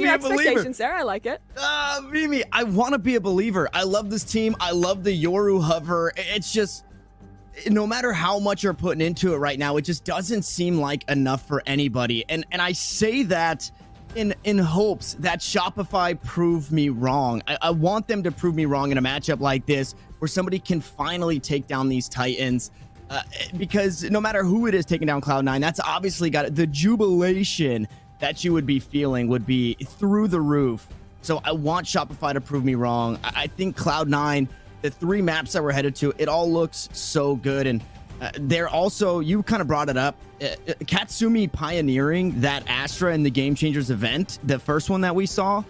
be a believer. expectations there. I like it. Mimi, I want to be a believer. I love this team. I love the Yoru hover. It's just, no matter how much you're putting into it right now, it just doesn't seem like enough for anybody. And I say that in hopes that Shopify prove me wrong. I want them to prove me wrong in a matchup like this, where somebody can finally take down these Titans. Because no matter who it is taking down Cloud9, that's obviously got the jubilation that you would be feeling would be through the roof. So I want Shopify to prove me wrong. I think Cloud9, the 3 maps that we're headed to, it all looks so good. And they're also, you kind of brought it up, Katsumi pioneering that Astra in the Game Changers event, the first one that we saw.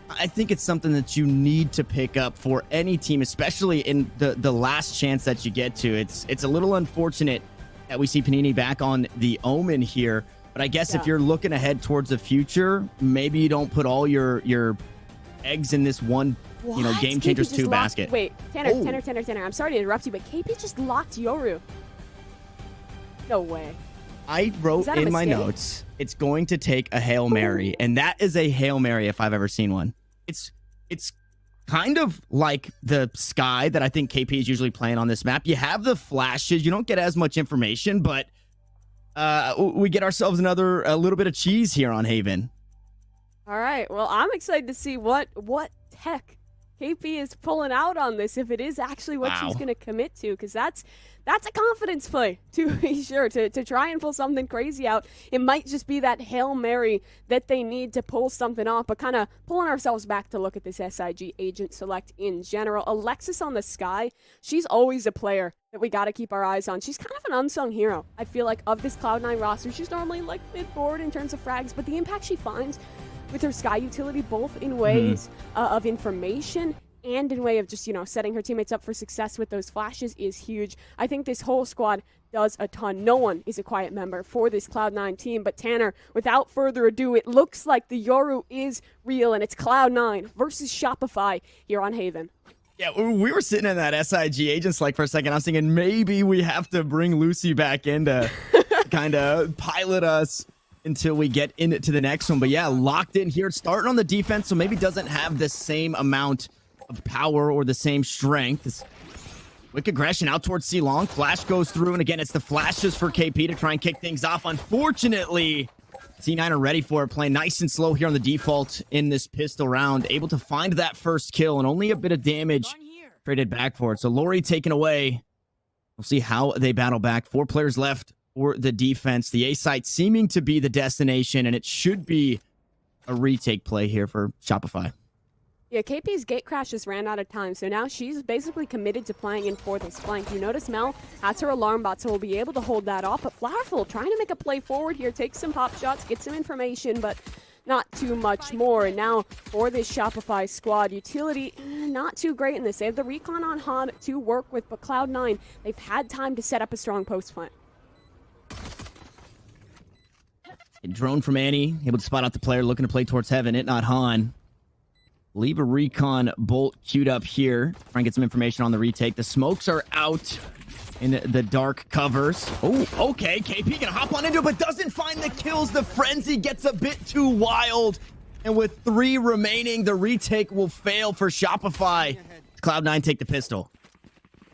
I think it's something that you need to pick up for any team, especially in the last chance that you get to. It's a little unfortunate that we see Panini back on the Omen here, but I guess if you're looking ahead towards the future, maybe you don't put all your eggs in this one, Game Changers 2 basket. Wait, Tanner, I'm sorry to interrupt you, but KP just locked Yoru. No way. I wrote in my notes, it's going to take a Hail Mary, and that is a Hail Mary if I've ever seen one. It's kind of like the Sky that I think KP is usually playing on this map. You have the flashes. You don't get as much information, but we get ourselves a little bit of cheese here on Haven. All right. Well, I'm excited to see what tech KP is pulling out on this, if it is actually what she's going to commit to, because that's a confidence play, to be sure, to try and pull something crazy out. It might just be that Hail Mary that they need to pull something off, but kind of pulling ourselves back to look at this SIG agent select in general. Alexis on the Sky, she's always a player that we got to keep our eyes on. She's kind of an unsung hero, I feel like, of this Cloud9 roster. She's normally like mid-board in terms of frags, but the impact she finds with her Sky utility, both in ways of information and in way of just, setting her teammates up for success with those flashes, is huge. I think this whole squad does a ton. No one is a quiet member for this Cloud9 team. But Tanner, without further ado, it looks like the Yoru is real, and it's Cloud9 versus Shopify here on Haven. Yeah, we were sitting in that SIG agents like for a second. I was thinking maybe we have to bring Lucy back in to kind of pilot us until we get into the next one. But yeah, locked in here, starting on the defense, so maybe doesn't have the same amount of power or the same strength. It's quick aggression out towards C-Long. Flash goes through, and again, it's the flashes for KP to try and kick things off. Unfortunately, C9 are ready for it, playing nice and slow here on the default in this pistol round, able to find that first kill, and only a bit of damage traded back for it. So Lori taken away. We'll see how they battle back. 4 players left for the defense. The A site seeming to be the destination, and it should be a retake play here for Shopify. Yeah, KP's gate crash just ran out of time, so now she's basically committed to playing in for this flank. You notice Mel has her alarm bot, so we'll be able to hold that off. But Flowerful trying to make a play forward here, take some pop shots, get some information, but not too much more. And now for this Shopify squad, utility not too great in this. They have the recon on Han to work with, but Cloud9, they've had time to set up a strong post plant. A drone from Annie, able to spot out the player looking to play towards heaven. It not Han. Leave a recon bolt queued up here. Try and get some information on the retake. The smokes are out in the dark covers. Oh, okay. KP can hop on into it, but doesn't find the kills. The frenzy gets a bit too wild. And with 3 remaining, the retake will fail for Shopify. Cloud9 take the pistol.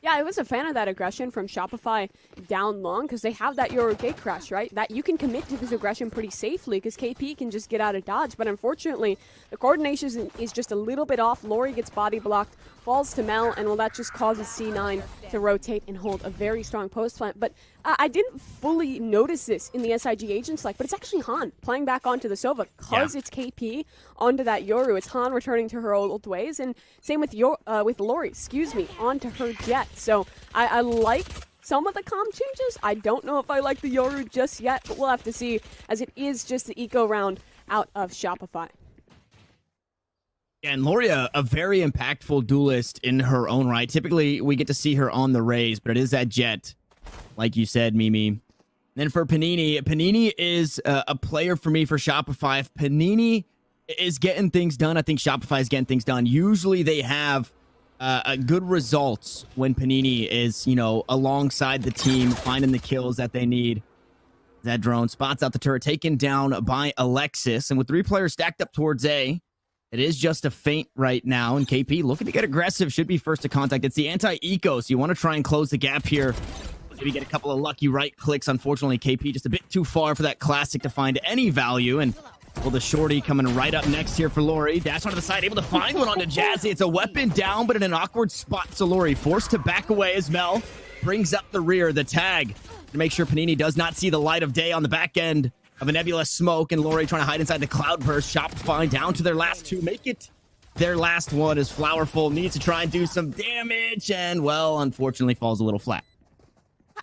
Yeah, I was a fan of that aggression from Shopify down long, because they have that Yoru gate crash, right? That you can commit to this aggression pretty safely, because KP can just get out of dodge. But unfortunately, the coordination is just a little bit off. Lori gets body blocked, falls to Mel, and well, that just causes C9 to rotate and hold a very strong post plant. But I didn't fully notice this in the SIG agents but it's actually Han playing back onto the Sova, because it's KP onto that Yoru. It's Han returning to her old ways, and same with Lori, onto her Jet. So I like some of the comm changes. I don't know if I like the Yoru just yet, but we'll have to see, as it is just the eco round out of Shopify. And Lori, a very impactful duelist in her own right. Typically, we get to see her on the Rays, but it is that Jet, like you said, Mimi. Then for Panini is a player for me for Shopify. If Panini is getting things done, I think Shopify is getting things done. Usually they have good results when Panini is, alongside the team, finding the kills that they need. That drone spots out the turret, taken down by Alexis. And with 3 players stacked up towards A, it is just a feint right now. And KP looking to get aggressive, should be first to contact. It's the anti-eco, so you want to try and close the gap here. Maybe get a couple of lucky right clicks. Unfortunately, KP just a bit too far for that classic to find any value. And well, the shorty coming right up next here for Lori. Dash onto the side, able to find one onto Jazzy. It's a weapon down, but in an awkward spot. So Lori forced to back away as Mel brings up the rear. The tag to make sure Panini does not see the light of day on the back end of a Nebula smoke. And Lori trying to hide inside the Cloudburst. Shopify down to their last 2. Make it their last one as Flowerful needs to try and do some damage. And, well, unfortunately falls a little flat.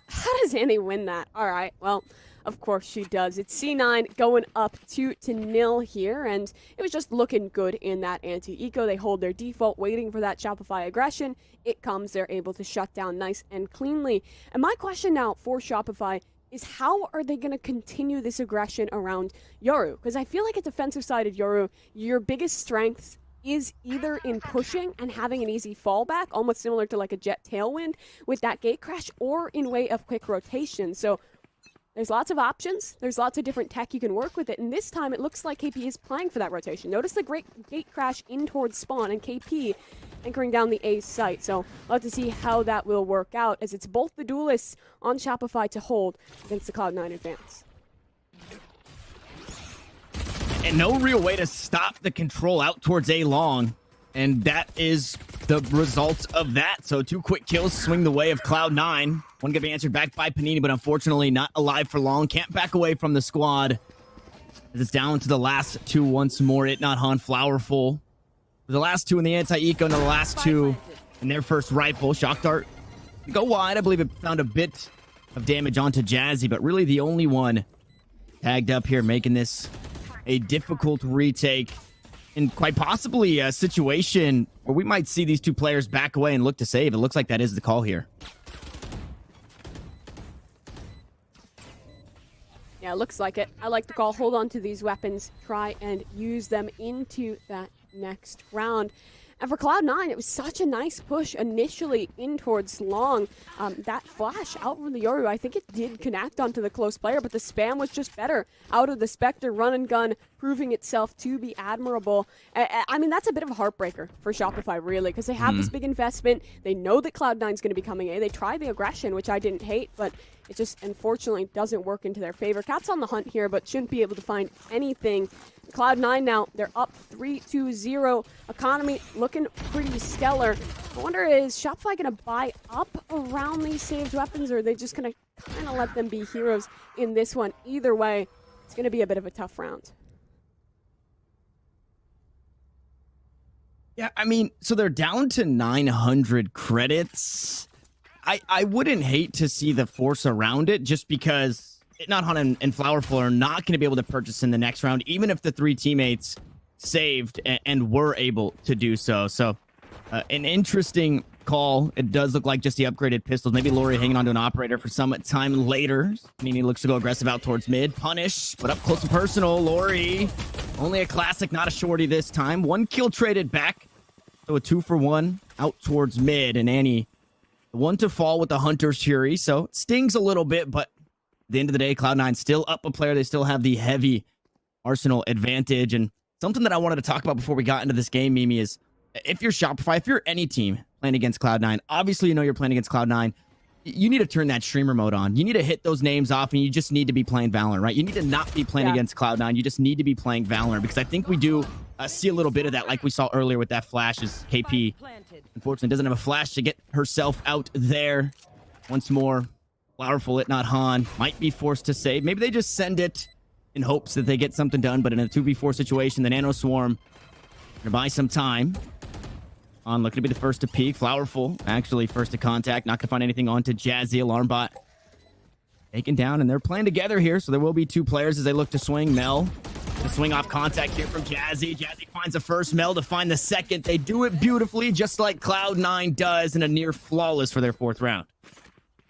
How does Annie win that? All right, well, of course she does. It's C9 going up 2-0 here, and it was just looking good in that anti-eco. They hold their default, waiting for that Shopify aggression. It comes, they're able to shut down nice and cleanly. And my question now for Shopify is, how are they going to continue this aggression around Yoru? Because I feel like a defensive-sided Yoru, your biggest strength is either in pushing and having an easy fallback, almost similar to like a Jet Tailwind with that gate crash, or in way of quick rotation. So there's lots of options. There's lots of different tech you can work with it. And this time it looks like KP is playing for that rotation. Notice the great gate crash in towards spawn and KP anchoring down the A site. So we'll have to see how that will work out, as it's both the duelists on Shopify to hold against the Cloud9 advance. And no real way to stop the control out towards A long. And that is the result of that. So 2 quick kills swing the way of Cloud9. One going to be answered back by Panini, but unfortunately not alive for long. Can't back away from the squad. As it's down to the last 2 once more. It not Han Flowerful. The last 2 in the anti-eco, and the last 2 in their first rifle. Shock Dart go wide. I believe it found a bit of damage onto Jazzy, but really the only one tagged up here, making this a difficult retake, and quite possibly a situation where we might see these 2 players back away and look to save. It looks like that is the call here. Yeah, it looks like it. I like the call. Hold on to these weapons. Try and use them into that next round. And for Cloud9, it was such a nice push initially in towards long. That flash out from the Yoru, I think it did connect onto the close player, but the spam was just better. Out of the Spectre, run and gun, proving itself to be admirable. I mean, that's a bit of a heartbreaker for Shopify, really, because they have this big investment. They know that Cloud9 is going to be coming A. They try the aggression, which I didn't hate, but it just unfortunately doesn't work into their favor. Cat's on the hunt here, but shouldn't be able to find anything. Cloud9 now, they're up 3-0. Economy looking pretty stellar. I wonder, is Shopify going to buy up around these saved weapons, or are they just going to kind of let them be heroes in this one? Either way, it's going to be a bit of a tough round. Yeah, I mean, so they're down to 900 credits. I wouldn't hate to see the force around it, just because Not Han and Flowerful are not going to be able to purchase in the next round, even if the 3 teammates saved and were able to do so. So an interesting call. It does look like just the upgraded pistols. Maybe Lori hanging on to an operator for some time later. Nini looks to go aggressive out towards mid. Punish, but up close and personal. Lori, only a classic, not a shorty this time. 1 kill traded back. So a 2-for-1 out towards mid. And Annie, the one to fall with the Hunter's Fury. So it stings a little bit, but at the end of the day, Cloud9 still up a player. They still have the heavy arsenal advantage. And something that I wanted to talk about before we got into this game, Mimi, is if you're Shopify, if you're any team playing against Cloud9, obviously you know you're playing against Cloud9. You need to turn that streamer mode on. You need to hit those names off, and you just need to be playing Valorant, right? You need to not be playing against Cloud9. You just need to be playing Valorant, because I think we do see a little bit of that, like we saw earlier with that flash, as KP, unfortunately, doesn't have a flash to get herself out there. Once more, Flowerful, it not Han, might be forced to save. Maybe they just send it in hopes that they get something done, but in a 2v4 situation, the Nano Swarm gonna buy some time. On looking to be the first to peek. Flowerful, actually first to contact. Not gonna find anything onto Jazzy. Alarm bot taken down, and they're playing together here, so there will be 2 players as they look to swing. Mel to swing off contact here from Jazzy. Jazzy finds the first, Mel to find the second. They do it beautifully, just like Cloud9 does, and a near flawless for their 4th round.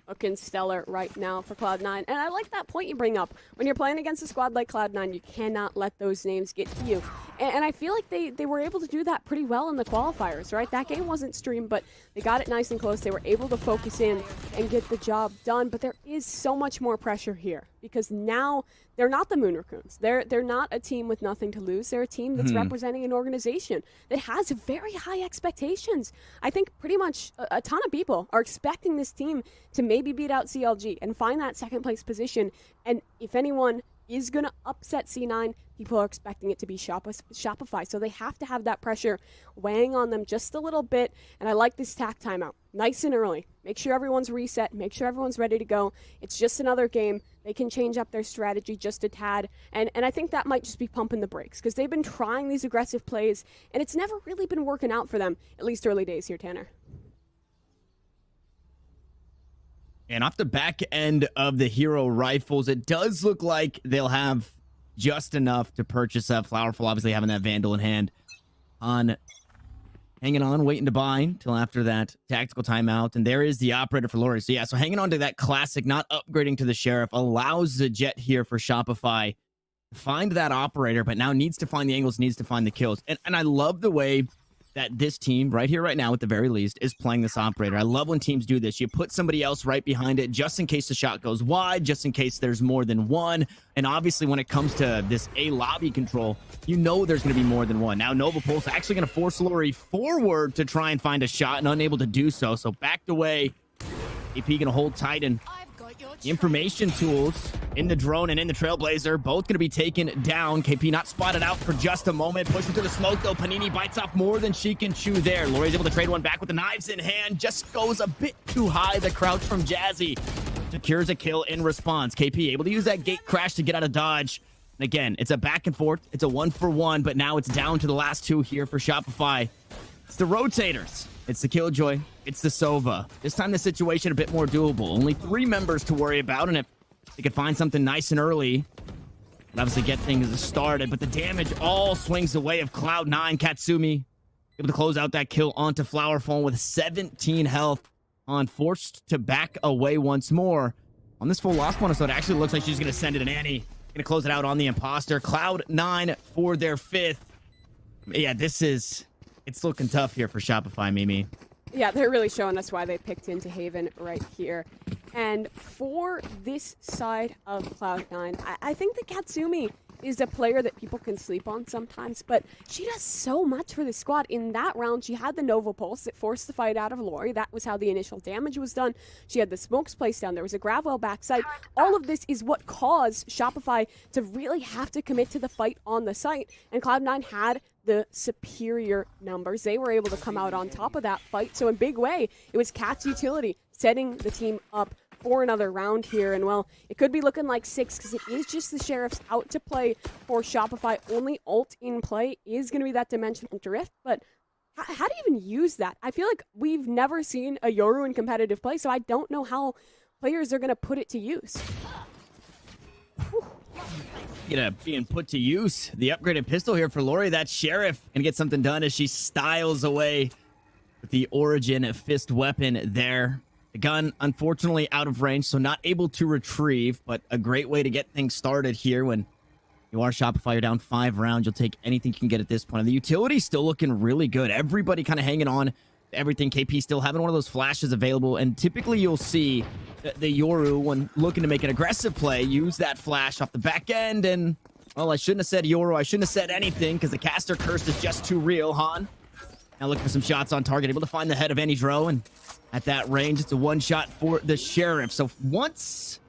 Looking stellar right now for Cloud9. And I like that point you bring up. When you're playing against a squad like Cloud9, you cannot let those names get to you. And I feel like they were able to do that pretty well in the qualifiers, right? That game wasn't streamed, but they got it nice and close. They were able to focus in and get the job done. But there is so much more pressure here because now they're not the Moon Raccoons. They're not a team with nothing to lose. They're a team that's representing an organization that has very high expectations. I think pretty much a ton of people are expecting this team to maybe beat out CLG and find that second place position. And if anyone is going to upset C9, people are expecting it to be Shopify. So they have to have that pressure weighing on them just a little bit. And I like this tack timeout. Nice and early. Make sure everyone's reset. Make sure everyone's ready to go. It's just another game. They can change up their strategy just a tad. And I think that might just be pumping the brakes because they've been trying these aggressive plays, and it's never really been working out for them, at least early days here, Tanner. And off the back end of the hero rifles, it does look like they'll have just enough to purchase a Flowerful, obviously having that Vandal in hand. On hanging on, waiting to buy until after that tactical timeout. And there is the operator for Lori. So yeah, so hanging on to that classic, not upgrading to the Sheriff, allows the Jet here for Shopify to find that operator, but now needs to find the angles, needs to find the kills. And I love the way that this team right here, right now, at the very least, is playing this operator. I love when teams do this. You put somebody else right behind it just in case the shot goes wide, just in case there's more than one. And obviously, when it comes to this A lobby control, you know there's going to be more than one. Now, Nova Pulse actually going to force Lori forward to try and find a shot and unable to do so. So backed away. AP going to hold tight, and the information tools in the drone and in the Trailblazer both going to be taken down. KP not spotted out for just a moment. Pushing to the smoke, though. Panini bites off more than she can chew there. Lori's able to trade one back with the knives in hand. Just goes a bit too high. The crouch from Jazzy secures a kill in response. KP able to use that gate crash to get out of dodge. And again, it's a back and forth. It's a 1-for-1, but now it's down to the last two here for Shopify. It's the rotators. It's the Killjoy. It's the Sova. This time the situation a bit more doable. Only 3 members to worry about, and if they could find something nice and early, obviously get things started. But the damage all swings the way of Cloud9. Katsumi able to close out that kill onto Flowerfall with 17 health on, forced to back away once more. On this full loss bonus, so it actually looks like she's going to send it in Annie. Going to close it out on the imposter. Cloud9 for their 5th. Yeah, it's looking tough here for Shopify, Mimi. Yeah, they're really showing us why they picked into Haven right here. And for this side of Cloud9, I think that Katsumi is a player that people can sleep on sometimes, but she does so much for the squad. In that round, she had the Nova Pulse that forced the fight out of Lori. That was how the initial damage was done. She had the smokes placed down. There was a Gravwell backside. All of this is what caused Shopify to really have to commit to the fight on the site, and Cloud9 had the superior numbers. They were able to come out on top of that fight. So in big way, it was Cat's utility setting the team up for another round here. And well, it could be looking like 6 because it is just the Sheriffs out to play for Shopify. Only ult in play is going to be that Dimensional Drift. But how do you even use that? I feel like we've never seen a Yoru in competitive play, so I don't know how players are going to put it to use. Being put to use. The upgraded pistol here for Lori. That Sheriff gonna get something done as she styles away with the Origin fist weapon there. The gun, unfortunately, out of range, so not able to retrieve, but a great way to get things started here when you are Shopify. You're down 5 rounds. You'll take anything you can get at this point. And the utility's still looking really good. Everybody kind of hanging on to everything. KP still having one of those flashes available, and typically you'll see the Yoru, when looking to make an aggressive play, use that flash off the back end. And, well, I shouldn't have said Yoru. I shouldn't have said anything because the caster curse is just too real. Han now looking for some shots on target, able to find the head of Anydro, and at that range, it's a 1-shot for the Sheriff. So once,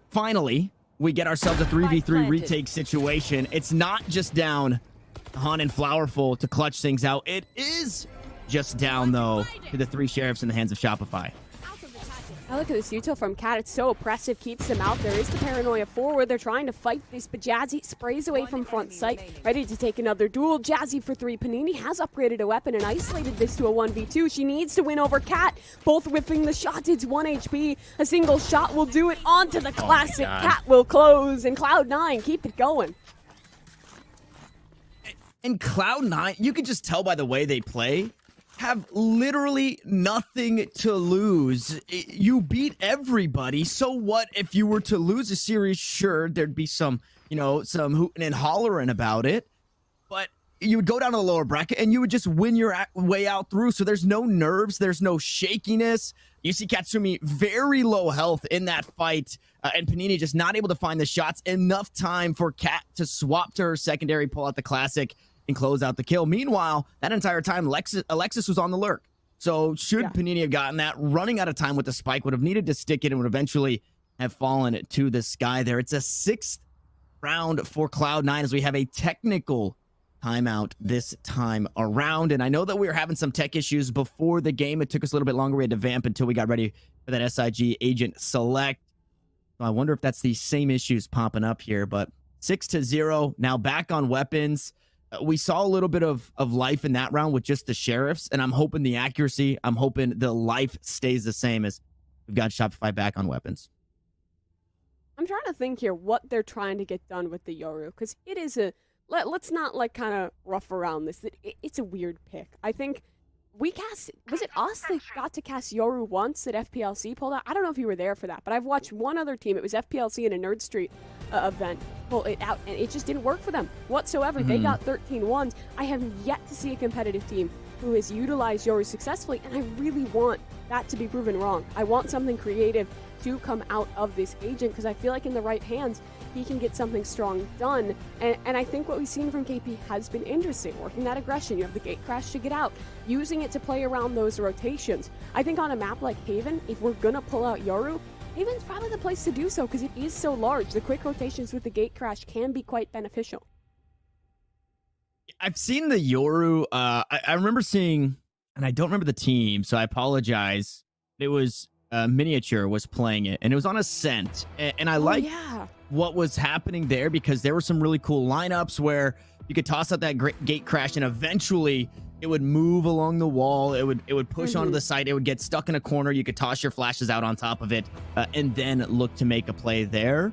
finally, we get ourselves a 3v3 retake situation, it's not just down Han and Flowerful to clutch things out. It is just down, though, to the 3 Sheriffs in the hands of Shopify. I look at this util from Cat. It's so oppressive. Keeps them out. There is the paranoia forward. They're trying to fight this, but Jazzy sprays away from front sight. Ready to take another duel. Jazzy for 3. Panini has upgraded a weapon and isolated this to a 1v2. She needs to win over Cat. Both whipping the shots. It's 1 HP. A single shot will do it. Onto the classic. Cat will close. And Cloud9 keep it going. And Cloud9, you can just tell by the way they play, have literally nothing to lose. You beat everybody. So what if you were to lose a series? Sure, there'd be some, some hooting and hollering about it. But you would go down to the lower bracket and you would just win your way out through. So there's no nerves, there's no shakiness. You see Katsumi very low health in that fight, and Panini just not able to find the shots. Enough time for Kat to swap to her secondary, pull out the classic, and close out the kill. Meanwhile, that entire time, Alexis was on the lurk. So should Panini have gotten that, running out of time with the spike, would have needed to stick it and would eventually have fallen to the sky there. It's a 6th round for Cloud9 as we have a technical timeout this time around. And I know that we were having some tech issues before the game. It took us a little bit longer. We had to vamp until we got ready for that SIG agent select. So I wonder if that's the same issues popping up here. But 6-0 now back on weapons. We saw a little bit of life in that round with just the sheriffs, and I'm hoping the accuracy, I'm hoping the life stays the same as we've got Shopify back on weapons. I'm trying to think here what they're trying to get done with the Yoru, because it is a, let's not like kind of rough around this. It's a weird pick. I think we cast, was it us that got to cast Yoru once that FPLC pulled out? I don't know if you were there for that, but I've watched one other team. It was FPLC in a Nerd Street event. Pull it out, and it just didn't work for them whatsoever. They got 13 ones. I have yet to see a competitive team who has utilized Yoru successfully, and I really want that to be proven wrong. I want something creative to come out of this agent, because I feel like in the right hands, he can get something strong done. And I think what we've seen from KP has been interesting. Working that aggression, you have the gate crash to get out, using it to play around those rotations. I think on a map like Haven, if we're going to pull out Yoru, Haven's probably the place to do so because it is so large. The quick rotations with the gate crash can be quite beneficial. I've seen the Yoru. I remember seeing, and I don't remember the team, so I apologize. It was Miniature was playing it, and it was on Ascent. And I like what was happening there because there were some really cool lineups where you could toss out that gate crash, and eventually it would move along the wall. It would push onto the site. It would get stuck in a corner. You could toss your flashes out on top of it, and then look to make a play there.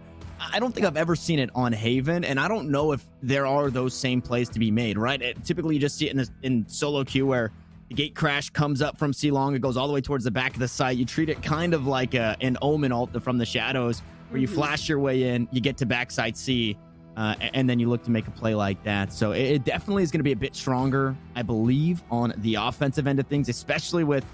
I don't think I've ever seen it on Haven, and I don't know if there are those same plays to be made, right? Typically, you just see it in solo queue where the gate crash comes up from C-Long. It goes all the way towards the back of the site. You treat it kind of like an Omen ult from the shadows, where you flash your way in, you get to backside C, and then you look to make a play like that. So it definitely is going to be a bit stronger, I believe, on the offensive end of things, especially with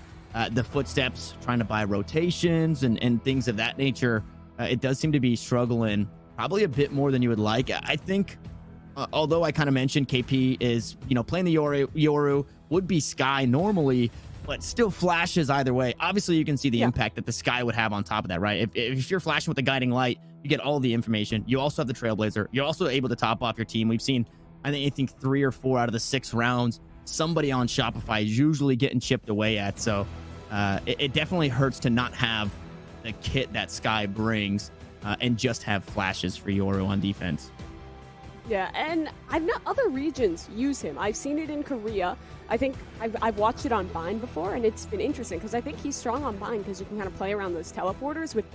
the footsteps, trying to buy rotations and things of that nature. It does seem to be struggling probably a bit more than you would like. I think, although I kind of mentioned KP is, playing the Yoru would be Sky normally, but still flashes either way. Obviously, you can see the impact that the Sky would have on top of that, right? If you're flashing with the Guiding Light, you get all the information. You also have the Trailblazer. You're also able to top off your team. We've seen, I think 3 or 4 out of the 6 rounds, somebody on Shopify is usually getting chipped away at. So it definitely hurts to not have the kit that Sky brings and just have flashes for Yoru on defense. Yeah, and I've not other regions use him. I've seen it in Korea. I think I've watched it on Bind before, and it's been interesting because I think he's strong on Bind because you can kind of play around those teleporters with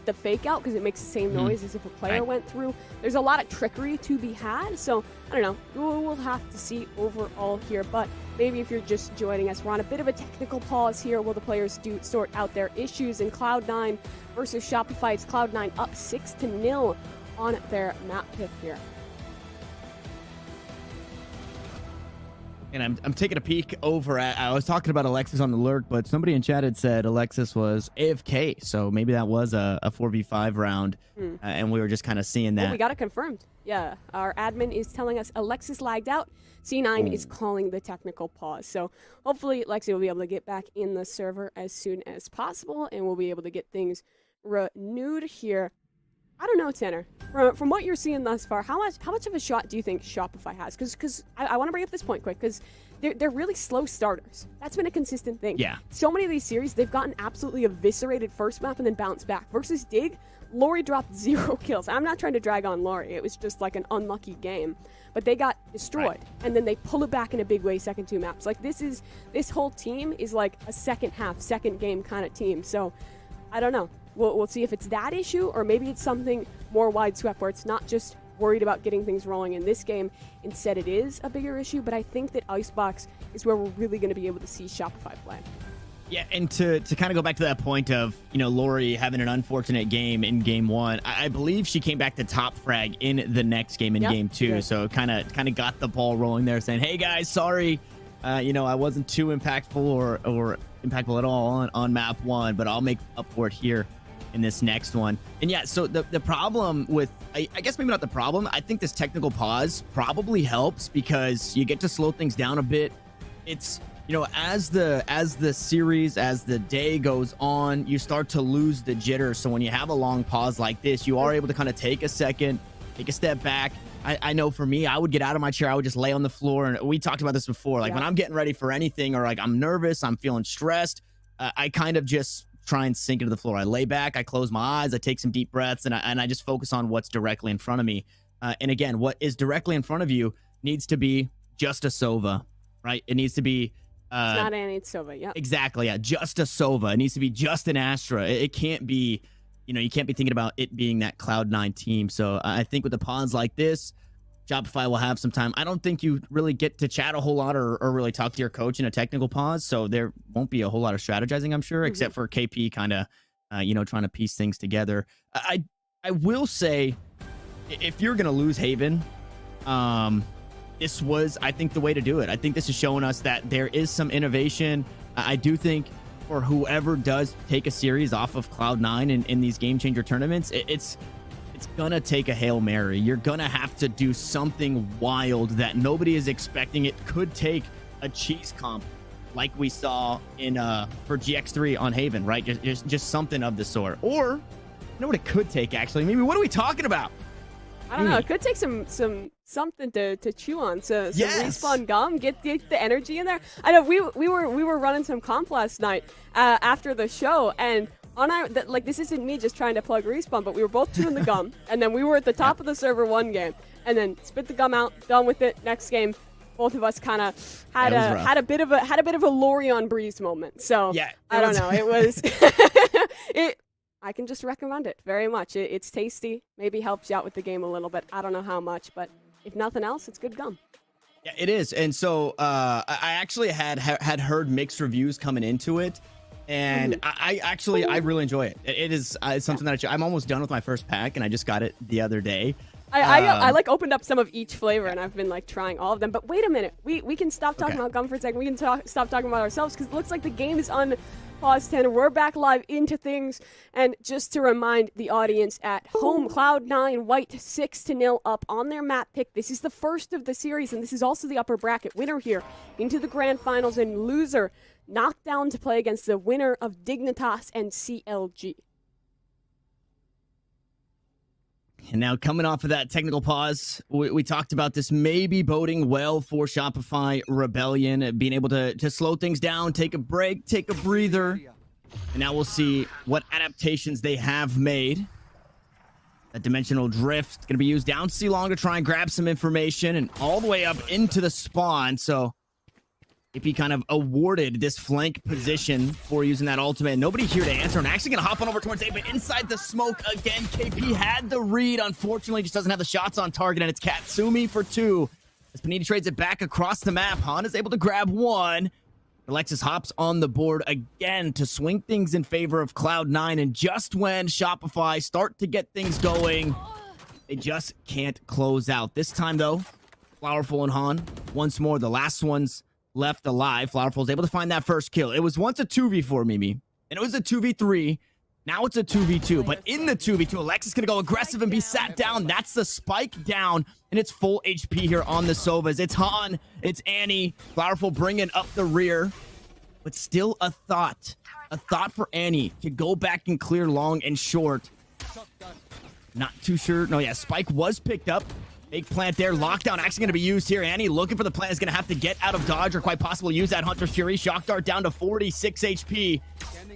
the fake out because it makes the same noise as if a player went through. There's a lot of trickery to be had, so I don't know. We'll have to see overall here, but maybe if you're just joining us, we're on a bit of a technical pause here while the players do sort out their issues in Cloud9 versus Shopify. It's Cloud9 up 6-0 on their map pick here. And I'm taking a peek over at, I was talking about Alexis on the lurk, but somebody in chat had said Alexis was AFK, so maybe that was a 4v5 round, and we were just kind of seeing that. Well, we got it confirmed. Yeah, our admin is telling us Alexis lagged out. C9 is calling the technical pause. So hopefully Lexi will be able to get back in the server as soon as possible, and we'll be able to get things renewed here. I don't know, Tanner. From what you're seeing thus far, how much of a shot do you think Shopify has? Because I want to bring up this point quick, because they're really slow starters. That's been a consistent thing. Yeah. So many of these series, they've gotten absolutely eviscerated first map and then bounced back. Versus Dig, Lori dropped 0 kills. I'm not trying to drag on Lori. It was just like an unlucky game. But they got destroyed, and then they pull it back in a big way second 2 maps. Like, this whole team is like a second half, second game kind of team. So, I don't know. We'll see if it's that issue, or maybe it's something more wideswept where it's not just worried about getting things rolling in this game. Instead, it is a bigger issue. But I think that Icebox is where we're really going to be able to see Shopify play. Yeah, and to kind of go back to that point of, Lori having an unfortunate game in game 1, I believe she came back to top frag in the next game in game 2. Yeah. So kind of got the ball rolling there, saying, hey guys, sorry, I wasn't too impactful or impactful at all on map 1, but I'll make up for it here in this next one. And yeah, so the problem with, I guess maybe not the problem, I think this technical pause probably helps because you get to slow things down a bit. It's, as the series, as the day goes on, you start to lose the jitter. So when you have a long pause like this, you are able to kind of take a second, take a step back. I know for me, I would get out of my chair. I would just lay on the floor. And we talked about this before. Like when I'm getting ready for anything or like I'm nervous, I'm feeling stressed, I kind of just try and sink into the floor. I lay back, I close my eyes, I take some deep breaths, and I just focus on what's directly in front of me. And again, what is directly in front of you needs to be just a Sova, right? It needs to be it's not Annie, it's Sova. Yeah, exactly. Yeah, just a Sova. It needs to be just an Astra. It can't be, you can't be thinking about it being that Cloud9 team. So I think with the pawns like this, Shopify will have some time. I don't think you really get to chat a whole lot or really talk to your coach in a technical pause. So there won't be a whole lot of strategizing, I'm sure, except for KP kind of, trying to piece things together. I will say, if you're going to lose Haven, this was, I think, the way to do it. I think this is showing us that there is some innovation. I do think for whoever does take a series off of Cloud9 in these game changer tournaments, it's going to take a Hail Mary. You're going to have to do something wild that nobody is expecting. It could take a cheese comp like we saw in for GX3 on Haven, right? Just something of the sort. Or, you know what it could take, actually? Maybe, what are we talking about? I don't know. It could take something to chew on. So some respawn gum, get the energy in there. I know we were running some comp last night after the show, and on our this isn't me just trying to plug respawn, but we were both chewing the gum, and then we were at the top of the server one game, and then spit the gum out, done with it. Next game, both of us kind of had a bit of a Lorion Breeze moment. So yeah, I don't know. It was I can just recommend it very much. It's tasty. Maybe helps you out with the game a little bit. I don't know how much, but if nothing else, it's good gum. Yeah, it is. And so I actually had heard mixed reviews coming into it, and I really enjoy it. It is something that I'm almost done with my first pack, and I just got it the other day. I opened up some of each flavor, and I've been trying all of them. But wait a minute, we can stop talking about gum for a second. We can stop talking about ourselves, because it looks like the game is on pause 10. We're back live into things, and just to remind the audience at home, Cloud9 White 6-0 up on their map pick. This is the first of the series, and this is also the upper bracket winner here into the grand finals, and loser knocked down to play against the winner of Dignitas and CLG. And now, coming off of that technical pause, we talked about this maybe boding well for Shopify Rebellion, being able to slow things down, take a break, take a breather. And now we'll see what adaptations they have made. That dimensional drift going to be used down C long to try and grab some information, and all the way up into the spawn. So KP kind of awarded this flank position for using that ultimate. Nobody here to answer. I'm actually going to hop on over towards A, but inside the smoke again. KP had the read. Unfortunately, just doesn't have the shots on target, and it's Katsumi for 2. As Panini trades it back across the map, Han is able to grab 1. Alexis hops on the board again to swing things in favor of Cloud9, and just when Shopify start to get things going, they just can't close out. This time, though, Flowerful and Han, once more, the last one's left alive. Flowerful is able to find that first kill. It was once a 2v4, Mimi, and it was a 2v3. Now it's a 2v2, but in the 2v2, Alexis is going to go aggressive and be sat down. That's the spike down, and it's full HP here on the Sovas. It's Han, it's Annie. Flowerful bringing up the rear, but still a thought for Annie to go back and clear long and short. Not too sure. No, yeah, spike was picked up. Big plant there. Lockdown actually going to be used here. Annie looking for the plant is going to have to get out of dodge, or quite possibly use that Hunter's Fury. Shock Dart down to 46 HP.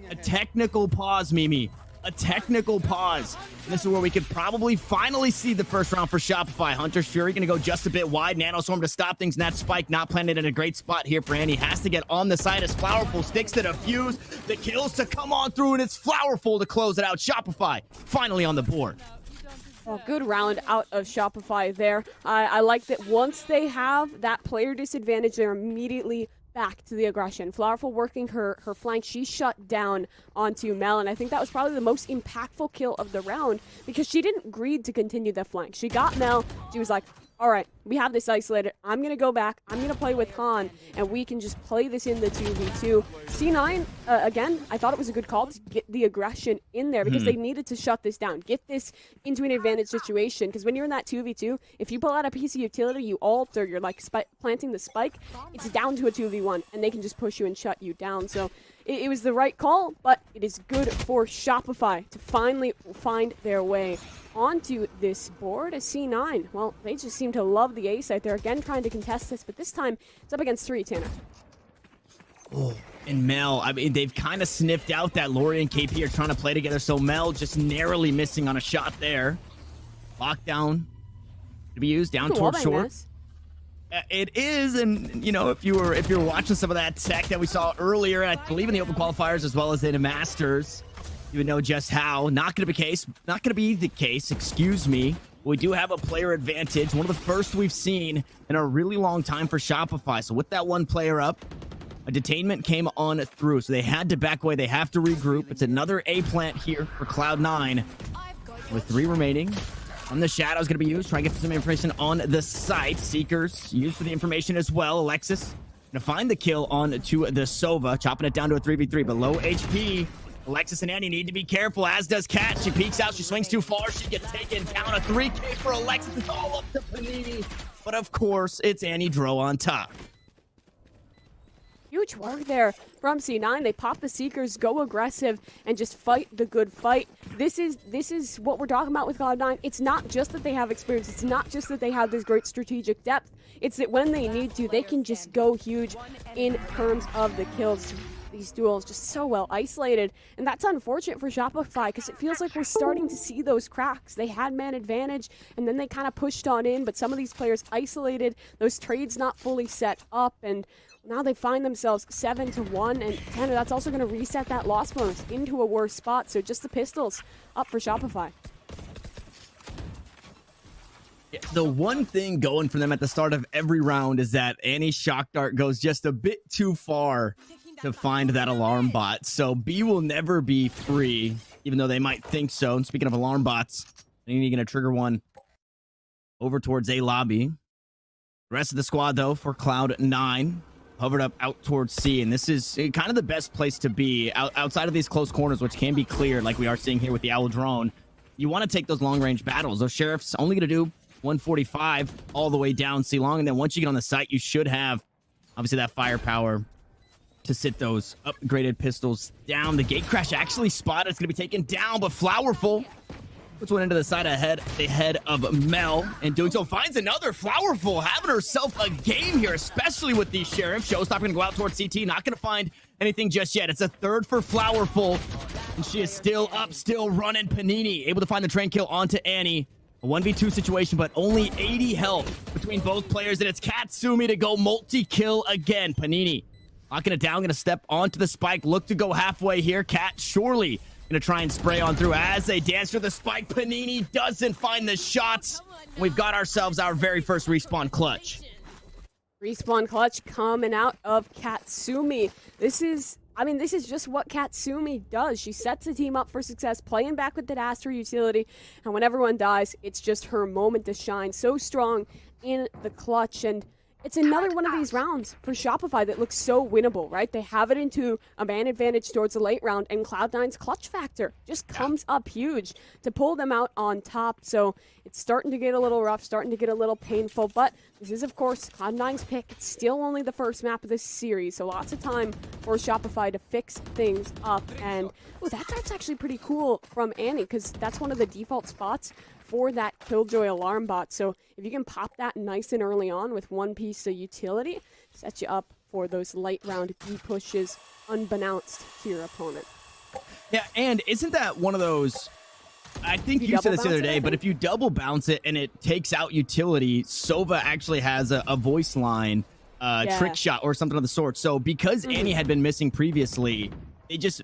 A technical pause, Mimi. A technical pause. And this is where we could probably finally see the first round for Shopify. Hunter's Fury going to go just a bit wide. Nanoswarm to stop things, and that spike not planted in a great spot here for Annie. Has to get on the side as Flowerful sticks to defuse. The kills to come on through, and it's Flowerful to close it out. Shopify finally on the board. Well, good round out of Shopify there. I like that once they have that player disadvantage, they're immediately back to the aggression. Flowerful working her flank. She shut down onto Mel, and I think that was probably the most impactful kill of the round because she didn't greed to continue the flank. She got Mel. She was like, all right, we have this isolated. I'm going to go back. I'm going to play with Han, and we can just play this in the 2v2. C9, again, I thought it was a good call to get the aggression in there because they needed to shut this down, get this into an advantage situation. Because when you're in that 2v2, if you pull out a piece of utility, you ult, or you're like planting the spike, it's down to a 2v1, and they can just push you and shut you down. So it was the right call, but it is good for Shopify to finally find their way onto this board. A C9, well, they just seem to love the A site. They're again trying to contest this, but this time it's up against 3, Tanner. Oh, and Mel, I mean, they've kind of sniffed out that Lori and KP are trying to play together, so Mel just narrowly missing on a shot there. Lockdown to be used down towards short. It is, and you know, if you're watching some of that tech that we saw earlier, I believe in the open qualifiers as well as in the Masters, you would know just how. Not going to be the case. Excuse me. We do have a player advantage, one of the first we've seen in a really long time for Shopify. So with that one player up, a detainment came on through, so they had to back away. They have to regroup. It's another A plant here for Cloud9 with 3 remaining. On the Shadow's going to be used. Try and get some information on the site. Seekers used for the information as well. Alexis going to find the kill on to the Sova, chopping it down to a 3v3. But low HP. Alexis and Annie need to be careful, as does Kat. She peeks out. She swings too far. She gets taken down. A 3K for Alexis. It's all up to Panini. But of course, it's Annie Dro on top. Huge work there from C9. They pop the Seekers, go aggressive, and just fight the good fight. This is what we're talking about with Cloud9. It's not just that they have experience. It's not just that they have this great strategic depth. It's that when they need to, they can just go huge in terms of the kills. These duels just so well isolated, and that's unfortunate for Shopify because it feels like we're starting to see those cracks. They had man advantage, and then they kind of pushed on in, but some of these players isolated, those trades not fully set up, and now they find themselves 7-1, and Tanner, that's also going to reset that loss bonus into a worse spot. So just the pistols up for Shopify. Yeah, the one thing going for them at the start of every round is that Annie's shock dart goes just a bit too far to find that alarm bot. So B will never be free, even though they might think so. And speaking of alarm bots, they're going to trigger one over towards A lobby. The rest of the squad, though, for Cloud9, hovered up out towards C, and this is kind of the best place to be outside of these close corners, which can be cleared like we are seeing here with the Owl drone. You want to take those long-range battles. Those Sheriffs only going to do 145 all the way down C long, and then once you get on the site, you should have, obviously, that firepower to sit those upgraded pistols down. The gate crash actually spotted. It's going to be taken down, but Flowerful puts one into the side ahead of Mel, and doing so finds another. Flowerful having herself a game here, especially with these Sheriffs. Showstopper going to go out towards CT. Not going to find anything just yet. It's a third for Flowerful, and she is still up, still running. Panini able to find the train kill onto Annie. A 1v2 situation, but only 80 health between both players, and it's Katsumi to go multi-kill again. Panini locking it down, going to step onto the spike, look to go halfway here. Kat surely going to try and spray on through as they dance through the spike. Panini doesn't find the shots. We've got ourselves our very first respawn clutch. Respawn clutch coming out of Katsumi. This is just what Katsumi does. She sets the team up for success, playing back with the Aster utility, and when everyone dies, it's just her moment to shine. So strong in the clutch, and it's another one of these rounds for Shopify that looks so winnable, right? They have it into a man advantage towards the late round, and Cloud9's clutch factor just comes up huge to pull them out on top. So it's starting to get a little rough, starting to get a little painful, but this is, of course, Cloud9's pick. It's still only the first map of this series, so lots of time for Shopify to fix things up. And that's actually pretty cool from Annie, because that's one of the default spots for that Killjoy alarm bot. So if you can pop that nice and early on with one piece of utility, set you up for those late round B pushes unbeknownst to your opponent. Yeah, and isn't that one of those, I think you said this the other day, but if you double bounce it and it takes out utility, Sova actually has a voice line trick shot or something of the sort. So because Annie had been missing previously,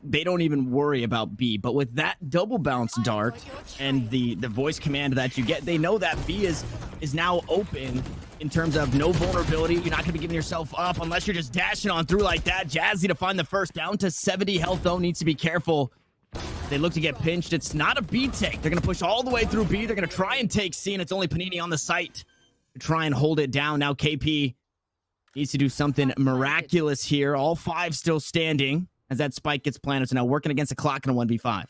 they don't even worry about B. But with that double bounce dart and the voice command that you get, they know that B is now open in terms of no vulnerability. You're not going to be giving yourself up unless you're just dashing on through like that. Jazzy to find the first, down to 70 health though, needs to be careful. They look to get pinched. It's not a B take. They're going to push all the way through B. They're going to try and take C, and it's only Panini on the site to try and hold it down. Now KP needs to do something miraculous here. All 5 still standing as that spike gets planted. So now working against the clock in a 1v5.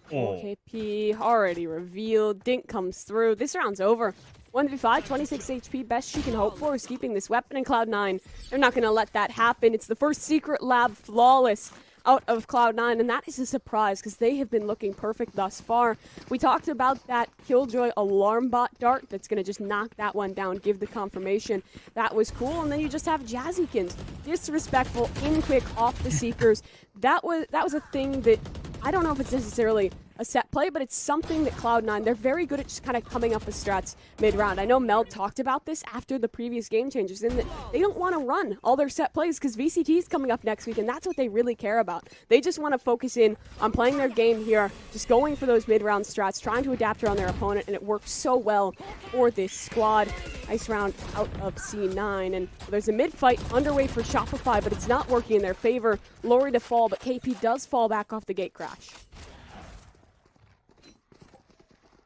KP already revealed. Dink comes through. This round's over. 1v5, 26 HP. Best she can hope for is keeping this weapon in Cloud9. They're not going to let that happen. It's the first secret lab flawless out of Cloud9, and that is a surprise because they have been looking perfect thus far. We talked about that Killjoy alarm bot dart that's going to just knock that one down, give the confirmation. That was cool, and then you just have Jazzykins. Disrespectful, in quick, off the Seekers. That was a thing that I don't know if it's necessarily a set play, but it's something that Cloud9, they're very good at just kind of coming up with strats mid-round. I know Mel talked about this after the previous Game Changers, in that they don't want to run all their set plays because VCT is coming up next week, and that's what they really care about. They just want to focus in on playing their game here, just going for those mid-round strats, trying to adapt around their opponent, and it works so well for this squad. Nice round out of C9, and there's a mid-fight underway for Shopify, but it's not working in their favor. Lori to fall, but KP does fall back off the gate crash.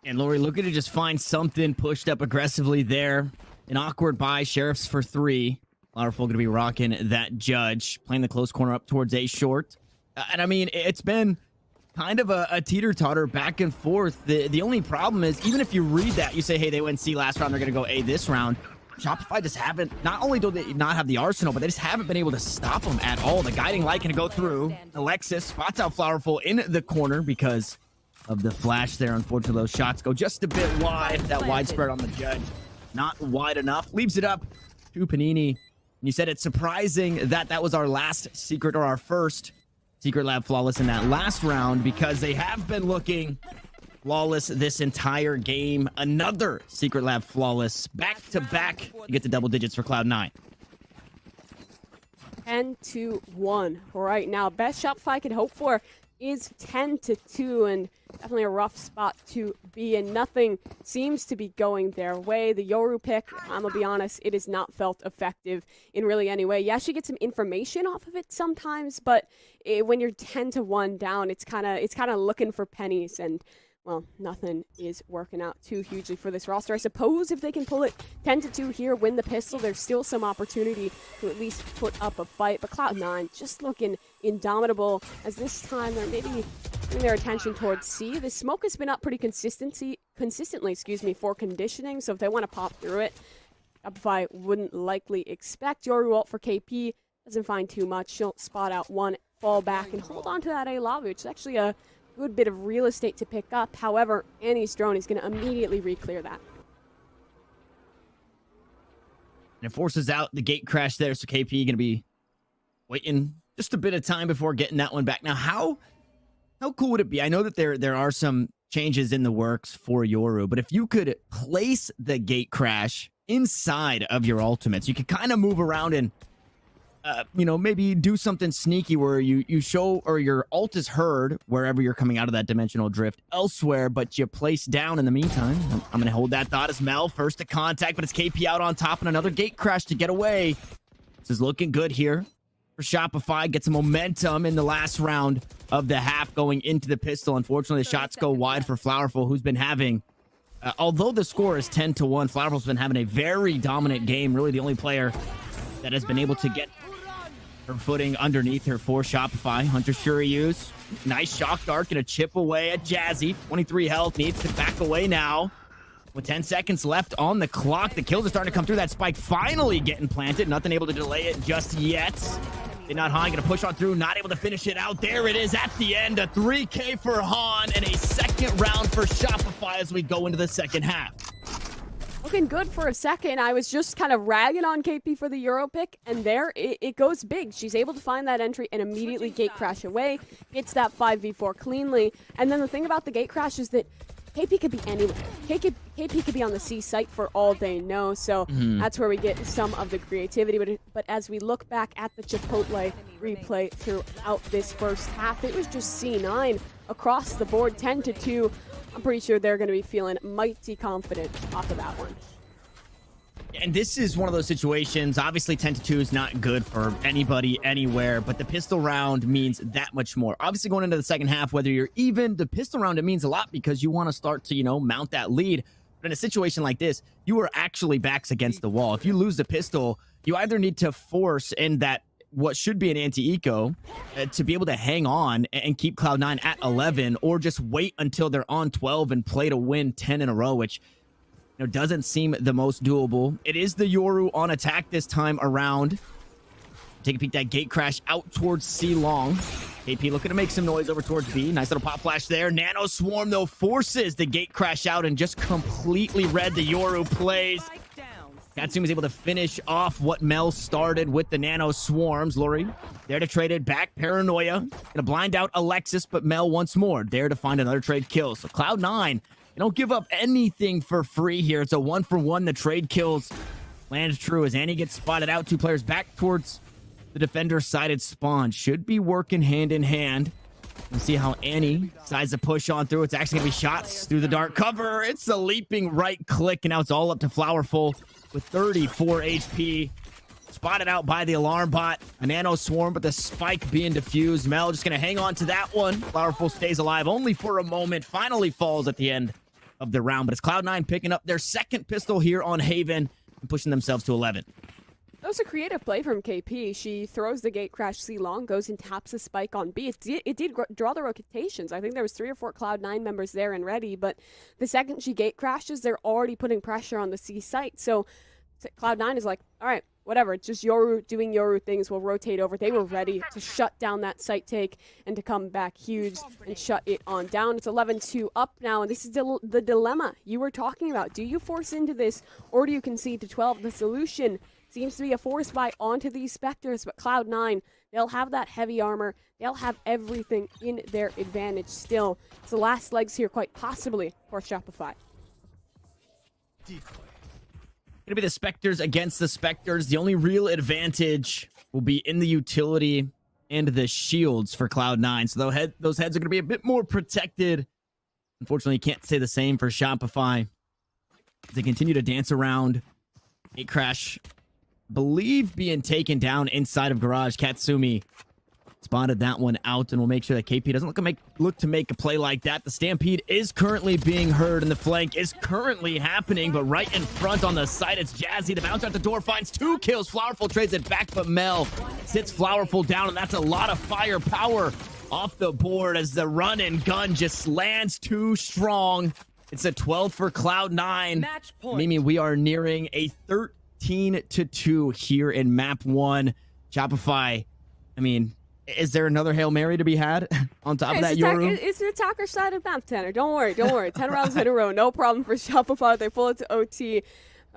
And Lori looking to just find something, pushed up aggressively there. An awkward buy, Sheriffs for 3. Flowerful going to be rocking that Judge, playing the close corner up towards A short. And I mean, it's been kind of a teeter-totter back and forth. The only problem is, even if you read that, you say, hey, they went C last round, they're going to go A this round. Shopify just haven't, not only do they not have the arsenal, but they just haven't been able to stop them at all. The guiding light going to go through. Alexis spots out Flowerful in the corner because of the flash there. Unfortunately, those shots go just a bit wide. That widespread on the Judge, not wide enough. Leaves it up to Panini. And you said it's surprising that was our last secret, or our first secret lab flawless in that last round, because they have been looking flawless this entire game. Another secret lab flawless back to back to get to double digits for Cloud9. 10-1 right now. Best Shopify can hope for is 10-2, and definitely a rough spot to be in. Nothing seems to be going their way. The Yoru pick, I'm gonna be honest, it has not felt effective in really any way. Yes, you get some information off of it sometimes, but when you're 10-1 down, it's kind of looking for pennies, and well, nothing is working out too hugely for this roster. I suppose if they can pull it 10-2 here, win the pistol, there's still some opportunity to at least put up a fight. But Cloud9 just looking indomitable, as this time they're maybe turning their attention towards C. The smoke has been up pretty consistently, for conditioning, so if they want to pop through it, Shopify wouldn't likely expect. Yoru ult for KP doesn't find too much. She'll spot out one, fall back, and hold on to that A lobby, which is actually a good bit of real estate to pick up. However, Annie's drone is going to immediately re-clear that. And it forces out the gate crash there, so KP going to be waiting just a bit of time before getting that one back. Now, how cool would it be? I know that there are some changes in the works for Yoru, but if you could place the gate crash inside of your ultimates, you could kind of move around and maybe do something sneaky where you show, or your ult is heard wherever you're coming out of that dimensional drift elsewhere, but you place down in the meantime. I'm going to hold that thought as Mel first to contact, but it's KP out on top, and another gate crash to get away. This is looking good here for Shopify. Get some momentum in the last round of the half going into the pistol. Unfortunately, the shots go wide for Flowerful, who's been having, although the score is 10-1, Flowerful's been having a very dominant game. Really the only player that has been able to get her footing underneath her for Shopify. Hunter Shurius, nice shock dart, gonna chip away at Jazzy. 23 health, needs to back away now. With 10 seconds left on the clock, the kills are starting to come through. That spike finally getting planted. Nothing able to delay it just yet. They're not Han, gonna push on through, not able to finish it out. There it is at the end, a 3K for Han, and a second round for Shopify as we go into the second half. Looking good for a second. I was just kind of ragging on KP for the Euro pick, and there it goes big. She's able to find that entry and immediately gate crash away. Gets that 5v4 cleanly. And then the thing about the gate crash is that KP could be anywhere. KP could be on the C site for all they know, so that's where we get some of the creativity. But as we look back at the Chipotle replay throughout this first half, it was just C9 across the board, 10-2. I'm pretty sure they're going to be feeling mighty confident off of that one. And this is one of those situations, obviously 10-2 is not good for anybody anywhere, but the pistol round means that much more. Obviously going into the second half, whether you're even, the pistol round, it means a lot because you want to start to, you know, mount that lead. But in a situation like this, you are actually backs against the wall. If you lose the pistol, you either need to force in that what should be an anti-eco to be able to hang on and keep Cloud9 at 11, or just wait until they're on 12 and play to win 10 in a row, which doesn't seem the most doable. It is the Yoru on attack this time around. Take a peek, that gate crash out towards C long. KP looking to make some noise over towards B. Nice little pop flash there. Nano Swarm, though, forces the gate crash out and just completely read the Yoru plays. Katsumi was able to finish off what Mel started with the Nano Swarms. Lori there to trade it back. Paranoia gonna blind out Alexis, but Mel once more there to find another trade kill. So Cloud9, they don't give up anything for free here. It's a 1-for-1. The trade kills land true as Annie gets spotted out. Two players back towards the defender-sided spawn. Should be working hand in hand. We'll see how Annie decides to push on through. It's actually going to be shots through the dark cover. It's a leaping right click, and now it's all up to Flowerful with 34 HP. Spotted out by the alarm bot. A Nano Swarm, but the spike being diffused. Mel just going to hang on to that one. Flowerful stays alive only for a moment. Finally falls at the end of the round, but it's Cloud9 picking up their second pistol here on Haven and pushing themselves to 11. That was a creative play from KP. She throws the gate crash C long, goes and taps a spike on B. It did draw the rotations. I think there was 3 or 4 Cloud9 members there and ready, but the second she gate crashes, they're already putting pressure on the C site. So Cloud9 is like, all right, whatever, it's just Yoru doing Yoru things. We'll rotate over. They were ready to shut down that site take and to come back huge and shut it on down. It's 11-2 up now, and this is the dilemma you were talking about. Do you force into this, or do you concede to 12? The solution seems to be a force buy onto these Spectres, but Cloud9, they'll have that heavy armor. They'll have everything in their advantage still. It's the last legs here, quite possibly, for Shopify. Gonna be the Spectres against the Spectres. The only real advantage will be in the utility and the shields for Cloud9. So those heads are gonna be a bit more protected. Unfortunately, you can't say the same for Shopify. They continue to dance around. Gate crash, believe, being taken down inside of garage. Katsumi spotted that one out, and we'll make sure that KP doesn't look to make a play like that. The Stampede is currently being heard, and the flank is currently happening, but right in front on the side, it's Jazzy. The bounce out the door finds 2 kills. Flowerful trades it back, but Mel sits Flowerful down, and that's a lot of firepower off the board as the run and gun just lands too strong. It's a 12 for Cloud9. Mimi, we are nearing a 13-2 here in map 1. Shopify, I mean, is there another Hail Mary to be had on top of that Yoru? It's the attacker side of map, Tanner. Don't worry. 10 rounds in a row. No problem for Shopify. They pull it to OT.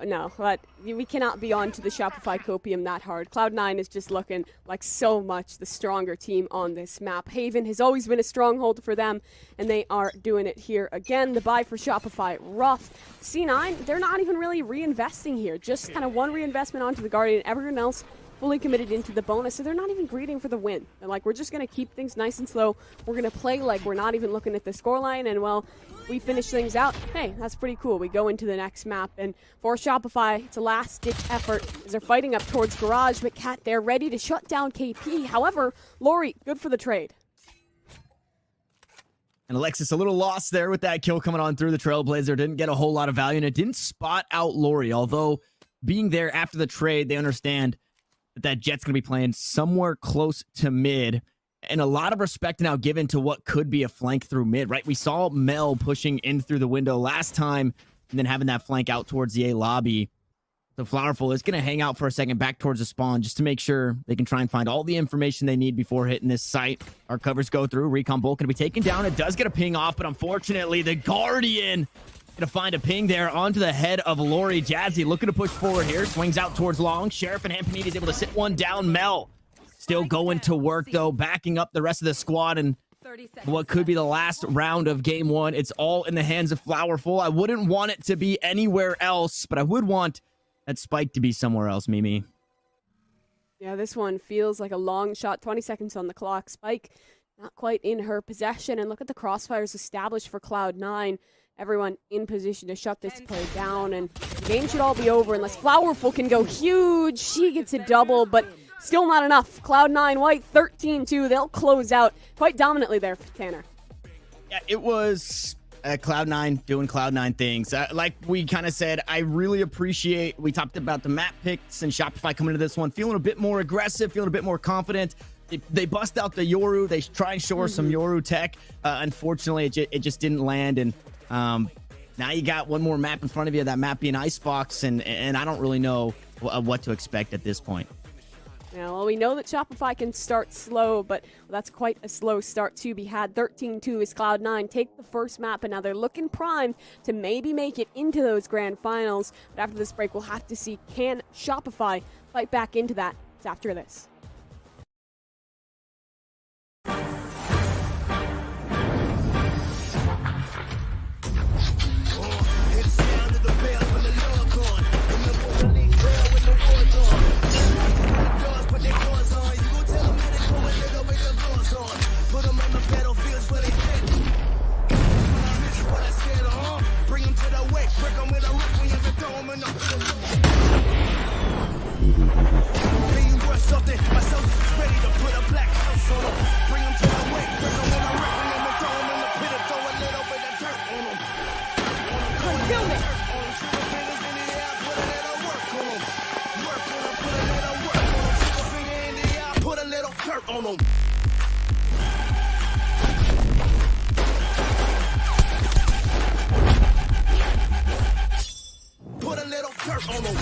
No, but we cannot be on to the Shopify copium that hard. Cloud9 is just looking like so much the stronger team on this map. Haven has always been a stronghold for them, and they are doing it here again. The buy for Shopify, rough. C9, they're not even really reinvesting here. Just kind of one reinvestment onto the Guardian. Everyone else fully committed into the bonus, so they're not even greeting for the win. They're like, we're just going to keep things nice and slow. We're going to play like we're not even looking at the scoreline, and, well, we finish things out. Hey, that's pretty cool. We go into the next map, and for Shopify, it's a last-ditch effort as they're fighting up towards Garage, but Cat, they're ready to shut down KP. However, Lori, good for the trade. And Alexis a little lost there with that kill coming on through. The Trailblazer didn't get a whole lot of value, and it didn't spot out Lori, although being there after the trade, they understand that Jet's going to be playing somewhere close to mid, and a lot of respect now given to what could be a flank through mid, right? We saw Mel pushing in through the window last time and then having that flank out towards the A lobby. So Flowerful is going to hang out for a second back towards the spawn just to make sure they can try and find all the information they need before hitting this site. Our covers go through. Recon Bolt going to be taken down. It does get a ping off, but unfortunately the Guardian going to find a ping there onto the head of Lori. Jazzy looking to push forward here. Swings out towards long. Sheriff and Hampanini is able to sit one down. Mel still going to work, though, backing up the rest of the squad. And what could be the last round of game one. It's all in the hands of Flowerful. I wouldn't want it to be anywhere else, but I would want that spike to be somewhere else, Mimi. Yeah, this one feels like a long shot. 20 seconds on the clock. Spike not quite in her possession. And look at the crossfires established for Cloud9. Everyone in position to shut this play down. And the game should all be over unless Flowerful can go huge. She gets a double, but still not enough. Cloud9 White 13-2. They'll close out quite dominantly there for Tanner. Yeah, it was Cloud9 doing Cloud9 things. Like we kind of said, I really appreciate, we talked about the map picks and Shopify coming into this one, feeling a bit more aggressive, feeling a bit more confident. They bust out the Yoru. They try and show her some Yoru tech. Unfortunately, it just didn't land. And now you got one more map in front of you, that map being Icebox. And I don't really know what to expect at this point. Yeah, well, we know that Shopify can start slow, but that's quite a slow start to be had. 13-2 is Cloud9. Take the first map, and now they're looking primed to maybe make it into those grand finals. But after this break, we'll have to see, can Shopify fight back into that? It's after this.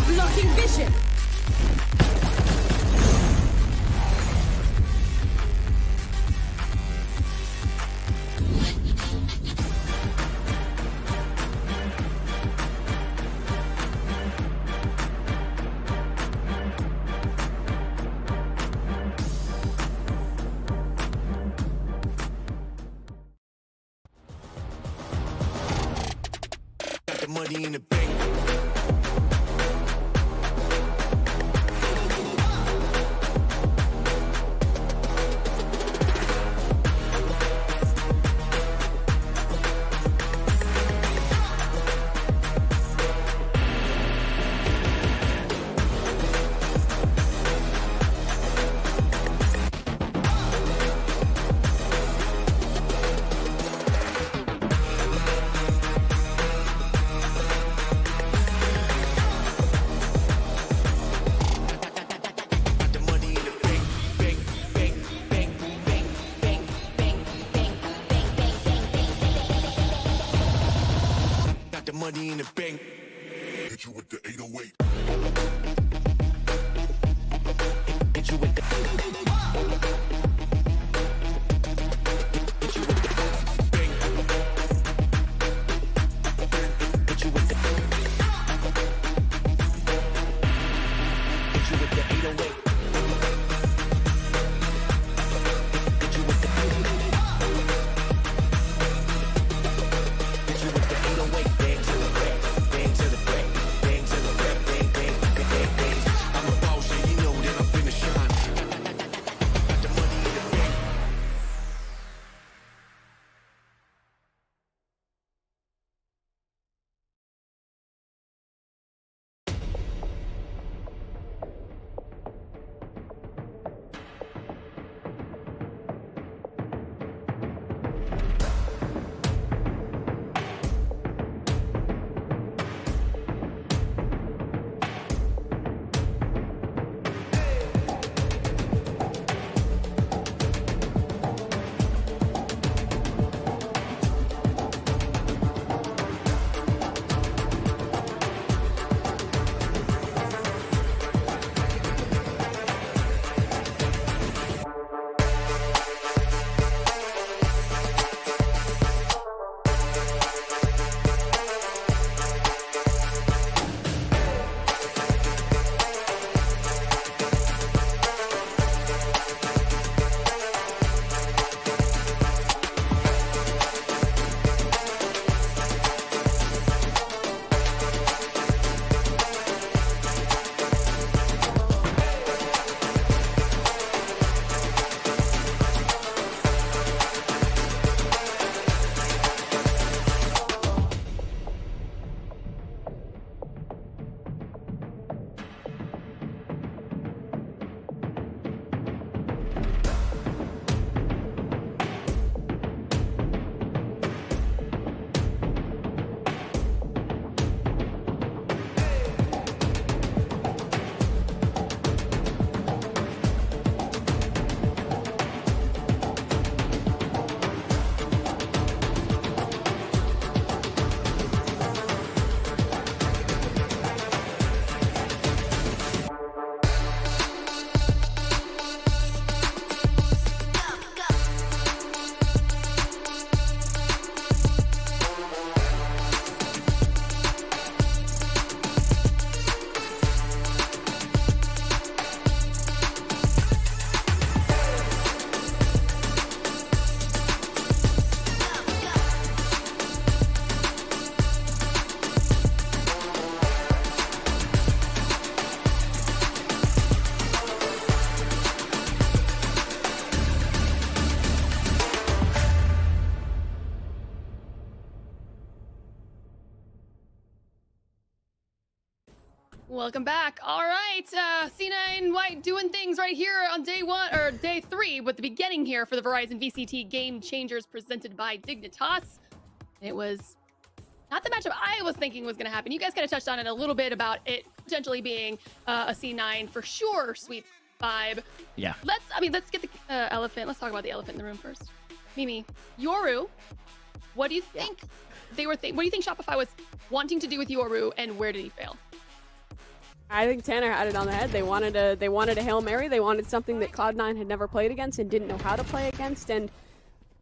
Blocking vision. Got the money in the bank. Money in the bank. Hit you with the 808. Hit you with the. Hit you with the bank. Hit you with the. Hit you with the 808. Hit you with the. Hit you with the 808. Welcome back. All right, C9 White doing things right here on day 1 or day 3, but the beginning here for the Verizon VCT Game Changers presented by Dignitas. It was not the matchup I was thinking was going to happen. You guys kind of touched on it a little bit about it potentially being a C9 for sure sweep vibe. Yeah. Let's get the elephant. Let's talk about the elephant in the room first. Mimi, Yoru, what do you think what do you think Shopify was wanting to do with Yoru, and where did he fail? I think Tanner had it on the head. They wanted a Hail Mary. They wanted something that Cloud9 had never played against and didn't know how to play against. And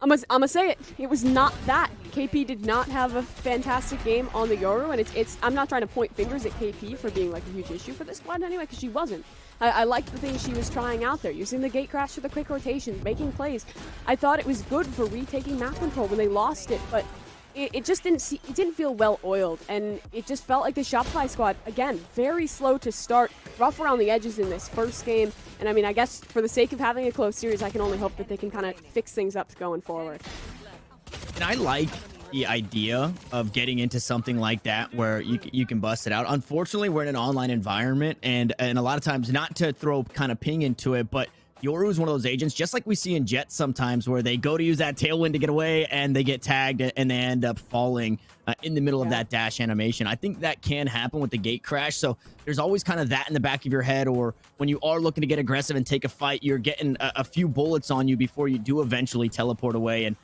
I'm gonna say it. It was not that. KP did not have a fantastic game on the Yoru, and it's I'm not trying to point fingers at KP for being like a huge issue for this squad anyway, because she wasn't. I liked the things she was trying out there, using the gate crash for the quick rotations, making plays. I thought it was good for retaking map control when they lost it, but it just didn't feel well oiled, and it just felt like the Shopify squad, again, very slow to start, rough around the edges in this first game. And I mean, I guess for the sake of having a close series, I can only hope that they can kind of fix things up going forward. And I like the idea of getting into something like that where you can bust it out. Unfortunately, we're in an online environment, and a lot of times, not to throw kind of ping into it, but Yoru is one of those agents, just like we see in Jet sometimes, where they go to use that tailwind to get away and they get tagged and they end up falling in the middle of that dash animation. I think that can happen with the gate crash. So there's always kind of that in the back of your head, or when you are looking to get aggressive and take a fight, you're getting a few bullets on you before you do eventually teleport away. And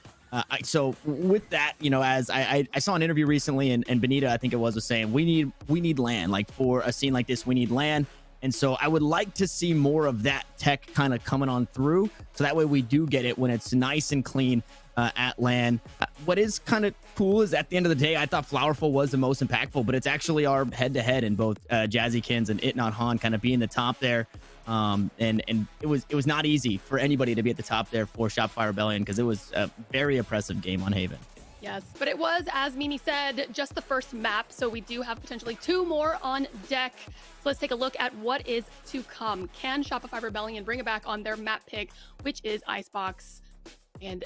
so with that, you know, as I saw an interview recently, and Benita, I think it was saying, we need land. Like, for a scene like this, we need land. And so I would like to see more of that tech kind of coming on through, so that way we do get it when it's nice and clean at LAN. What is kind of cool is, at the end of the day, I thought Flowerful was the most impactful, but it's actually our head-to-head in both Jazzykins and It Not Han kind of being the top there. And it was not easy for anybody to be at the top there for Shopify Rebellion, because it was a very oppressive game on Haven. Yes, but it was, as Mimi said, just the first map, so we do have potentially 2 more on deck. So let's take a look at what is to come. Can Shopify Rebellion bring it back on their map pick, which is Icebox, and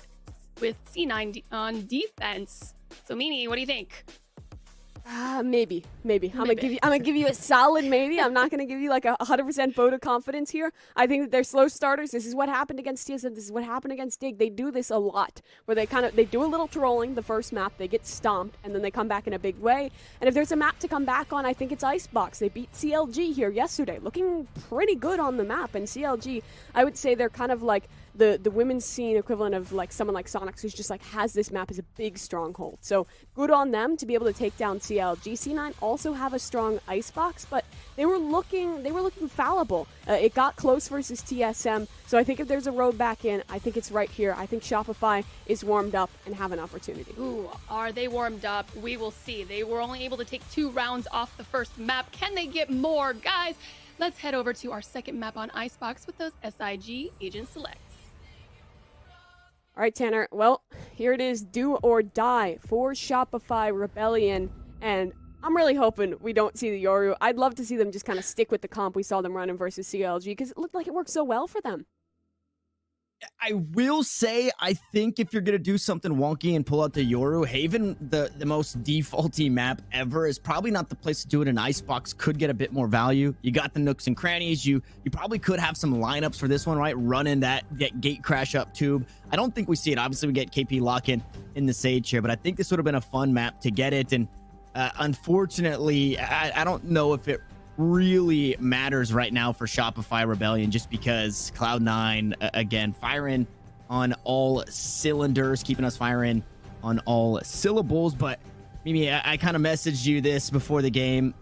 with C9 on defense? So Mimi, what do you think? Maybe. I'm gonna give you a solid maybe. I'm not gonna give you like a 100% vote of confidence here. I think that they're slow starters. This is what happened against TSM. This is what happened against Dig. They do this a lot, where they do a little trolling the first map, they get stomped, and then they come back in a big way. And if there's a map to come back on, I think it's Icebox. They beat CLG here yesterday, looking pretty good on the map. And CLG, I would say they're kind of like the women's scene equivalent of like someone like Sonics, who's just like has this map as a big stronghold. So good on them to be able to take down CLG. C9 also have a strong Icebox, but they were looking fallible. It got close versus TSM. So I think if there's a road back in, I think it's right here. I think Shopify is warmed up and have an opportunity. Ooh, are they warmed up? We will see. They were only able to take 2 rounds off the first map. Can they get more? Guys, let's head over to our second map on Icebox with those SIG agent selects. All right, Tanner. Well, here it is, do or die for Shopify Rebellion. And I'm really hoping we don't see the Yoru. I'd love to see them just kind of stick with the comp we saw them running versus CLG, because it looked like it worked so well for them. I will say, I think if you're going to do something wonky and pull out the Yoru, Haven, the most defaulty map ever, is probably not the place to do it. An Icebox could get a bit more value. You got the nooks and crannies. You probably could have some lineups for this one, right? Running that gate crash up tube. I don't think we see it. Obviously, we get KP lock-in the Sage here, but I think this would have been a fun map to get it. And unfortunately, I don't know if it really matters right now for Shopify Rebellion, just because Cloud9 again firing on all cylinders, keeping us firing on all syllables. But Mimi, I kind of messaged you this before the game.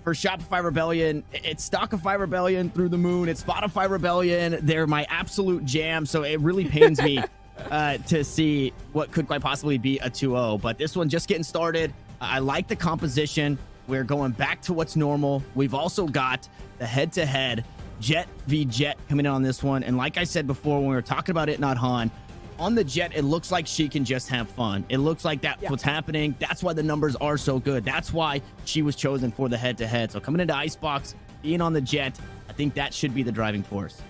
For Shopify Rebellion, it's Stockify Rebellion through the moon. It's Spotify Rebellion. They're my absolute jam. So it really pains me to see what could quite possibly be a 2-0. But this one just getting started. I like the composition. We're going back to what's normal. We've also got the head-to-head Jet v Jet coming in on this one. And like I said before, when we were talking about It Not Han, on the Jet, it looks like she can just have fun. It looks like that's what's happening. That's why the numbers are so good. That's why she was chosen for the head-to-head. So coming into Icebox, being on the Jet, I think that should be the driving force.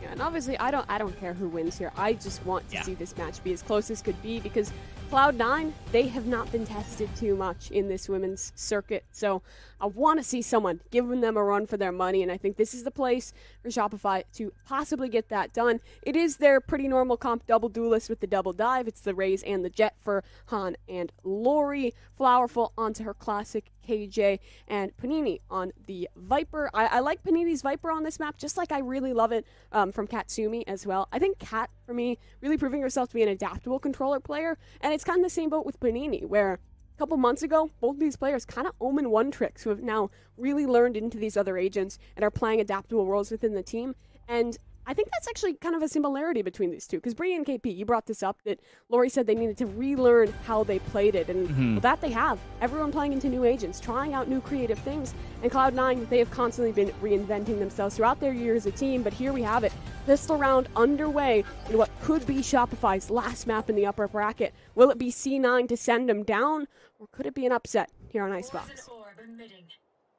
Yeah, and obviously, I don't care who wins here. I just want to see this match be as close as could be, because Cloud9, they have not been tested too much in this women's circuit, so I want to see someone giving them a run for their money, and I think this is the place for Shopify to possibly get that done. It is their pretty normal comp double duelist with the double dive. It's the Raze and the Jet for Han and Lori. Flowerful onto her classic KJ, and Panini on the Viper. I like Panini's Viper on this map, just like I really love it from Katsumi as well. I think Kat, for me, really proving herself to be an adaptable controller player, and it's kind of the same boat with Panini, where a couple months ago, both these players kind of Omen 1 tricks who have now really learned into these other agents and are playing adaptable roles within the team. And I think that's actually kind of a similarity between these two, because Bree and KP, you brought this up, that Lori said they needed to relearn how they played it, and well, that they have. Everyone playing into new agents, trying out new creative things, and Cloud9, they have constantly been reinventing themselves throughout their year as a team, but here we have it. Pistol round underway in what could be Shopify's last map in the upper bracket. Will it be C9 to send them down, or could it be an upset here on Icebox?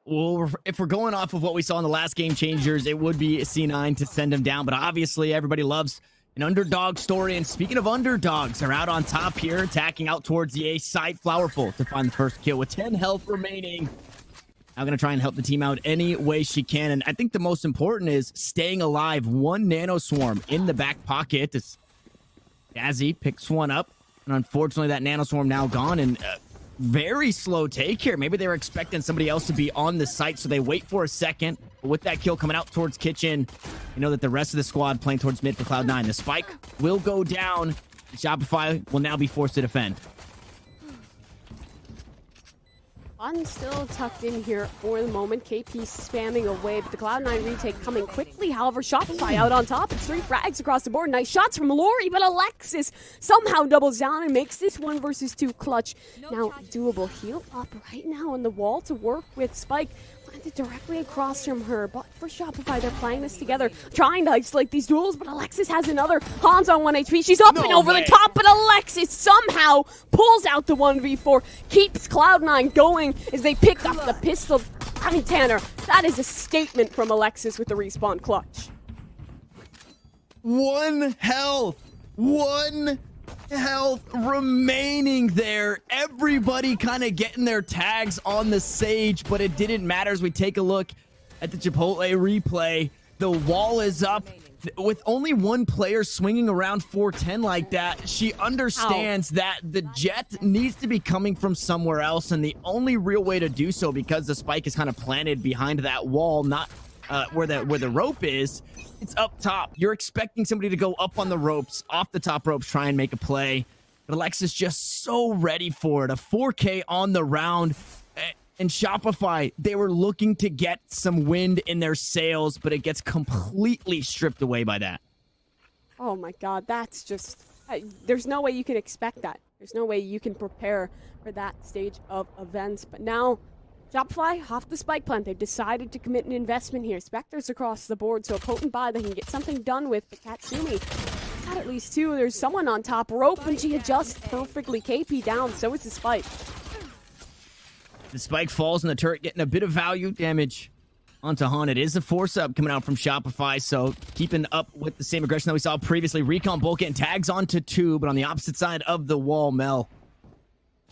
Well, if we're going off of what we saw in the last Game Changers, it would be C9 to send him down. But obviously, everybody loves an underdog story. And speaking of underdogs, are out on top here, attacking out towards the A side. Flowerful to find the first kill with 10 health remaining. I'm going to try and help the team out any way she can. And I think the most important is staying alive. 1 nano swarm in the back pocket. As Jazzy picks one up. And unfortunately, that nano swarm now gone. And very slow take here. Maybe they were expecting somebody else to be on the site, so they wait for a second. But with that kill coming out towards Kitchen, you know that the rest of the squad playing towards mid for Cloud9. The spike will go down. Shopify will now be forced to defend. Fun still tucked in here for the moment. KP spamming away, but the Cloud9 retake coming quickly. However, Shopify out on top. It's 3 frags across the board. Nice shots from Lori, but Alexis somehow doubles down and makes this 1 versus 2 clutch. Now doable. Heal up right now on the wall to work with Spike. Landed directly across from her, but for Shopify, they're playing this together, trying to isolate these duels, but Alexis has another. Han's on 1 HP. She's up and over the top, but Alexis somehow pulls out the 1v4, keeps Cloud9 going as they pick up the pistol. I mean, Tanner, that is a statement from Alexis with the respawn clutch. 1 health. 1 health remaining there. Everybody kind of getting their tags on the Sage, but it didn't matter as we take a look at the Chipotle replay. The wall is up. With only 1 player swinging around 410 like that, she understands that the Jet needs to be coming from somewhere else, and the only real way to do so, because the spike is kind of planted behind that wall, not where the rope is, it's up top. You're expecting somebody to go up on the ropes, off the top ropes, try and make a play. But Alexis just so ready for it. A 4K on the round. And Shopify, they were looking to get some wind in their sails, but it gets completely stripped away by that. Oh my god, that's just... there's no way you can expect that. There's no way you can prepare for that stage of events. But now, Shopify, off the spike plant, they've decided to commit an investment here. Spectres across the board, so a potent buy they can get something done with. But Katsumi got at least 2. There's someone on top rope, and she adjusts perfectly. KP down, so is the spike. The spike falls in the turret, getting a bit of value damage onto Han. It is a force-up coming out from Shopify, so keeping up with the same aggression that we saw previously. Recon Bolt getting tags onto 2, but on the opposite side of the wall, Mel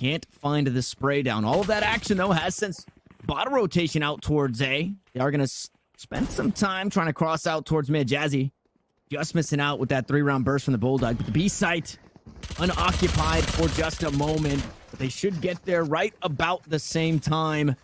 can't find the spray down. All of that action, though, has sent bottom rotation out towards A. They are going to spend some time trying to cross out towards mid. Jazzy just missing out with that 3-round burst from the Bulldog, but the B site unoccupied for just a moment. But they should get there right about the same time.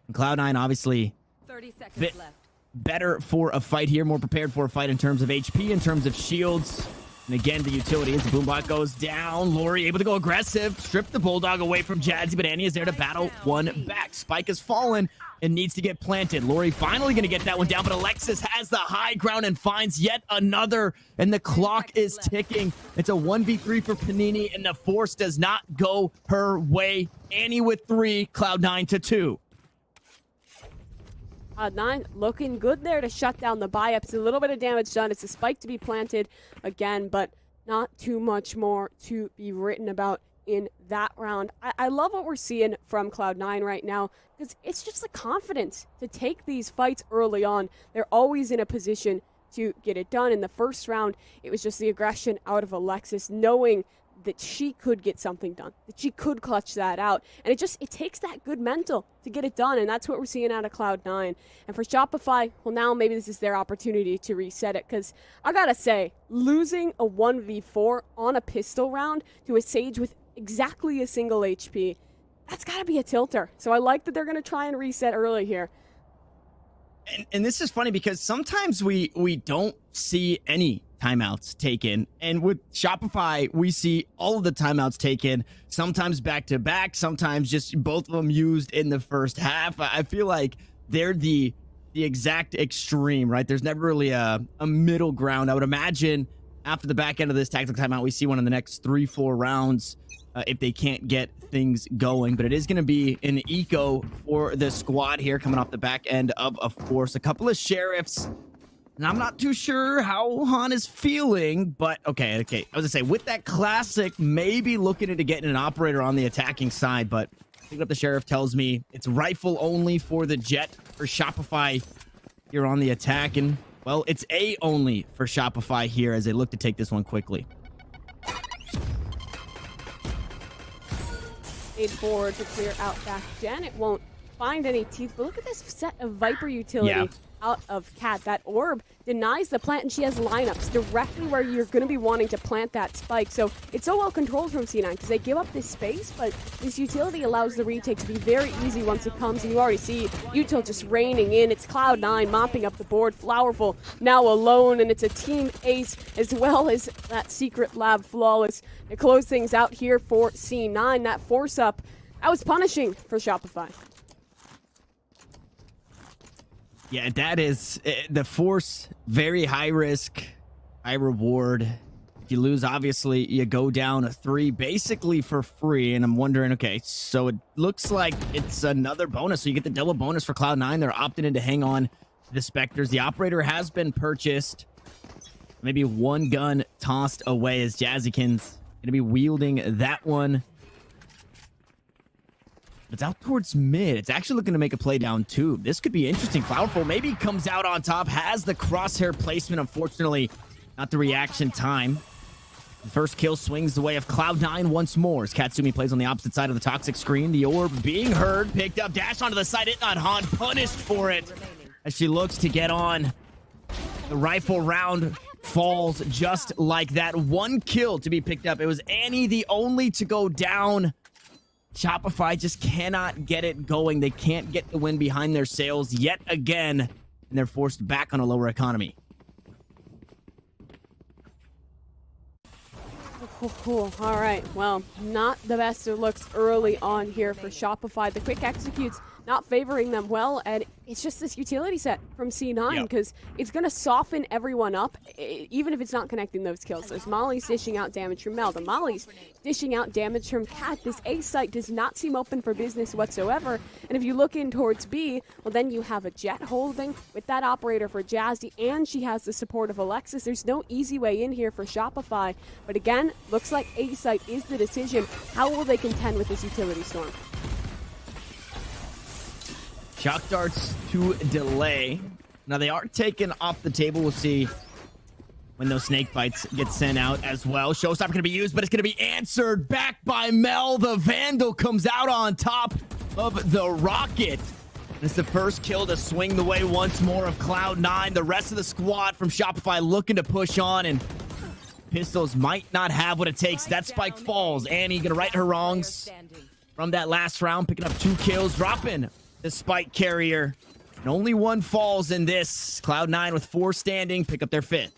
And Cloud9 obviously 30 seconds left. Better for a fight here, more prepared for a fight in terms of HP, in terms of shields. And again, the utility as the Boombot goes down. Lori able to go aggressive, strip the Bulldog away from Jazzy, but Annie is there to battle one back. Spike has fallen and needs to get planted. Lori finally going to get that one down, but Alexis has the high ground and finds yet another, and the clock is ticking. It's a 1v3 for Panini, and the force does not go her way. Annie with 3, Cloud9 to 2. Cloud9 looking good there to shut down the buy-ups. A little bit of damage done. It's a spike to be planted again, but not too much more to be written about in that round. I love what we're seeing from Cloud9 right now, because it's just the confidence to take these fights early on. They're always in a position to get it done. In the first round, it was just the aggression out of Alexis, knowing that she could get something done, that she could clutch that out. And it takes that good mental to get it done, and that's what we're seeing out of Cloud9. And for Shopify, well, now maybe this is their opportunity to reset it, because I gotta say, losing a 1v4 on a pistol round to a Sage with exactly a single HP, that's gotta be a tilter. So I like that they're gonna try and reset early here. And this is funny because sometimes we don't see any timeouts taken, and with Shopify we see all of the timeouts taken, sometimes back to back, sometimes just both of them used in the first half. I feel like they're the exact extreme, right? There's never really a middle ground. I would imagine after the back end of this tactical timeout we see one in the next 3-4 rounds if they can't get things going. But it is going to be an eco for the squad here coming off the back end of course, a couple of sheriffs. And I'm not too sure how Han is feeling, but okay. I was gonna say, with that classic, maybe looking into getting an operator on the attacking side, but picking up the sheriff tells me it's rifle only for the Jet for Shopify here on the attack. And, well, it's A only for Shopify here as they look to take this one quickly. Aid forward to clear out back. Janet won't find any teeth, but look at this set of Viper utility out of Cat. That orb denies the plant, and she has lineups directly where you're going to be wanting to plant that spike. So it's so well controlled from C9 because they give up this space, but this utility allows the retake to be very easy once it comes. And you already see Util just raining in. It's Cloud9 mopping up the board. Flowerful now alone, and it's a team ace as well as that secret lab flawless to close things out here for C9. That force up, that was punishing for Shopify. Yeah, that is the force. Very high risk, high reward. If you lose, obviously, you go down a 3 basically for free. And I'm wondering, okay, so it looks like it's another bonus. So you get the double bonus for Cloud9. They're opting in to hang on to the Spectres. The operator has been purchased. Maybe one gun tossed away as Jazzykin's going to be wielding that one. It's out towards mid. It's actually looking to make a play down tube. This could be interesting. Flowerful maybe comes out on top, has the crosshair placement. Unfortunately, not the reaction time. The first kill swings the way of Cloud9 once more as Katsumi plays on the opposite side of the toxic screen. The orb being heard, picked up, dash onto the side. It not Han, punished for it as she looks to get on. The rifle round falls just like that. One kill to be picked up. It was Annie, the only to go down. Shopify just cannot get it going. They can't get the win behind their sails yet again, and they're forced back on a lower economy. Cool. All right. Well, not the best of looks early on here for Shopify. The quick executes not favoring them well, and it's just this utility set from C9 because it's going to soften everyone up, even if it's not connecting those kills. There's Molly's dishing out damage from Mel. The Molly's dishing out damage from Cat. This A site does not seem open for business whatsoever, and if you look in towards B, well, then you have a Jet holding with that operator for Jazzy, and she has the support of Alexis. There's no easy way in here for Shopify, but again, looks like A site is the decision. How will they contend with this utility storm? Shock darts to delay. Now they are taken off the table. We'll see when those snake bites get sent out as well. Showstopper going to be used, but it's going to be answered back by Mel. The Vandal comes out on top of the rocket. It's the first kill to swing the way once more of Cloud9. The rest of the squad from Shopify looking to push on, and Pistols might not have what it takes. That spike falls. Annie going to right her wrongs from that last round, picking up 2 kills, dropping the spike carrier, and only 1 falls in this. Cloud9 with 4 standing, pick up their 5th.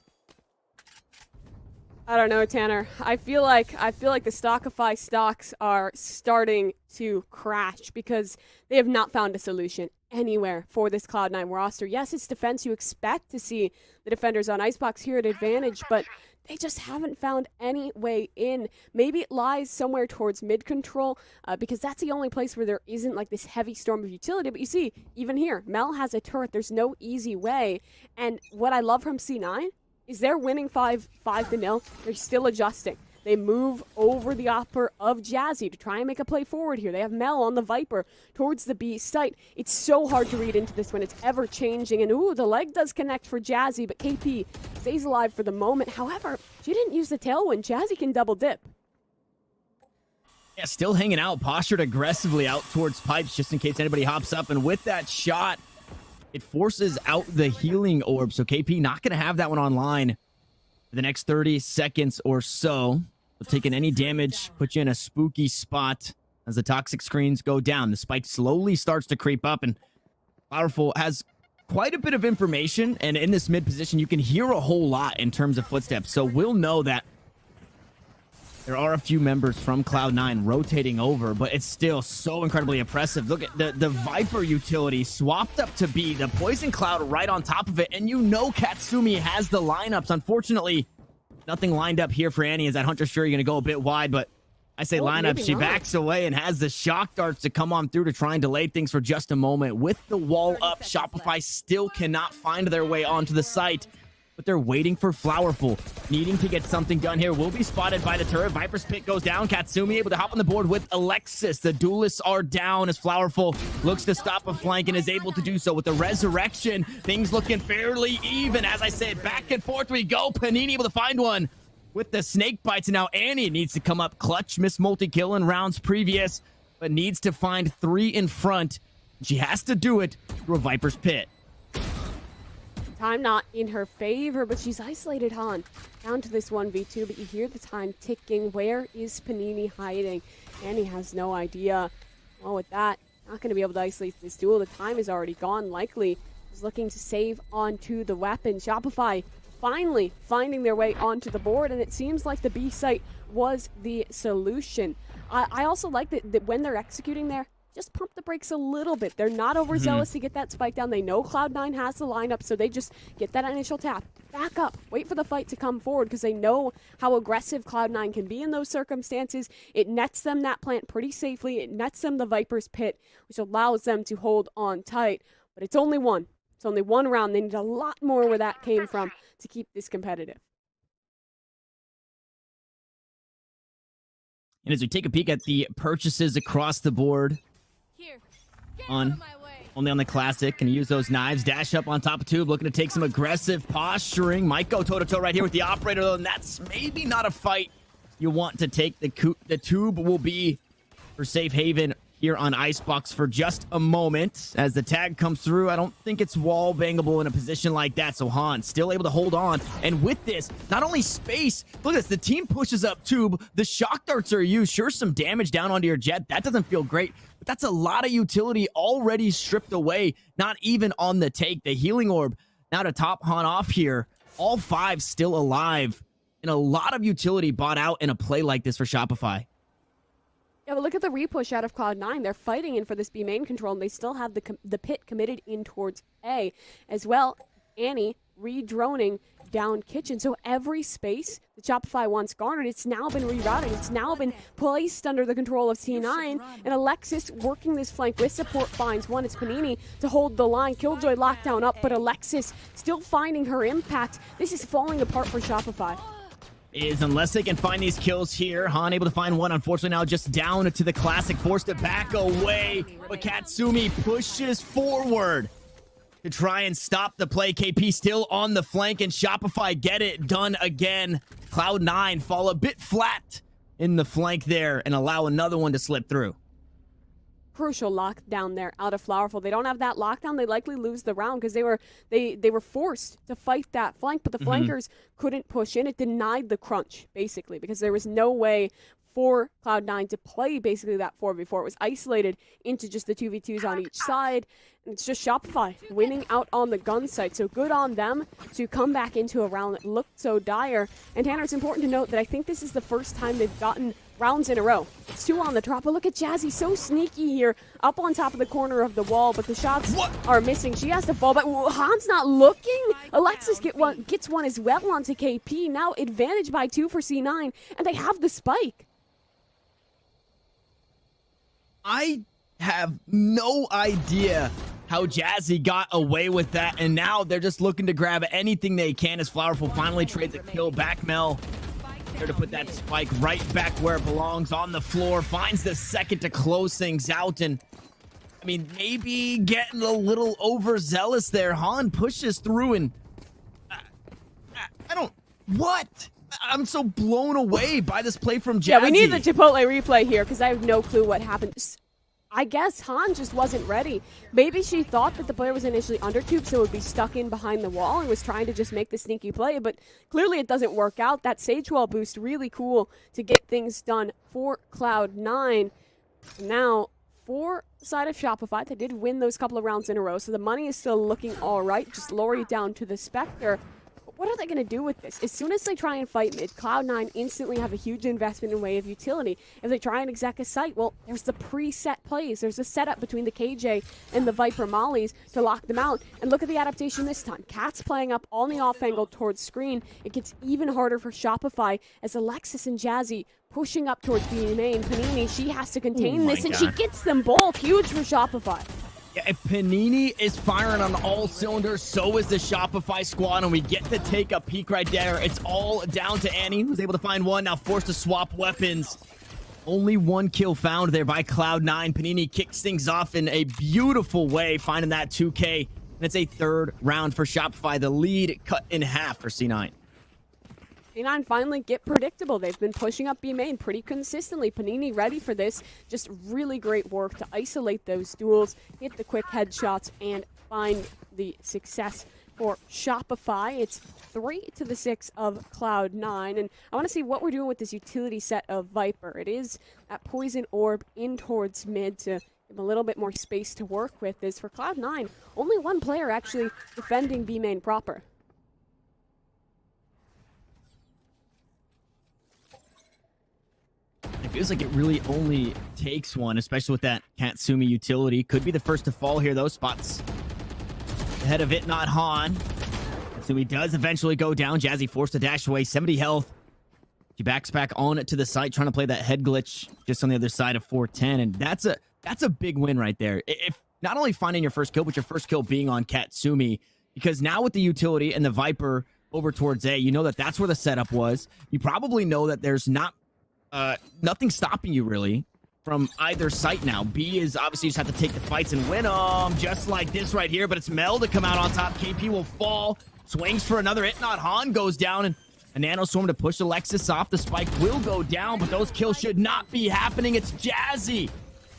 I don't know, Tanner. I feel like the Stockify stocks are starting to crash because they have not found a solution anywhere for this Cloud9 roster. Yes, it's defense. You expect to see the defenders on Icebox here at advantage, but they just haven't found any way in. Maybe it lies somewhere towards mid control because that's the only place where there isn't like this heavy storm of utility. But you see, even here, Mel has a turret. There's no easy way. And what I love from C9 is they're winning 5-0. They're still adjusting. They move over the upper of Jazzy to try and make a play forward here. They have Mel on the Viper towards the B site. It's so hard to read into this when it's ever changing. And ooh, the leg does connect for Jazzy, but KP stays alive for the moment. However, she didn't use the tailwind. Jazzy can double dip. Yeah, still hanging out, postured aggressively out towards pipes just in case anybody hops up. And with that shot, it forces out the healing orb. So KP not going to have that one online for the next 30 seconds or so. Taking any damage, put you in a spooky spot as the toxic screens go down. The spike slowly starts to creep up, and Powerful has quite a bit of information. And in this mid position, you can hear a whole lot in terms of footsteps. So we'll know that there are a few members from Cloud9 rotating over, but it's still so incredibly impressive. Look at the Viper utility swapped up to B, the Poison Cloud right on top of it, and you know Katsumi has the lineups. Unfortunately, nothing lined up here for Annie as that Hunter's Fury going to go a bit wide, but I say lineup, she backs away and has the shock darts to come on through to try and delay things for just a moment. With the wall up, Shopify still cannot find their way onto the site, but they're waiting for Flowerful, needing to get something done here. Will be spotted by the turret. Viper's Pit goes down. Katsumi able to hop on the board with Alexis. The duelists are down as Flowerful looks to stop a flank and is able to do so with the resurrection. Things looking fairly even. As I said, back and forth we go. Panini able to find one with the snake bites. And now Annie needs to come up clutch. Miss multi-kill in rounds previous, but needs to find 3 in front. She has to do it through a Viper's Pit. Time not in her favor, but she's isolated Han down to this 1v2, but you hear the time ticking. Where is Panini hiding? Annie has no idea. Well, with that, not going to be able to isolate this duel. The time is already gone. Likely is looking to save onto the weapon. Shopify finally finding their way onto the board, and it seems like the B site was the solution. I also like that when they're executing there, just pump the brakes a little bit. They're not overzealous to get that spike down. They know Cloud9 has the lineup, so they just get that initial tap, back up, wait for the fight to come forward, because they know how aggressive Cloud9 can be in those circumstances. It nets them that plant pretty safely. It nets them the Viper's Pit, which allows them to hold on tight. But it's only one. It's only one round. They need a lot more where that came from to keep this competitive. And as we take a peek at the purchases across the board, only on the classic, can use those knives, dash up on top of tube, looking to take some aggressive posturing. Might go toe-to-toe right here with the operator, though, and that's maybe not a fight you want to take. The tube will be for safe haven here on Icebox for just a moment. As the tag comes through, I don't think it's wall bangable in a position like that, so Han still able to hold on. And with this, not only space, look at this, the team pushes up tube, the shock darts are used, sure, some damage down onto your jet, that doesn't feel great, but that's a lot of utility already stripped away, not even on the take. The healing orb now to top Han off here, all 5 still alive, and a lot of utility bought out in a play like this for Shopify. Yeah, but look at the repush out of Cloud9. They're fighting in for this B main control, and they still have the pit committed in towards A. As well, Annie re-droning down kitchen. So every space that Shopify once garnered, it's now been rerouted. It's now been placed under the control of C9. And Alexis working this flank with support finds one. It's Panini to hold the line. Killjoy locked down up, but Alexis still finding her impact. This is falling apart for Shopify. Unless they can find these kills here. Han able to find one, unfortunately now just down to the classic, forced to back away, but Katsumi pushes forward to try and stop the play. KP still on the flank, and Shopify get it done again. Cloud9 fall a bit flat in the flank there and allow another one to slip through. Crucial lockdown there out of Flowerful. They don't have that lockdown. They likely lose the round because they were forced to fight that flank, but the flankers couldn't push in. It denied the crunch, basically, because there was no way for Cloud9 to play basically that 4v4. It was isolated into just the 2v2s on each side. And it's just Shopify winning out on the gun site. So good on them to come back into a round that looked so dire. And Tanner, it's important to note that I think this is the first time they've gotten rounds in a row. It's 2 on the drop, but look at Jazzy, so sneaky here, up on top of the corner of the wall, but the shots are missing. She has to fall, but Han's not looking. Alexis gets one as well onto KP. Now advantage by 2 for C9, and they have the spike. I have no idea how Jazzy got away with that, and now they're just looking to grab anything they can as Flowerful finally trades a kill back. Mel there to put that spike right back where it belongs on the floor, finds the second to close things out, and I mean, maybe getting a little overzealous there. Han pushes through, and I don't, what? I'm so blown away by this play from Jazzy. Yeah, we need the Chipotle replay here because I have no clue what happened. I guess Han just wasn't ready. Maybe she thought that the player was initially undertube, so it would be stuck in behind the wall and was trying to just make the sneaky play, but clearly it doesn't work out. That Sage Wall boost, really cool to get things done for Cloud9. Now, for side of Shopify, they did win those couple of rounds in a row, so the money is still looking all right. Just lower it down to the Spectre. What are they going to do with this? As soon as they try and fight mid, Cloud9 instantly have a huge investment in way of utility. If they try and exec a site, well, there's the preset plays. There's a setup between the KJ and the Viper Mollies to lock them out. And look at the adaptation this time. Cat's playing up on the off angle towards screen. It gets even harder for Shopify as Alexis and Jazzy pushing up towards B main. Panini, she has to contain this, and she gets them both. Huge for Shopify. Yeah, Panini is firing on all cylinders, so is the Shopify squad, and we get to take a peek right there. It's all down to Annie, who's able to find one, now forced to swap weapons. Only one kill found there by Cloud9. Panini kicks things off in a beautiful way, finding that 2K, and it's a third round for Shopify. The lead cut in half for C9. C9 finally get predictable. They've been pushing up B main pretty consistently. Panini ready for this. Just really great work to isolate those duels, hit the quick headshots, and find the success for Shopify. It's 3-6 of Cloud9. And I want to see what we're doing with this utility set of Viper. It is that Poison Orb in towards mid to give a little bit more space to work with. Is for Cloud9, only one player actually defending B main proper. It feels like it really only takes one, especially with that Katsumi utility. Could be the first to fall here, though. Spots ahead of it, not Han. Katsumi does eventually go down. Jazzy forced to dash away, 70 health. She backs back on to the site, trying to play that head glitch just on the other side of 410, and that's a big win right there. If not only finding your first kill, but your first kill being on Katsumi, because now with the utility and the Viper over towards A, you know that that's where the setup was. You probably know that there's nothing stopping you really from either site now. B is obviously just have to take the fights and win them, just like this right here, but it's Mel to come out on top. KP will fall, swings for another hit, not Han goes down, and a Nano Storm to push Alexis off. The spike will go down, but those kills should not be happening. It's Jazzy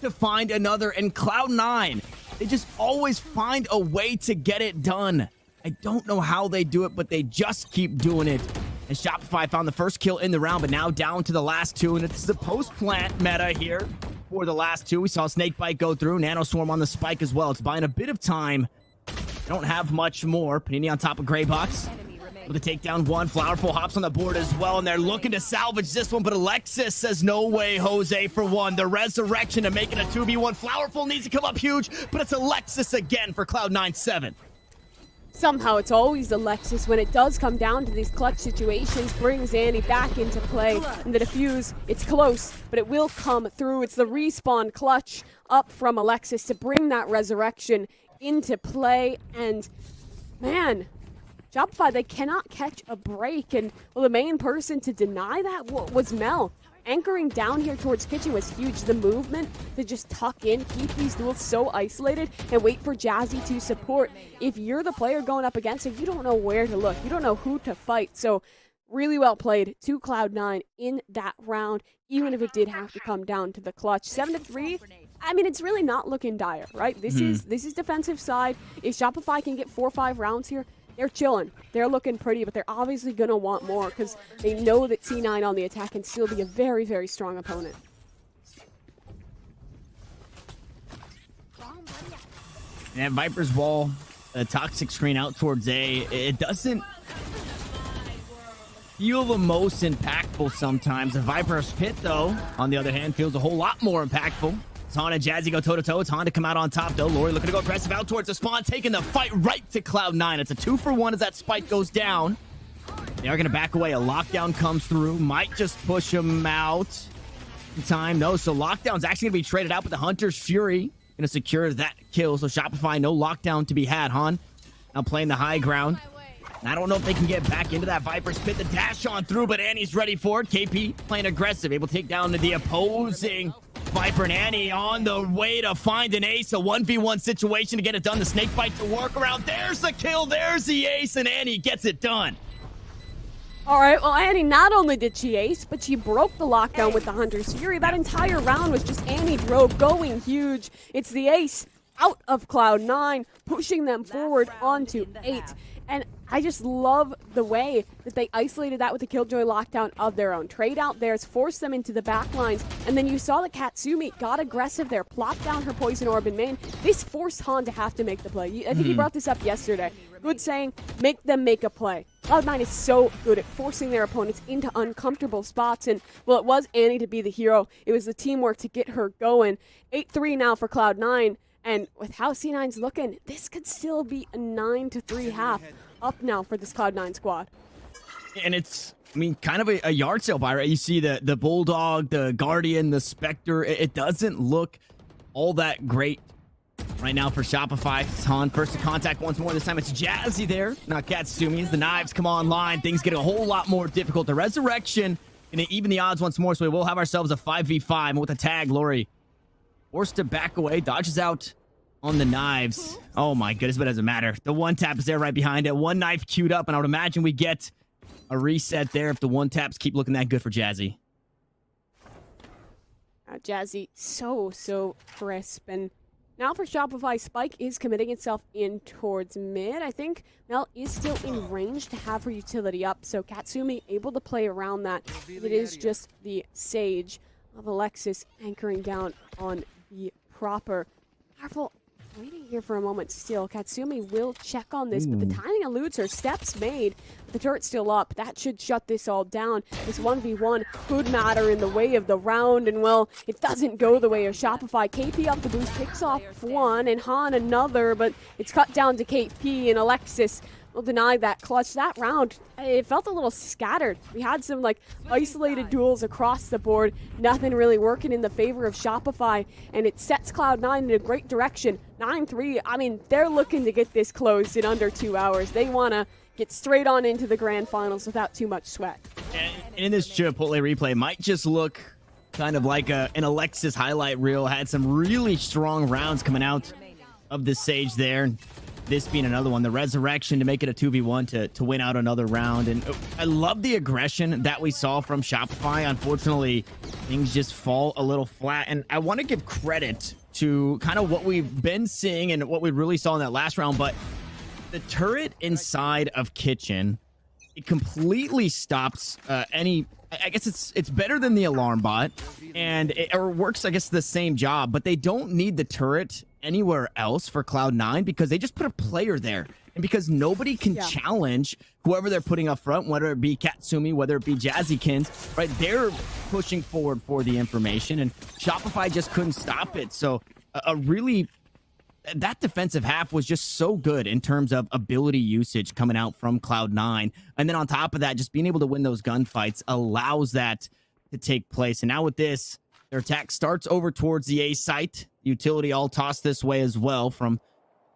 to find another, and Cloud9, they just always find a way to get it done. I don't know how they do it, but they just keep doing it. And Shopify found the first kill in the round, but now down to the last two, and it's the post-plant meta here for the last two. We saw Snakebite go through, Nano Swarm on the spike as well. It's buying a bit of time. They don't have much more. Panini on top of Greybox. Able to take down one. Flowerful hops on the board as well, and they're looking to salvage this one, but Alexis says, no way, Jose, for one. The resurrection to make it a 2v1. Flowerful needs to come up huge, but it's Alexis again for Cloud9-7. Somehow it's always Alexis when it does come down to these clutch situations, brings Annie back into play. And the defuse, it's close, but it will come through. It's the respawn clutch up from Alexis to bring that resurrection into play. And man, Shopify, they cannot catch a break. And well, the main person to deny that was Mel. Anchoring down here towards kitchen was huge. The movement to just tuck in, keep these duels so isolated, and wait for Jazzy to support. If you're the player going up against it, you don't know where to look. You don't know who to fight. So really well played to Cloud9 in that round, even if it did have to come down to the clutch. 7-3. I mean, it's really not looking dire, right? This is defensive side. If Shopify can get 4 or 5 rounds here, they're chilling. They're looking pretty, but they're obviously going to want more because they know that C9 on the attack can still be a very, very strong opponent. And Viper's wall, a toxic screen out towards A. It doesn't feel the most impactful sometimes. The Viper's pit, though, on the other hand, feels a whole lot more impactful. It's Han and Jazzy go toe-to-toe. It's Han to come out on top, though. Lori looking to go aggressive out towards the spawn, taking the fight right to Cloud9. It's a 2-for-1 as that spike goes down. They are going to back away. A lockdown comes through. Might just push him out in time, though. So lockdown's actually going to be traded out, but the Hunter's Fury going to secure that kill. So Shopify, no lockdown to be had. Han now playing the high ground. And I don't know if they can get back into that Viper's pit. The dash on through, but Annie's ready for it. KP playing aggressive, able to take down the opposing Viper, and Annie on the way to find an ace. A 1v1 situation to get it done. The Snakebite to work around. There's the kill. There's the ace, and Annie gets it done. All right, well, Annie, not only did she ace, but she broke the lockdown with the Hunter's Fury. That entire round was just Annie Drove going huge. It's the ace out of Cloud9, pushing them forward onto 8. And I just love the way that they isolated that with the Killjoy lockdown of their own. Trade out theirs, forced them into the back lines, and then you saw that Katsumi got aggressive there, plopped down her Poison Orb in main. This forced Han to have to make the play. I think you brought this up yesterday. Good saying, make them make a play. Cloud9 is so good at forcing their opponents into uncomfortable spots, and, well, it was Annie to be the hero. It was the teamwork to get her going. 8-3 now for Cloud9. And with how C9's looking, this could still be a 9-3 half up now for this Cloud9 squad. And it's, I mean, kind of a yard sale buy, right? You see the Bulldog, the Guardian, the Spectre. It doesn't look all that great right now for Shopify. Han first to contact once more. This time it's Jazzy there, not Katsumi. As the knives come online, things get a whole lot more difficult. The Resurrection and even the odds once more. So we will have ourselves a 5v5. And with a tag, Lori forced to back away, dodges out on the knives. Oh my goodness, but it doesn't matter. The one tap is there right behind it. One knife queued up, and I would imagine we get a reset there if the one taps keep looking that good for Jazzy. Jazzy, so crisp. And now for Shopify, Spike is committing itself in towards mid. I think Mel is still in range to have her utility up, so Katsumi able to play around that. It is just the Sage of Alexis anchoring down on the proper. Careful, waiting here for a moment still. Katsumi will check on this, but the timing eludes her. Steps made, but the turret's still up. That should shut this all down. This 1v1 could matter in the way of the round, and well, it doesn't go the way of Shopify. KP up the boost, picks off one, and Han another, but it's cut down to KP, and Alexis will deny that clutch. That round, it felt a little scattered. We had some like isolated duels across the board, nothing really working in the favor of Shopify, and it sets Cloud9 in a great direction. 9-3, I mean, they're looking to get this closed in under 2 hours. They want to get straight on into the grand finals without too much sweat. And in this Chipotle replay, might just look kind of like an Alexis highlight reel. Had some really strong rounds coming out of the Sage there. This being another one, the Resurrection to make it a 2v1 to win out another round. And I love the aggression that we saw from Shopify. Unfortunately, things just fall a little flat. And I want to give credit to kind of what we've been seeing and what we really saw in that last round. But the turret inside of Kitchen, it completely stops any... I guess it's better than the alarm bot, and it works, I guess, the same job, but they don't need the turret anywhere else for Cloud9 because they just put a player there. And because nobody can challenge whoever they're putting up front, whether it be Katsumi, whether it be Jazzykins, right? They're pushing forward for the information, and Shopify just couldn't stop it. So that defensive half was just so good in terms of ability usage coming out from Cloud9. And then on top of that, just being able to win those gunfights allows that to take place. And now with this, their attack starts over towards the A site. Utility all tossed this way as well from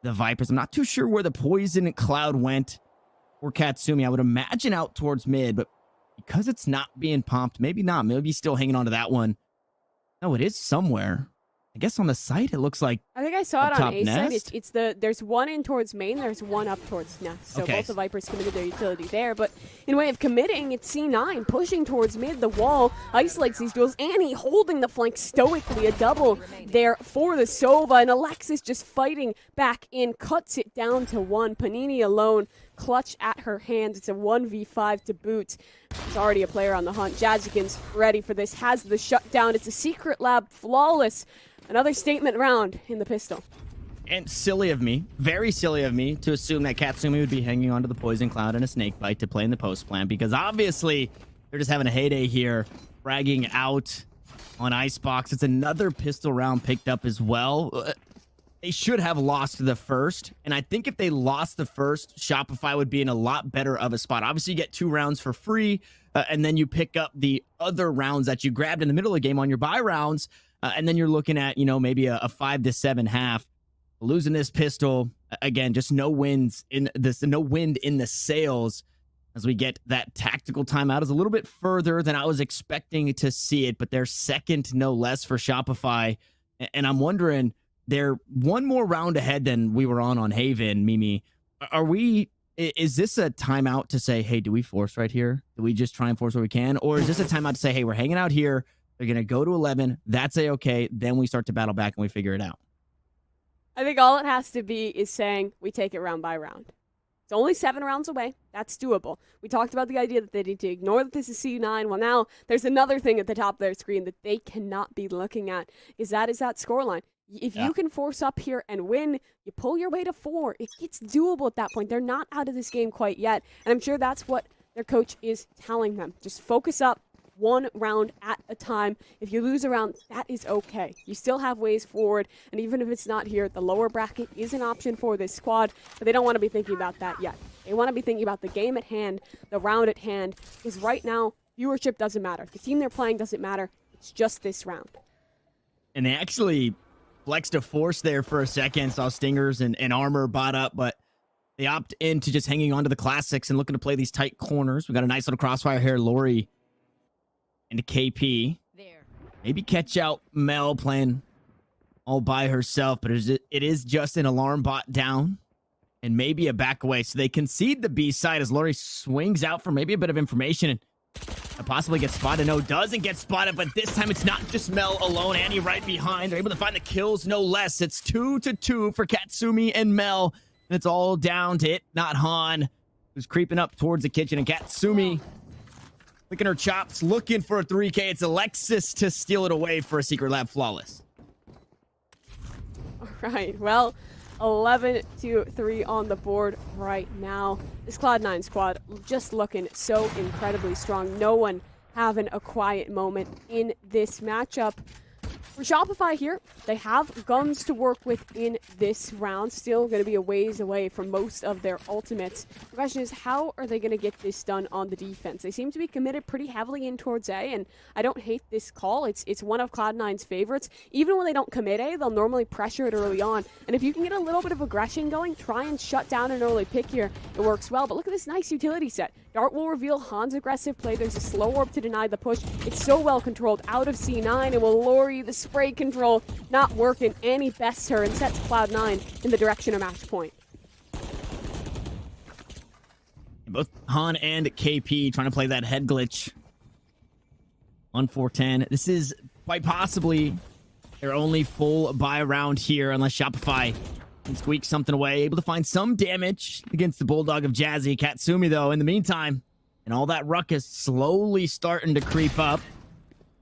the Vipers. I'm not too sure where the poison cloud went for Katsumi. I would imagine out towards mid, but because it's not being pumped, maybe not. Maybe he's still hanging on to that one. No, it is somewhere. I guess on the site, it looks like I think I saw it on A nest. side. There's one in towards main, there's one up towards nest. So both the Vipers committed their utility there. But in way of committing, it's C9 pushing towards mid. The wall isolates these duels. Annie holding the flank stoically. A double there for the Sova. And Alexis just fighting back in, cuts it down to one. Panini alone, clutch at her hands. It's a 1v5 to boot. There's already a player on the hunt. Jazzykins ready for this. Has the shutdown. It's a secret lab. Flawless. Another statement round in the pistol. And silly of me, very silly of me, to assume that Katsumi would be hanging onto the Poison Cloud and a Snake Bite to play in the post plan, because obviously they're just having a heyday here, fragging out on Icebox. It's another pistol round picked up as well. They should have lost the first, and I think if they lost the first, Shopify would be in a lot better of a spot. Obviously, you get 2 rounds for free, and then you pick up the other rounds that you grabbed in the middle of the game on your buy rounds. And then you're looking at, maybe a 5-7 half. Losing this pistol, again, just no wind in the sails as we get that tactical timeout. Is a little bit further than I was expecting to see it, but they're second, no less, for Shopify. And I'm wondering, they're one more round ahead than we were on Haven, Mimi. Are we Is this a timeout to say, hey, do we force right here? Do we just try and force what we can? Or is this a timeout to say, hey, we're hanging out here. They're going to go to 11. That's A-okay. Then we start to battle back and we figure it out. I think all it has to be is saying we take it round by round. It's only 7 rounds away. That's doable. We talked about the idea that they need to ignore that this is C9. Well, now there's another thing at the top of their screen that they cannot be looking at, is that scoreline. If you can force up here and win, you pull your way to 4. It's doable at that point. They're not out of this game quite yet, and I'm sure that's what their coach is telling them. Just focus up 1 round at a time. If you lose a round, that is okay. You still have ways forward, and even if it's not here, the lower bracket is an option for this squad, but they don't want to be thinking about that yet. They want to be thinking about the game at hand, the round at hand, because right now, viewership doesn't matter. The team they're playing doesn't matter. It's just this round. And they actually flexed a force there for a second, saw Stingers and Armor bot up, but they opt into just hanging on to the classics and looking to play these tight corners. We got a nice little crossfire here, Lori into KP. There. Maybe catch out Mel playing all by herself, but it is just an alarm bot down and maybe a back away. So they concede the B side as Lori swings out for maybe a bit of information and possibly gets spotted. No, doesn't get spotted, but this time it's not just Mel alone. Annie right behind. They're able to find the kills, no less. It's 2-2 for Katsumi and Mel. And it's all down to it, not Han, who's creeping up towards the kitchen. And Katsumi licking her chops, looking for a 3K. It's Alexis to steal it away for a Secret Lab flawless. All right, well, 11-3 on the board right now. This Cloud9 squad just looking so incredibly strong. No one having a quiet moment in this matchup. For Shopify here, they have guns to work with in this round. Still going to be a ways away from most of their ultimates. The question is, how are they going to get this done on the defense? They seem to be committed pretty heavily in towards A, and I don't hate this call. It's one of Cloud9's favorites. Even when they don't commit A, they'll normally pressure it early on. And if you can get a little bit of aggression going, try and shut down an early pick here. It works well. But look at this nice utility set. Dart will reveal Han's aggressive play. There's a slow orb to deny the push. It's so well controlled out of C9, and will Lori, the spray control, not working. Annie bests her and sets Cloud9 in the direction of match point. Both Han and KP trying to play that head glitch. 1-4-10. This is quite possibly their only full buy round here, unless Shopify can squeak something away. Able to find some damage against the Bulldog of Jazzy. Katsumi, though, in the meantime, and all that ruckus slowly starting to creep up.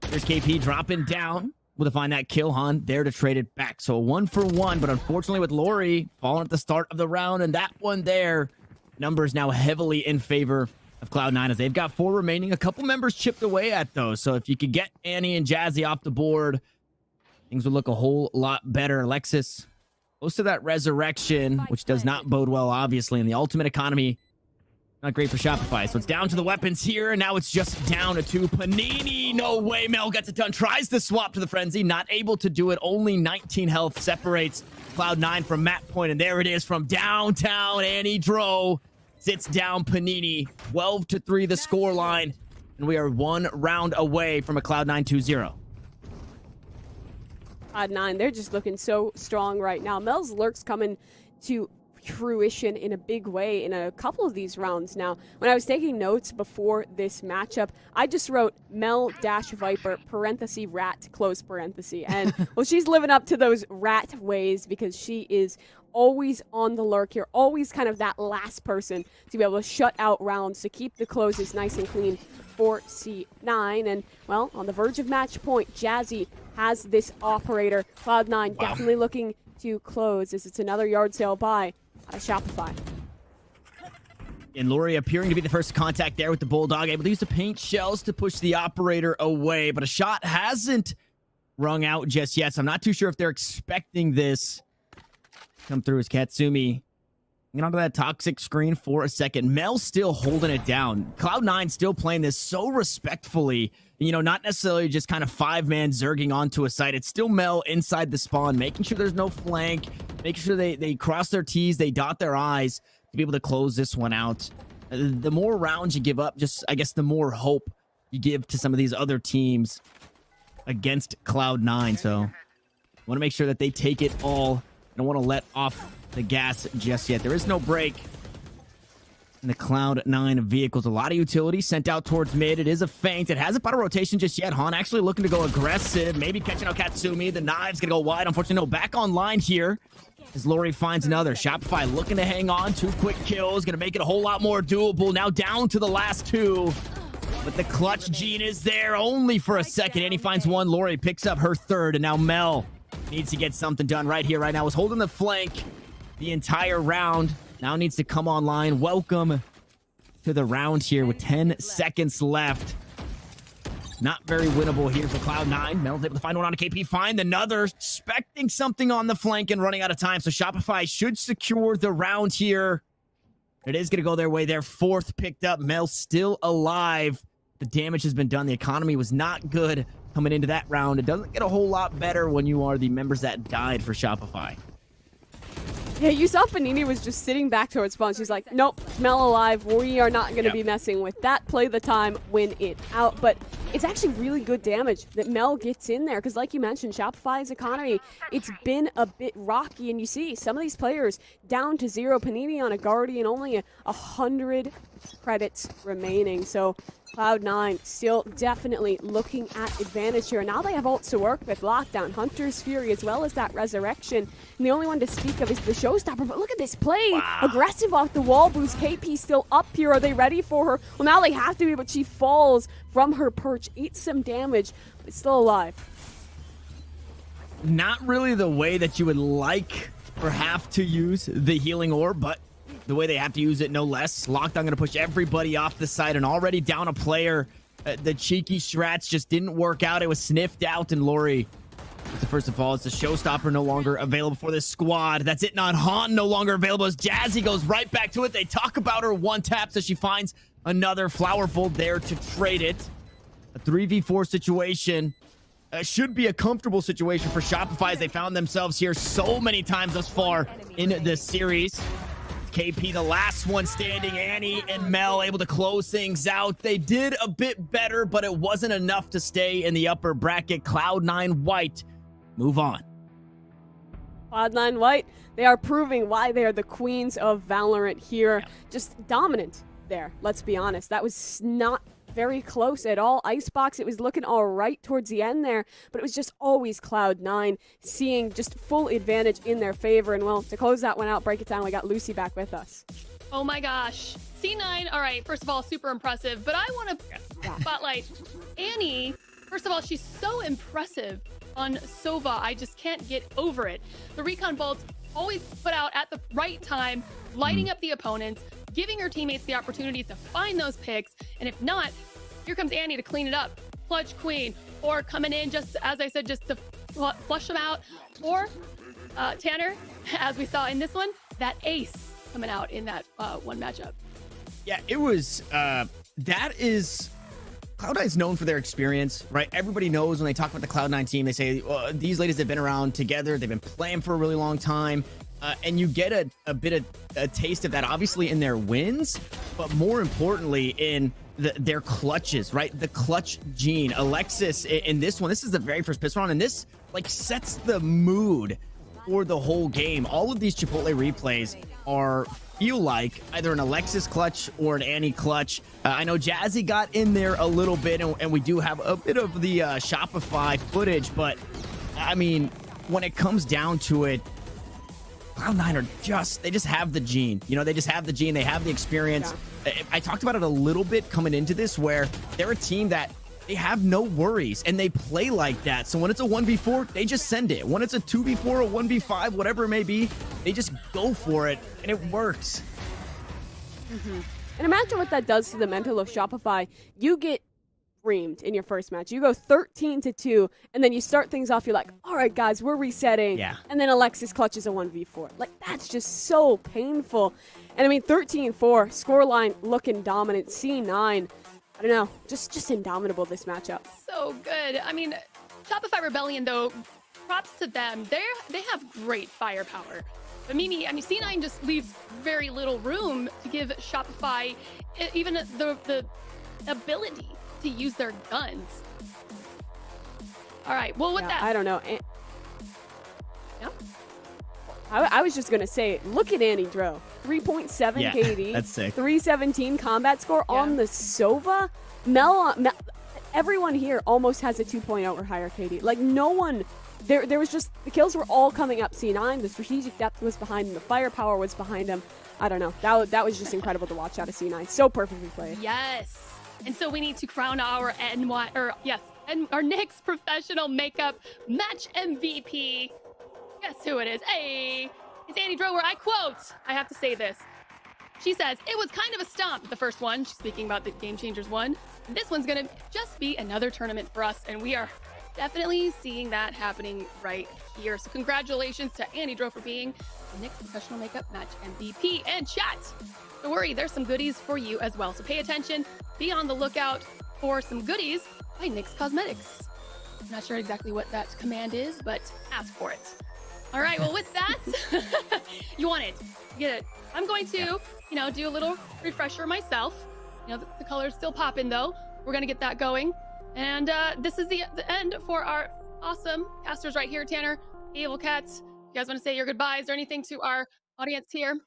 There's KP dropping down. Able to find that kill. Han there to trade it back. So a 1-for-1, but unfortunately with Lori falling at the start of the round, and that one there, numbers now heavily in favor of Cloud9 as they've got 4 remaining. A couple members chipped away at those. So if you could get Annie and Jazzy off the board, things would look a whole lot better. Alexis close to that resurrection, which does not bode well, obviously, in the ultimate economy. Not great for Shopify. So it's down to the weapons here, and now it's just down to 2. Panini, no way. Mel gets it done. Tries to swap to the Frenzy. Not able to do it. Only 19 health separates Cloud9 from map point, and there it is from downtown. Annie Dro sits down Panini. 12-3 the scoreline, and we are 1 round away from a Cloud9 2-0. Cloud9, they're just looking so strong right now. Mel's lurks coming to fruition in a big way in a couple of these rounds now. When I was taking notes before this matchup, I just wrote Mel-Viper, parenthesis, rat, close parenthesis. And, well, she's living up to those rat ways because she is always on the lurk here, always kind of that last person to be able to shut out rounds, to keep the closes nice and clean for C9. And, well, on the verge of match point, Jazzy has this operator. Cloud9 definitely looking to close as it's another yard sale buy out of Shopify. And Lori appearing to be the first contact there with the Bulldog, able to use the paint shells to push the operator away, but a shot hasn't rung out just yet, so I'm not too sure if they're expecting this come through as Katsumi get onto that toxic screen for a second. Mel still holding it down. Cloud9 still playing this so respectfully. You know, not necessarily just kind of 5-man zerging onto a site. It's still Mel inside the spawn, making sure there's no flank, making sure they cross their T's, they dot their I's to be able to close this one out. The more rounds you give up, just, I guess, the more hope you give to some of these other teams against Cloud9. So want to make sure that they take it all. Don't want to let off the gas just yet. There is no break. in the Cloud9 vehicles. A lot of utility sent out towards mid. It is a feint. It hasn't bought a rotation just yet. Han actually looking to go aggressive. Maybe catching out Katsumi. The knives going to go wide. Unfortunately, no. Back online here as Lori finds another. Shopify looking to hang on. 2 quick kills. Going to make it a whole lot more doable. Now down to the last 2. But the clutch gene is there only for a second. And he finds 1. Lori picks up her 3rd. And now Mel needs to get something done right here, right now. Was holding the flank the entire round. Now needs to come online. Welcome to the round here with 10 seconds left. Not very winnable here for Cloud9. Mel's able to find one on a KP. Find another. Expecting something on the flank and running out of time. So Shopify should secure the round here. It is going to go their way. Their 4th picked up. Mel still alive. The damage has been done. The economy was not good coming into that round. It doesn't get a whole lot better when you are the members that died for Shopify. Yeah, you saw Panini was just sitting back towards spawn. She's like, nope, Mel alive. We are not going to be messing with that. Play the time, win it out. But it's actually really good damage that Mel gets in there. Because like you mentioned, Shopify's economy, it's been a bit rocky. And you see some of these players down to 0. Panini on a Guardian, only 100 credits remaining. So Cloud9 still definitely looking at advantage here. Now they have ults to work with. Lockdown, Hunter's Fury, as well as that Resurrection. And the only one to speak of is the Showstopper. But look at this play. Wow. Aggressive off the wall boost. KP still up here. Are they ready for her? Well, now they have to be, but she falls from her perch, eats some damage, but still alive. Not really the way that you would like or have to use the healing orb, but the way they have to use it, no less. Lockdown going to push everybody off the side and already down a player. The cheeky strats just didn't work out. It was sniffed out, and Lori, first of all, it's a Showstopper no longer available for this squad. That's it, not Han no longer available as Jazzy goes right back to it. They talk about her 1 tap, so she finds another Flower Bolt there to trade it. A 3v4 situation. Should be a comfortable situation for Shopify as they found themselves here so many times thus far in this series. KP, the last one standing. Annie and Mel able to close things out. They did a bit better, but it wasn't enough to stay in the upper bracket. Cloud9 White move on. Cloud9 White, they are proving why they are the queens of Valorant here. Yeah. Just dominant there, let's be honest. That was not very close at all. Icebox, it was looking all right towards the end there, but it was just always Cloud9 seeing just full advantage in their favor. And well, to close that one out, break it down, we got Lucy back with us. Oh my gosh. C9, all right, first of all, super impressive, but I want to spotlight Annie. First of all, she's so impressive on Sova. I just can't get over it. The recon bolts always put out at the right time, lighting up the opponents, giving her teammates the opportunity to find those picks. And if not, here comes Annie to clean it up. Clutch Queen, or coming in just, as I said, just to flush them out. Or Tanner, as we saw in this one, that ace coming out in that one matchup. Yeah, it was, that is, Cloud9 is known for their experience, right? Everybody knows when they talk about the Cloud9 team, they say, well, these ladies have been around together. They've been playing for a really long time. And you get a bit of a taste of that, obviously, in their wins, but more importantly, in their clutches, right? The clutch gene. Alexis, in this one, this is the very first pistol round, and this, like, sets the mood for the whole game. All of these Chipotle replays feel like either an Alexis clutch or an Annie clutch. I know Jazzy got in there a little bit, and we do have a bit of the Shopify footage, but, I mean, when it comes down to it, Cloud9 are they just have the gene. You know, they just have the gene. They have the experience. Yeah. I talked about it a little bit coming into this, where they're a team that they have no worries and they play like that. So when it's a 1v4, they just send it. When it's a 2v4 or 1v5, whatever it may be, they just go for it and it works. And imagine what that does to the mental of Shopify. You get reamed in your first match. You go 13-2, and then you start things off. You're like, all right, guys, we're resetting. Yeah. And then Alexis clutches a 1v4. Like, that's just so painful. And I mean, 13-4, scoreline looking dominant. C9, I don't know, just indomitable this matchup. So good. I mean, Shopify Rebellion, though, props to them. They have great firepower. But Mimi, I mean, C9 just leaves very little room to give Shopify even the ability to use their guns. All right, well, with that, I don't know. I was just gonna say, look at Annie Dro. 3.7 Yeah, KD. that's sick. 317 combat score on the Sova. Mel, everyone here almost has a 2.0 or higher KD. Like, no one... There was just... The kills were all coming up C9. The strategic depth was behind him. The firepower was behind him. I don't know. That was just incredible to watch out of C9. So perfectly played. Yes. And so we need to crown our our Nick's professional makeup match MVP. Guess who it is? Hey, it's Annie Drower. I quote, I have to say this. She says, it was kind of a stomp, the first one. She's speaking about the Game Changers one. This one's going to just be another tournament for us. And we are definitely seeing that happening right here. So congratulations to Annie Drow for being the Nick's professional makeup match MVP. And chat, don't worry, there's some goodies for you as well. So pay attention, be on the lookout for some goodies by Nick's Cosmetics. I'm not sure exactly what that command is, but ask for it. All right, well, with that, you want it, get it. I'm going to, do a little refresher myself. The color's still popping though. We're gonna get that going. And this is the end for our awesome casters right here. Tanner, Evil Cats, you guys want to say your goodbyes or anything to our audience here?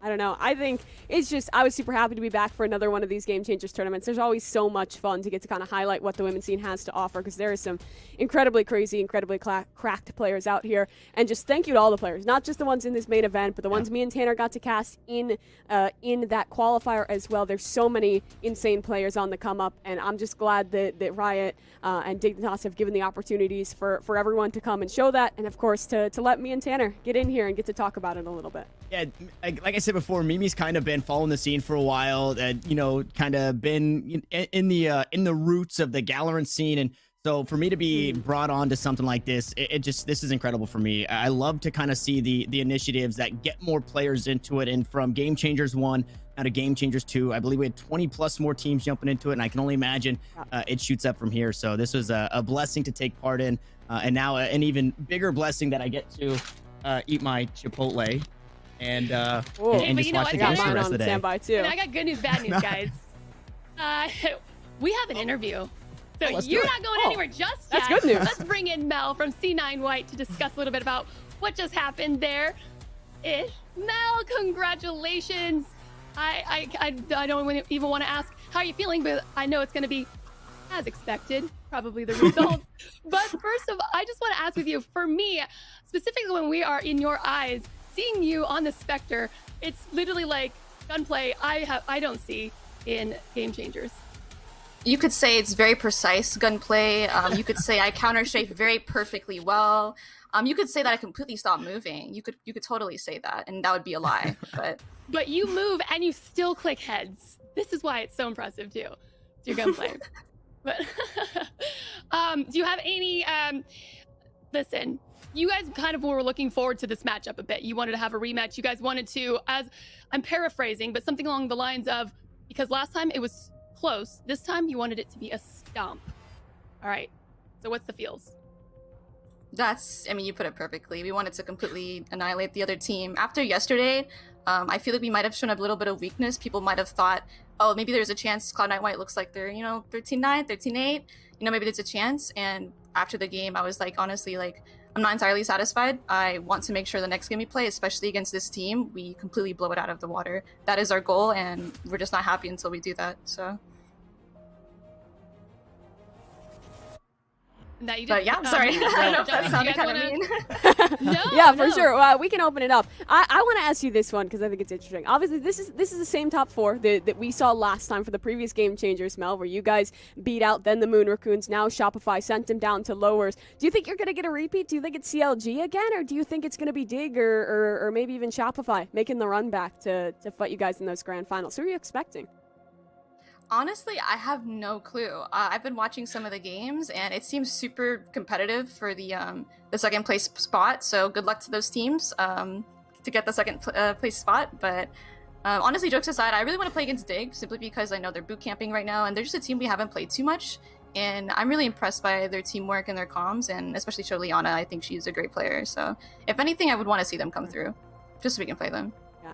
I don't know. I think it's just, I was super happy to be back for another one of these Game Changers tournaments. There's always so much fun to get to kind of highlight what the women's scene has to offer, because there is some incredibly crazy, incredibly cracked players out here. And just thank you to all the players, not just the ones in this main event, but the ones me and Tanner got to cast in that qualifier as well. There's so many insane players on the come up, and I'm just glad that Riot and Dignitas have given the opportunities for everyone to come and show that, and of course to let me and Tanner get in here and get to talk about it a little bit. Yeah, like I said before, Mimi's kind of been following the scene for a while, kind of been in the roots of the VALORANT scene, and so for me to be brought on to something like this, this is incredible for me. I love to kind of see the initiatives that get more players into it, and from Game Changers 1 now to Game Changers 2, I believe we had 20 plus more teams jumping into it, and I can only imagine it shoots up from here. So this was a blessing to take part in, and now an even bigger blessing that I get to eat my Chipotle. And just watch the games for the rest of the day. Standby too. And I got good news, bad news, guys. We have an interview. So you're not going anywhere just yet. That's good news. Let's bring in Mel from C9 White to discuss a little bit about what just happened there. Mel, congratulations. I don't even want to ask how you're feeling, but I know it's going to be as expected, probably the result. But first of all, I just want to ask with you, for me, specifically when we are in your eyes, seeing you on the Spectre, it's literally like gunplay I don't see in Game Changers. You could say it's very precise gunplay. You could say I counter-strafe very perfectly well. You could say that I completely stopped moving. You could totally say that, and that would be a lie. But you move and you still click heads. This is why it's so impressive too. It's your gunplay. But do you have any? Listen, you guys kind of were looking forward to this matchup a bit. You wanted to have a rematch. You guys wanted to, as I'm paraphrasing, but something along the lines of, because last time it was close, this time you wanted it to be a stomp. All right. So what's the feels? You put it perfectly. We wanted to completely annihilate the other team. After yesterday, I feel like we might have shown a little bit of weakness. People might have thought, oh, maybe there's a chance Cloud9 White looks like they're, 13-9, 13-8. Maybe there's a chance. And after the game, I was like, honestly, I'm not entirely satisfied. I want to make sure the next game we play, especially against this team, we completely blow it out of the water. That is our goal, and we're just not happy until we do that. So. But yeah, I'm sorry. I don't know if that sounded kind of mean. No, for sure. We can open it up. I want to ask you this one because I think it's interesting. Obviously, this is the same top four that we saw last time for the previous Game Changers, Mel, where you guys beat out then the Moon Raccoons, now Shopify sent them down to lowers. Do you think you're going to get a repeat? Do you think it's CLG again, or do you think it's going to be Dig or maybe even Shopify making the run back to fight you guys in those grand finals? Who are you expecting? Honestly, I have no clue. I've been watching some of the games, and it seems super competitive for the second place spot. So good luck to those teams to get the second place spot. But honestly, jokes aside, I really want to play against Dig simply because I know they're boot camping right now, and they're just a team we haven't played too much. And I'm really impressed by their teamwork and their comms, and especially Sholiana. I think she's a great player. So if anything, I would want to see them come through just so we can play them. Yeah,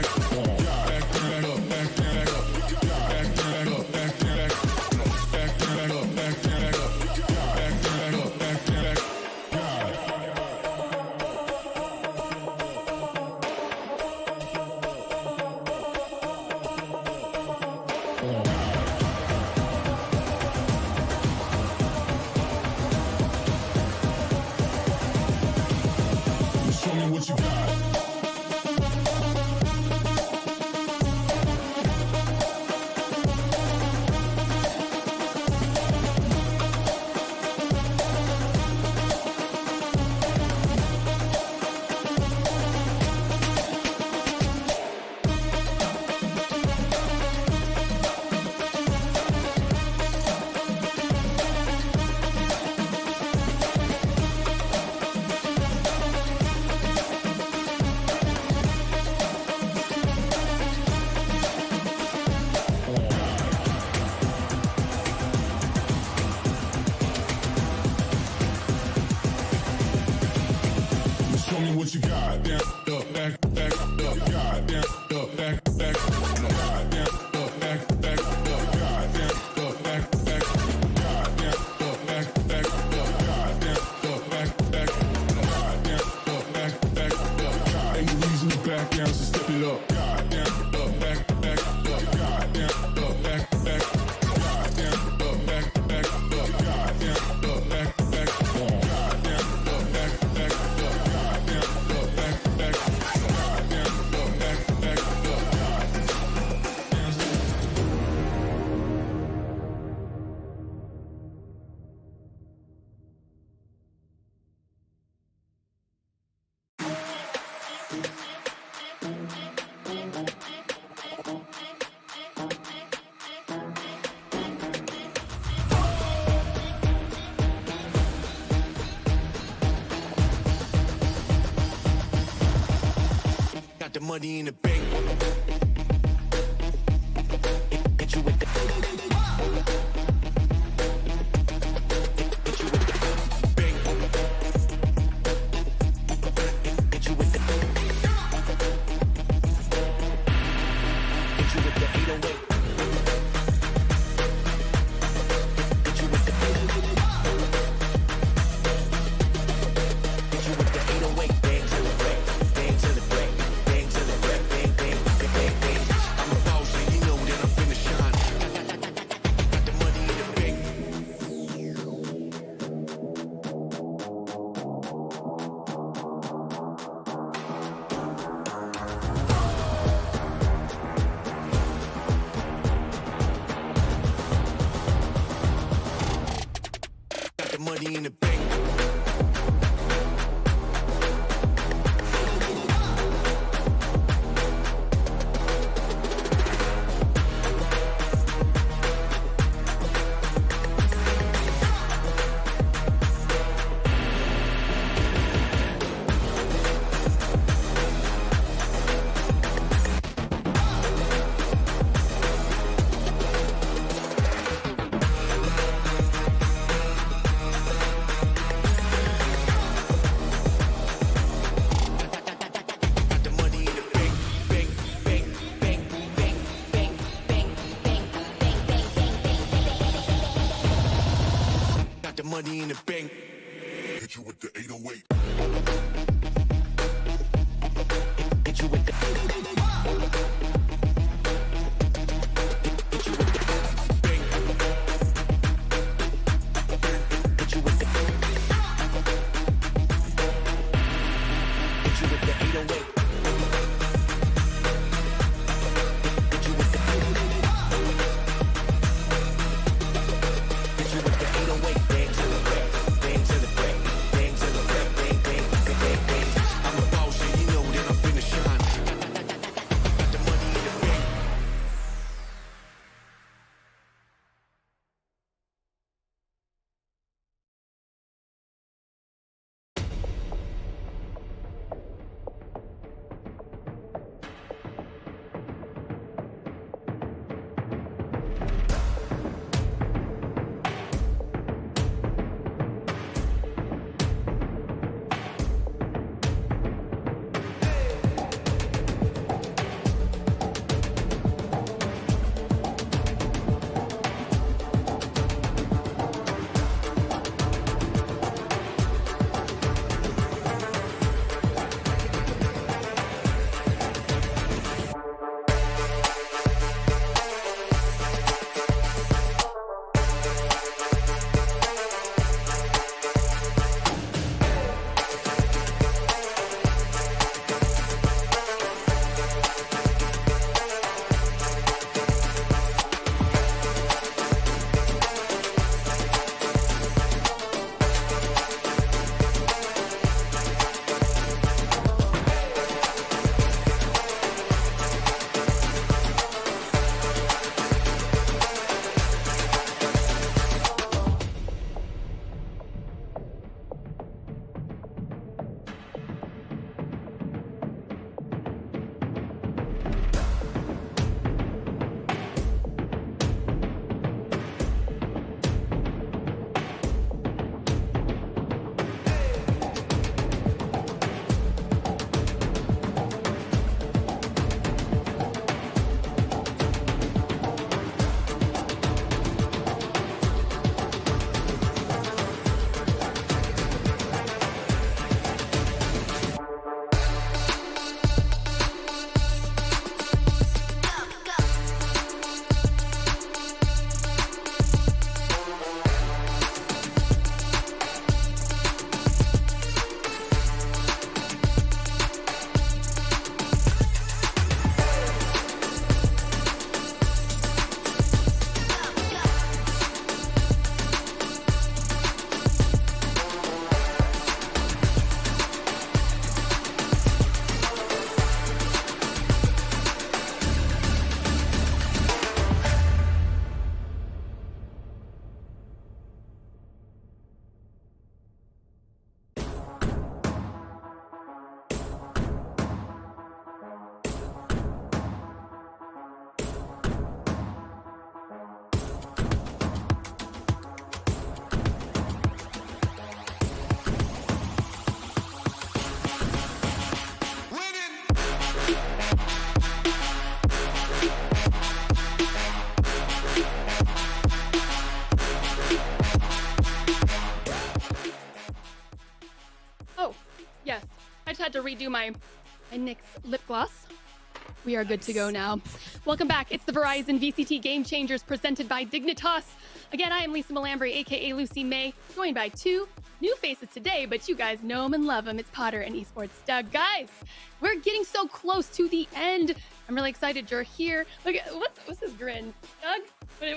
back up, back up, back up. Got the money in the bank. Hit you with the bank. Hit you with the Hit you with the 808. Hit you with the Hit you with the 808. Bang to the break, bang to the break, bang to the break, bang, bang, bang, bang, bang. I'm a boss and you know that I'm finna shine. Got the money in the bank. Got the money in the bank. Got the money in the bank, bank, bank, bank, bank, bank, bank, bank, bank, bank, bank. Got the money in the bank. Hit you with the 808. Hit you with the Hit you with the bank. Hit you with the Hit you with the 808. Hit you with the Hit you with the 808. Bang to the break, bang to the break, bang to the break, bang, bang, bang, bang, bang. I'm a boss and you know that I'm finna shine. do my NYX lip gloss. We are good to go now. Welcome back. It's the Verizon VCT Game Changers presented by Dignitas. Again, I am Lisa Malambry, aka Lucy May, joined by two new faces today, but you guys know them and love them. It's Potter and Esports Doug. Guys, we're getting so close to the end. I'm really excited you're here. Look at what's this grin? Doug,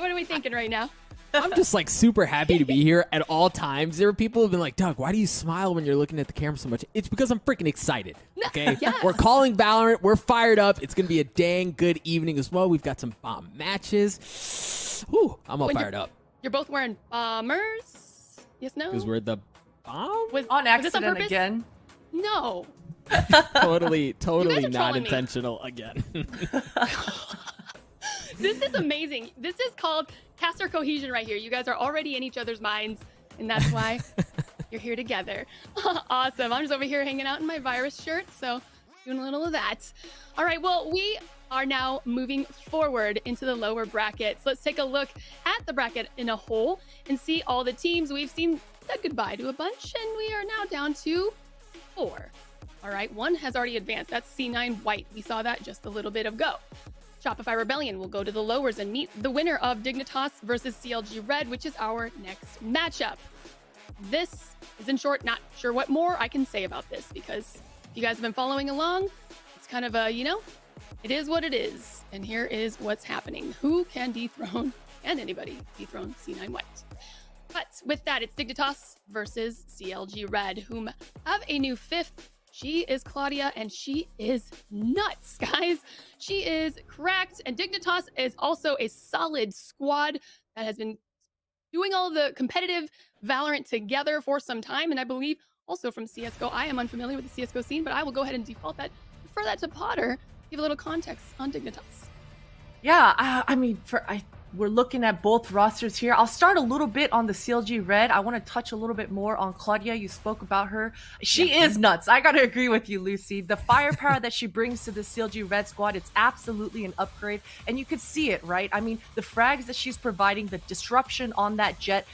what are we thinking right now? I'm just like super happy to be here at all times. There are people who've been like, Doug, why do you smile when you're looking at the camera so much? It's because I'm freaking excited. Okay. Yes. We're calling Valorant. We're fired up. It's going to be a dang good evening as well. We've got some bomb matches. Whew, I'm all fired up. You're both wearing bombers? Yes, no? Because we're the bomb? Was On was this accident purpose? again. No. Totally are not trolling me. intentional again. This is amazing. This is called caster cohesion right here. You guys are already in each other's minds, and that's why you're here together. Awesome. I'm just over here hanging out in my virus shirt, so doing a little of that. All right, well, we are now moving forward into the lower brackets. Let's take a look at the bracket in a whole and see all the teams. We've said goodbye to a bunch, and we are now down to 4. All right, one has already advanced. That's C9 White. We saw that just a little bit ago. Shopify Rebellion will go to the lowers and meet the winner of Dignitas versus CLG Red, which is our next matchup. This is, in short, not sure what more I can say about this, because if you guys have been following along, it's kind of a, it is what it is. And here is what's happening. Who can dethrone, and anybody dethrone C9 White? But with that, it's Dignitas versus CLG Red, whom have a new 5th. She is Claudia, and she is nuts, guys. She is cracked, and Dignitas is also a solid squad that has been doing all of the competitive Valorant together for some time, and I believe also from CSGO. I am unfamiliar with the CSGO scene, but I will go ahead and default that. Refer that to Potter. Give a little context on Dignitas. Yeah, we're looking at both rosters here. I'll start a little bit on the CLG Red. I want to touch a little bit more on Claudia. You spoke about her. She is nuts. I got to agree with you, Lucy. The firepower that she brings to the CLG Red squad, it's absolutely an upgrade. And you could see it, right? I mean, the frags that she's providing, the disruption on that jet,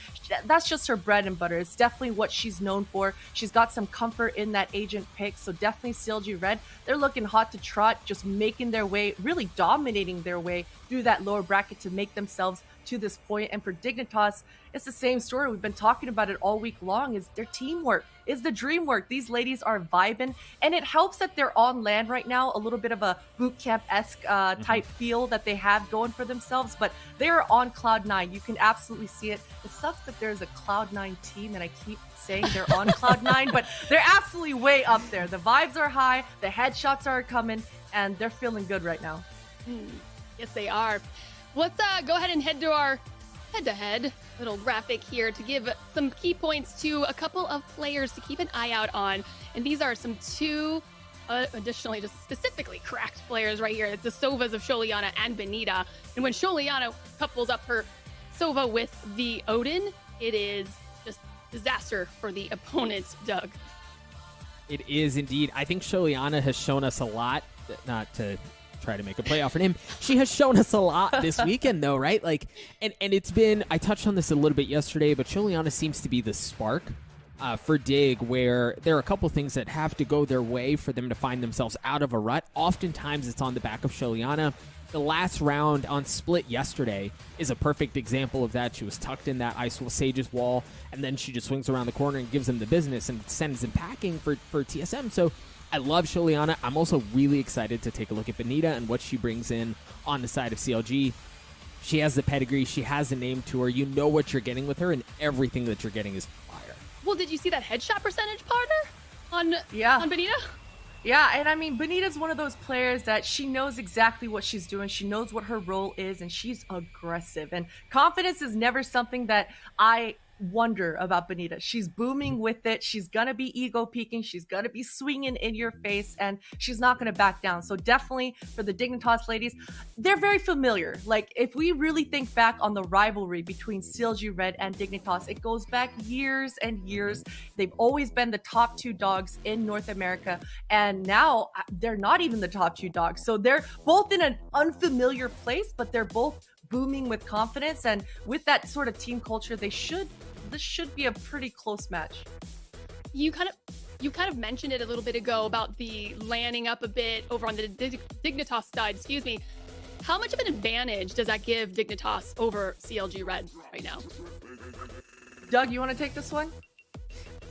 that's just her bread and butter. It's definitely what she's known for. She's got some comfort in that agent pick. So definitely CLG Red. They're looking hot to trot, just making their way, really dominating their way through that lower bracket to make themselves to this point. And for Dignitas, it's the same story. We've been talking about it all week long. Is their teamwork, is the dream work. These ladies are vibing, and it helps that they're on land right now, a little bit of a boot camp-esque type feel that they have going for themselves, but they're on Cloud9. You can absolutely see it. It sucks that there's a Cloud9 team, and I keep saying they're on Cloud9, but they're absolutely way up there. The vibes are high, the headshots are coming, and they're feeling good right now. Yes, they are. Let's go ahead and head to our head-to-head little graphic here to give some key points to a couple of players to keep an eye out on. And these are some two additionally just specifically cracked players right here. It's the Sovas of Sholiana and Benita. And when Sholiana couples up her Sova with the Odin, it is just disaster for the opponent, Doug. It is indeed. I think Sholiana has shown us a lot, not to try to make a play off her name. She has shown us a lot this weekend, though, right? Like, and it's been, I touched on this a little bit yesterday, but Sholiana seems to be the spark for Dig, where there are a couple things that have to go their way for them to find themselves out of a rut. Oftentimes, it's on the back of Sholiana. The last round on Split yesterday is a perfect example of that. She was tucked in that Icewall Sage's wall, and then she just swings around the corner and gives them the business and sends them packing for TSM. So I love Sholiana. I'm also really excited to take a look at Benita and what she brings in on the side of CLG. She has the pedigree. She has the name to her. You know what you're getting with her, and everything that you're getting is fire. Well, did you see that headshot percentage, partner? On Benita? Yeah, and I mean, Benita's one of those players that she knows exactly what she's doing. She knows what her role is, and she's aggressive. And confidence is never something that I wonder about Benita. She's booming with it. She's gonna be ego peaking. She's gonna be swinging in your face, and she's not gonna back down. So definitely for the Dignitas ladies, they're very familiar. Like, if we really think back on the rivalry between CLG Red and Dignitas, it goes back years and years. They've always been the top two dogs in North America, and now they're not even the top two dogs. So they're both in an unfamiliar place, but they're both booming with confidence, and with that sort of team culture, this should be a pretty close match. You kind of you kind of mentioned it a little bit ago about the landing up a bit over on the Dignitas side, excuse me. How much of an advantage does that give Dignitas over CLG Red right now? Doug, you want to take this one?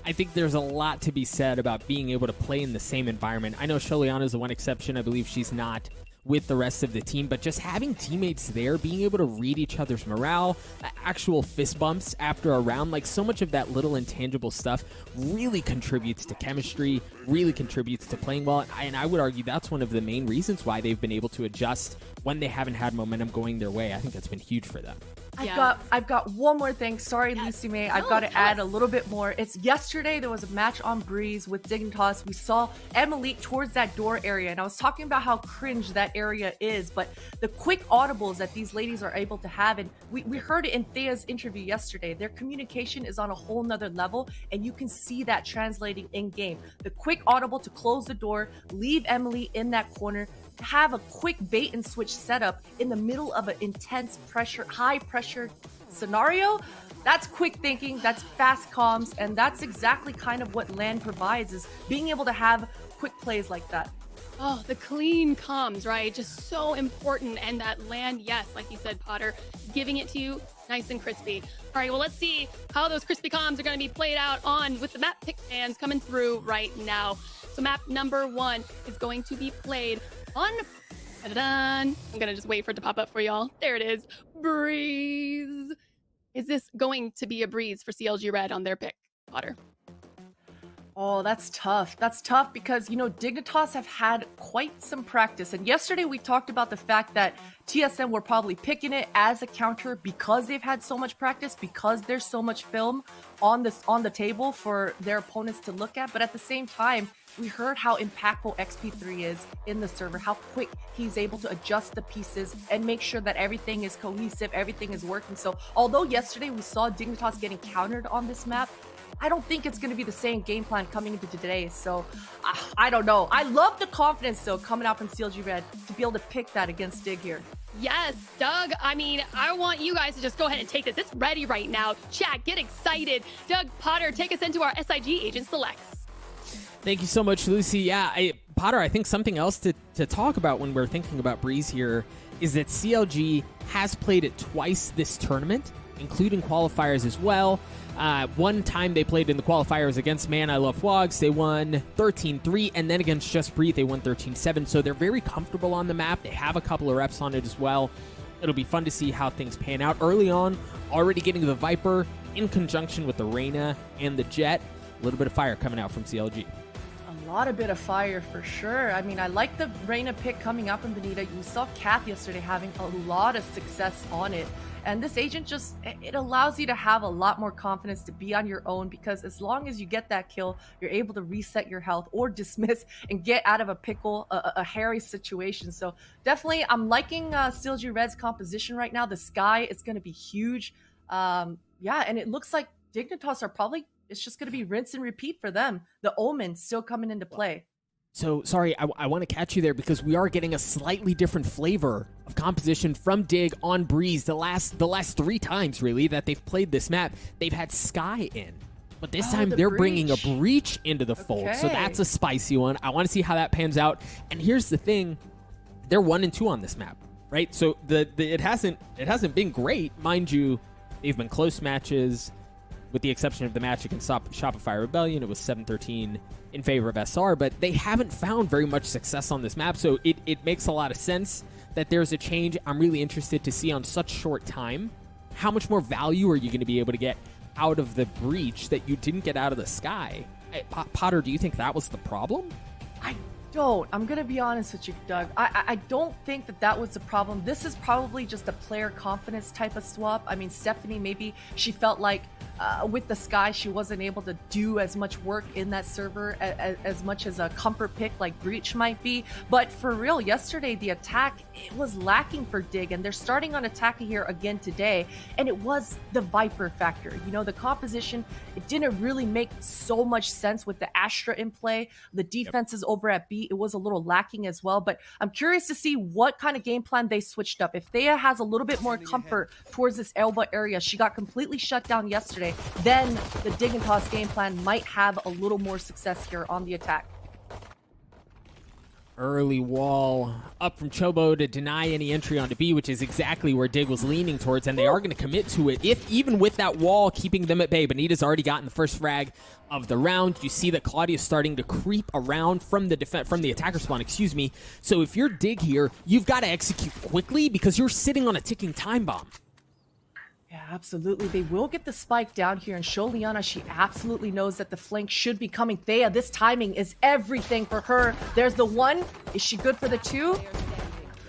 I think there's a lot to be said about being able to play in the same environment. I know Sholiana is the one exception. I believe she's not with the rest of the team, but just having teammates there, being able to read each other's morale, actual fist bumps after a round, like so much of that little intangible stuff really contributes to chemistry, really contributes to playing well. And I would argue that's one of the main reasons why they've been able to adjust when they haven't had momentum going their way. I think that's been huge for them. I've got one more thing. Sorry, Lucy May. I've got to add a little bit more. It's yesterday there was a match on Breeze with Dignitas. We saw Emily towards that door area, and I was talking about how cringe that area is, but the quick audibles that these ladies are able to have, and we heard it in Thea's interview yesterday. Their communication is on a whole nother level, and you can see that translating in game. The quick audible to close the door, leave Emily in that corner, have a quick bait and switch setup in the middle of an intense pressure, high pressure scenario. That's quick thinking, that's fast comms, and that's exactly kind of what LAN provides, is being able to have quick plays like that. Oh, the clean comms, right? Just so important. And that LAN, yes, like you said, Potter, giving it to you nice and crispy. All right, well, let's see how those crispy comms are going to be played out on with the map pick fans coming through right now. So map number 1 is going to be played on, I'm gonna just wait for it to pop up for y'all. There it is, Breeze. Is this going to be a breeze for CLG Red on their pick, Potter? Oh, that's tough. That's tough because, you know, Dignitas have had quite some practice. And yesterday we talked about the fact that TSM were probably picking it as a counter because they've had so much practice, because there's so much film on the table for their opponents to look at. But at the same time, we heard how impactful XP3 is in the server, how quick he's able to adjust the pieces and make sure that everything is cohesive, everything is working. So although yesterday we saw Dignitas getting countered on this map, I don't think it's going to be the same game plan coming into today. So I don't know. I love the confidence though coming out from CLG Red to be able to pick that against Dig here. Yes, Doug. I mean, I want you guys to just go ahead and take this. It's ready right now. Chat, get excited. Doug, Potter, take us into our SIG agent selects. Thank you so much, Lucy. Yeah, Potter, I think something else to talk about when we're thinking about Breeze here is that CLG has played it twice this tournament, including qualifiers as well. One time they played in the qualifiers against Man I Love Wogs. They won 13-3, and then against Just Breathe, they won 13-7. So they're very comfortable on the map. They have a couple of reps on it as well. It'll be fun to see how things pan out. Early on, already getting the Viper in conjunction with the Reyna and the Jet. A little bit of fire coming out from CLG. A bit of fire for sure. I mean, I like the Reyna pick coming up in Benita. You saw Kath yesterday having a lot of success on it. And this agent just, it allows you to have a lot more confidence to be on your own, because as long as you get that kill, you're able to reset your health or dismiss and get out of a pickle, a hairy situation. So definitely, I'm liking CLG Red's composition right now. The sky is going to be huge. Yeah, and it looks like Dignitas are probably, it's just going to be rinse and repeat for them. The Omen still coming into play. So, sorry, I want to catch you there because we are getting a slightly different flavor of composition from Dig on Breeze. The last 3 times, really, that they've played this map, they've had Sky in. But this time, they're bringing a Breach into the fold. So that's a spicy one. I want to see how that pans out. And here's the thing. They're 1-2 on this map, right? So it hasn't been great. Mind you, they've been close matches. With the exception of the match against Shopify Rebellion, it was 7-13 in favor of SR, but they haven't found very much success on this map, so it makes a lot of sense that there's a change. I'm really interested to see on such short time, how much more value are you going to be able to get out of the Breach that you didn't get out of the Sky? Potter, do you think that was the problem? I don't. I'm going to be honest with you, Doug. I don't think that was the problem. This is probably just a player confidence type of swap. I mean, Stephanie, maybe she felt like with the Sky, she wasn't able to do as much work in that server as much as a comfort pick like Breach might be. But for real, yesterday, the attack, it was lacking for Dig, and they're starting on attacking here again today. And it was the Viper factor. You know, the composition, it didn't really make so much sense with the Astra in play. The defenses over at B, it was a little lacking as well. But I'm curious to see what kind of game plan they switched up. If Thea has a little bit more comfort towards this Elba area, she got completely shut down yesterday. say, then the Dignitas game plan might have a little more success here on the attack. Early wall up from Chobo to deny any entry onto B, which is exactly where Dig was leaning towards, and they are going to commit to it, if even with that wall keeping them at bay. Bonita's already gotten the first frag of the round. You see that Claudia's starting to creep around from the attacker spawn, excuse me. So if you're Dig here, you've got to execute quickly because you're sitting on a ticking time bomb. Yeah, absolutely. They will get the spike down here, and Sholiana, she absolutely knows that the flank should be coming. Thea, this timing is everything for her. There's the one. Is she good for the two?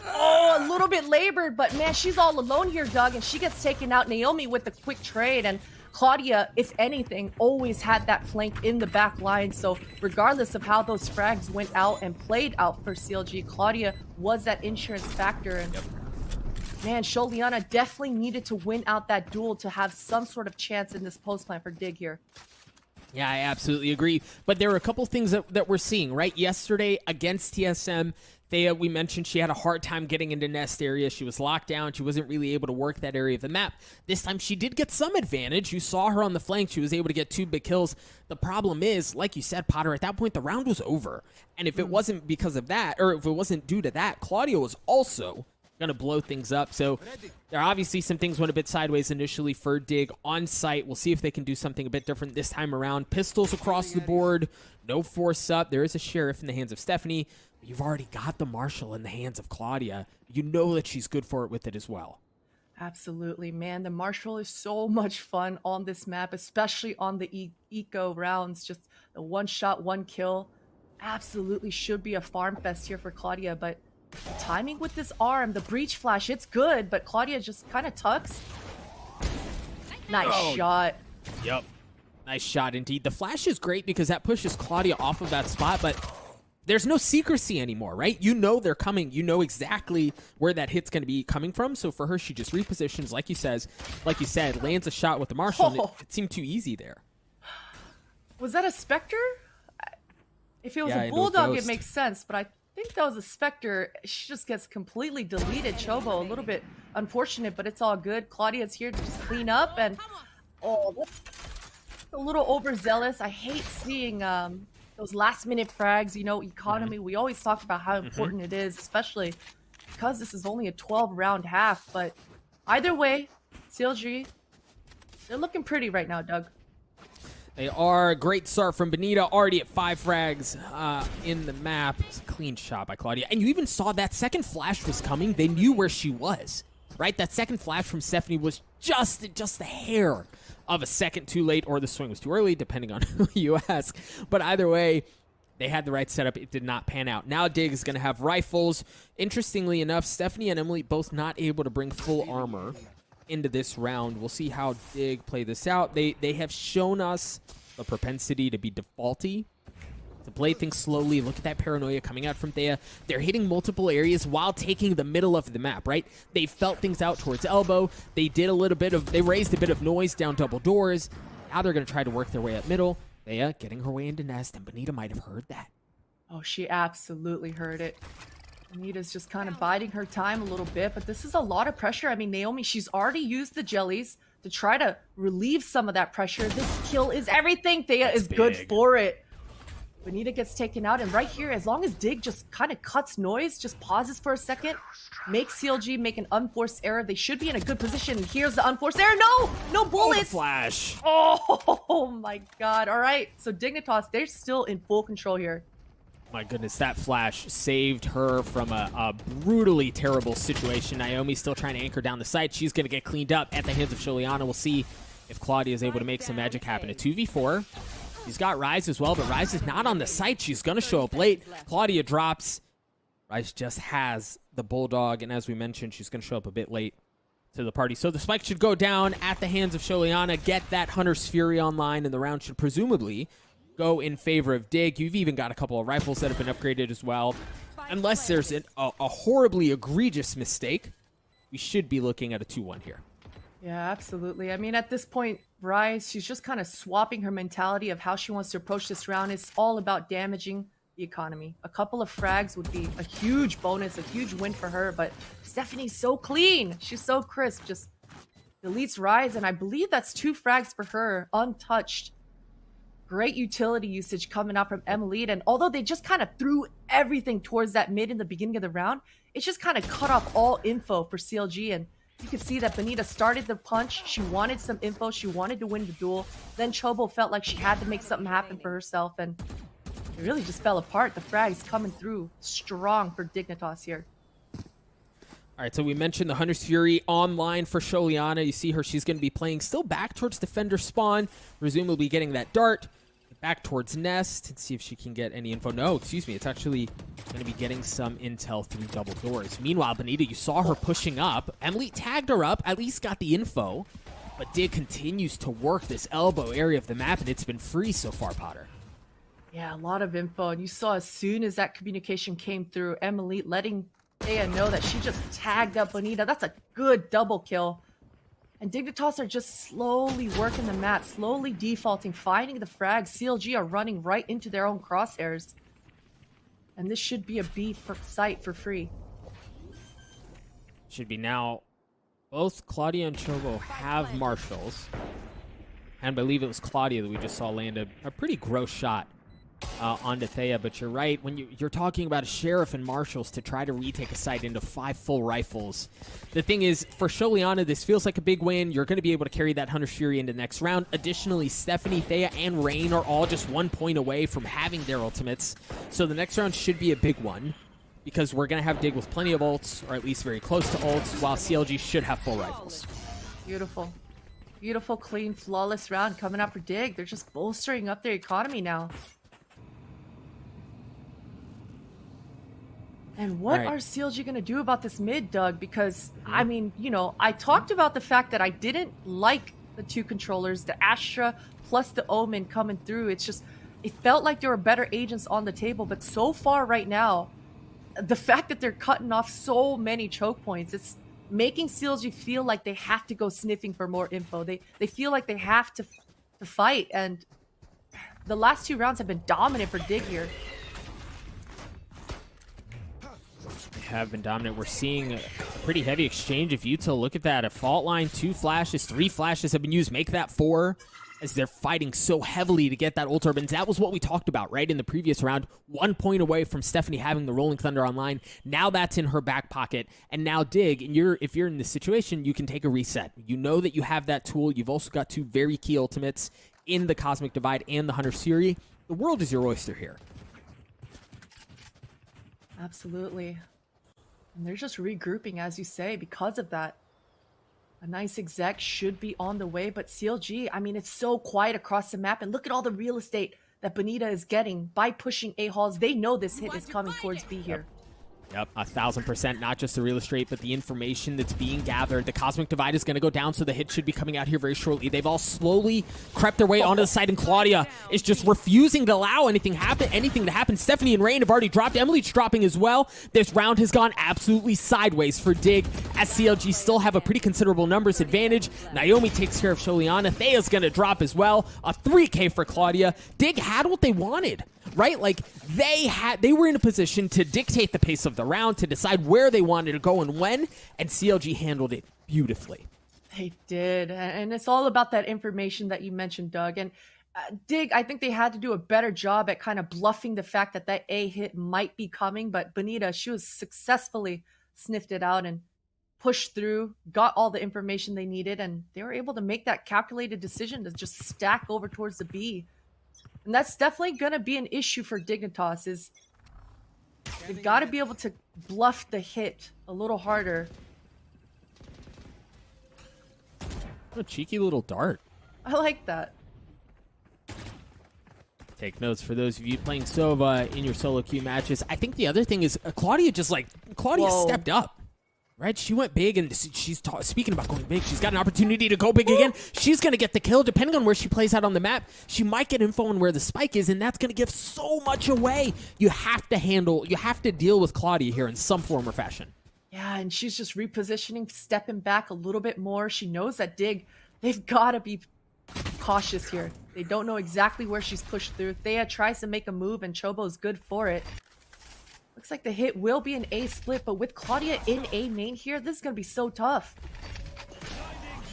Oh, a little bit labored, but man, she's all alone here, Doug, and she gets taken out. Naomi with the quick trade, and Claudia, if anything, always had that flank in the back line. So regardless of how those frags went out and played out for CLG, Claudia was that insurance factor. And man, Sholiana definitely needed to win out that duel to have some sort of chance in this post plan for Dig here. Yeah, I absolutely agree. But there are a couple things that we're seeing, right? Yesterday against TSM, Thea, we mentioned she had a hard time getting into nest area. She was locked down. She wasn't really able to work that area of the map. This time she did get some advantage. You saw her on the flank. She was able to get 2 big kills. The problem is, like you said, Potter, at that point, the round was over. And if it wasn't because of that, or if it wasn't due to that, Claudia was also going to blow things up. So there are obviously some things went a bit sideways initially for Dig on site. We'll see if they can do something a bit different this time around. Pistols across the board, no force up. There is a sheriff in the hands of Stephanie. But you've already got the Marshal in the hands of Claudia. You know that she's good for it with it as well. Absolutely, man. The Marshal is so much fun on this map, especially on the eco rounds. Just the one shot, one kill. Absolutely should be a farm fest here for Claudia, but the timing with this arm, the breach flash, it's good, but Claudia just kind of tucks. Nice shot. Yep. Nice shot indeed. The flash is great because that pushes Claudia off of that spot, but there's no secrecy anymore, right? You know they're coming. You know exactly where that hit's going to be coming from. So for her, she just repositions, like you said, lands a shot with the Marshal. And it seemed too easy there. Was that a Spectre? If it was a into a Bulldog, it Ghost. makes sense, but I think that was a Spectre. She just gets completely deleted. Chobo, a little bit unfortunate, but it's all good. Claudia's here to just clean up, and that's a little overzealous. I hate seeing those last-minute frags. You know, economy. We always talk about how important it is, especially because this is only a 12-round half. But either way, CLG, they're looking pretty right now, Doug. They are. Great start from Bonita, already at 5 frags in the map. It's a clean shot by Claudia. And you even saw that second flash was coming. They knew where she was, right? That second flash from Stephanie was just a hair of a second too late, or the swing was too early, depending on who you ask. But either way, they had the right setup. It did not pan out. Now Dig is going to have rifles. Interestingly enough, Stephanie and Emily both not able to bring full armor into this round. We'll see how Dig play this out. They have shown us the propensity to be defaulty, to play things slowly. Look at that paranoia coming out from Thea. They're hitting multiple areas while taking the middle of the map, right? They felt things out towards elbow. They raised a bit of noise down double doors. Now they're going to try to work their way up middle. Thea getting her way into nest, and Bonita might have heard that. Oh, she absolutely heard it. Anita's just kind of biding her time a little bit, but this is a lot of pressure. I mean, Naomi, she's already used the jellies to try to relieve some of that pressure. This kill is everything. Thea is good for it. Bonita gets taken out, and right here, as long as Dig just kind of cuts noise, just pauses for a second, makes CLG make an unforced error, they should be in a good position. Here's the unforced error. No bullets. Flash. Oh my God. All right, so Dignitas, they're still in full control here. My goodness, that flash saved her from a brutally terrible situation. Naomi still trying to anchor down the site. She's going to get cleaned up at the hands of Sholiana. We'll see if Claudia is able to make some magic happen. A 2v4. She's got Rise as well, but Rise is not on the site. She's going to show up late. Claudia drops. Rise just has the Bulldog, and as we mentioned, she's going to show up a bit late to the party. So the spike should go down at the hands of Sholiana, get that Hunter's Fury online, and the round should presumably go in favor of Dig. You've even got a couple of rifles that have been upgraded as well. Unless there's a horribly egregious mistake, we should be looking at a 2-1 here. Yeah, absolutely. I mean, at this point, Rise, she's just kind of swapping her mentality of how she wants to approach this round. It's all about damaging the economy. A couple of frags would be a huge bonus, a huge win for her, but Stephanie's so clean. She's so crisp. Just deletes Rise, and I believe that's 2 frags for her, untouched. Great utility usage coming out from Emily, and although they just kind of threw everything towards that mid in the beginning of the round, it just kind of cut off all info for CLG, and you could see that Benita started the punch. She wanted some info. She wanted to win the duel. Then Chobo felt like she had to make something happen for herself, and it really just fell apart. The frags coming through strong for Dignitas here. All right, so we mentioned the Hunter's Fury online for Sholiana. You see her, she's going to be playing still back towards Defender spawn, presumably getting that dart. Back towards Nest and see if she can get any info. No, excuse me. It's actually going to be getting some intel through double doors. Meanwhile, Benita, you saw her pushing up. Emily tagged her up, at least got the info. But Dig continues to work this elbow area of the map, and it's been free so far, Potter. Yeah, a lot of info. And you saw as soon as that communication came through, Emily letting Thea know that she just tagged up Bonita. That's a good double kill. And Dignitas are just slowly working the map, slowly defaulting, finding the frags. CLG are running right into their own crosshairs. And this should be a B for site for free. Should be now. Both Claudia and Chobo have marshals. And I believe it was Claudia that we just saw land a pretty gross shot onto Thea. But you're right, when you're talking about a sheriff and marshals to try to retake a site into 5 full rifles. The thing is, for Sholiana, this feels like a big win. You're going to be able to carry that Hunter's Fury into the next round. Additionally, Stephanie, Thea, and Rain are all just 1 point away from having their ultimates. So the next round should be a big one, because we're going to have Dig with plenty of ults, or at least very close to ults, while CLG should have full rifles. Beautiful. Beautiful, clean, flawless round coming out for Dig. They're just bolstering up their economy now. And what are CLG going to do about this mid, Doug? Because, I mean, you know, I talked about the fact that I didn't like the 2 controllers, the Astra plus the Omen coming through. It's just, it felt like there were better agents on the table. But so far right now, the fact that they're cutting off so many choke points, it's making CLG feel like they have to go sniffing for more info. They feel like they have to fight. And the last 2 rounds have been dominant for Dig here. Have been dominant. We're seeing a pretty heavy exchange of util. Look at that. A fault line, 2 flashes, 3 flashes have been used. Make that 4 as they're fighting so heavily to get that ult turbines. That was what we talked about, right? In the previous round, 1 point away from Stephanie having the Rolling Thunder online. Now that's in her back pocket. And now Dig, and if you're in this situation, you can take a reset. You know that you have that tool. You've also got 2 very key ultimates in the Cosmic Divide and the Hunter's Fury. The world is your oyster here. Absolutely. And they're just regrouping, as you say, because of that. A nice exec should be on the way, but CLG, I mean, it's so quiet across the map, and look at all the real estate that Bonita is getting by pushing A-Halls. They know this hit is coming towards B here. Yep, 1,000%, not just the real estate, but the information that's being gathered. The Cosmic Divide is going to go down, so the hit should be coming out here very shortly. They've all slowly crept their way onto the side, and Claudia is just refusing to allow anything to happen. Stephanie and Rain have already dropped. Emily's dropping as well. This round has gone absolutely sideways for Dig, as CLG still have a pretty considerable numbers advantage. Naomi takes care of Sholiana. Thea's going to drop as well. A 3K for Claudia. Dig had what they wanted, right? Like, they were in a position to dictate the pace of the round, to decide where they wanted to go and when, and CLG handled it beautifully. They did, and it's all about that information that you mentioned, Doug. And Dig, I think they had to do a better job at kind of bluffing the fact that that A hit might be coming, but Bonita, she was successfully sniffed it out and pushed through, got all the information they needed, and they were able to make that calculated decision to just stack over towards the B. And that's definitely going to be an issue for Dignitas, is they've got to be able to bluff the hit a little harder. What a cheeky little dart. I like that. Take notes for those of you playing Sova in your solo queue matches. I think the other thing is Claudia stepped up. Right? She went big, and she's speaking about going big. She's got an opportunity to go big again. She's going to get the kill. Depending on where she plays out on the map, she might get info on where the spike is, and that's going to give so much away. You have to deal with Claudia here in some form or fashion. Yeah, and she's just repositioning, stepping back a little bit more. She knows that Dig, they've got to be cautious here. They don't know exactly where she's pushed through. Thea tries to make a move, and Chobo's good for it. Looks like the hit will be an A split, but with Claudia in A main here, this is going to be so tough.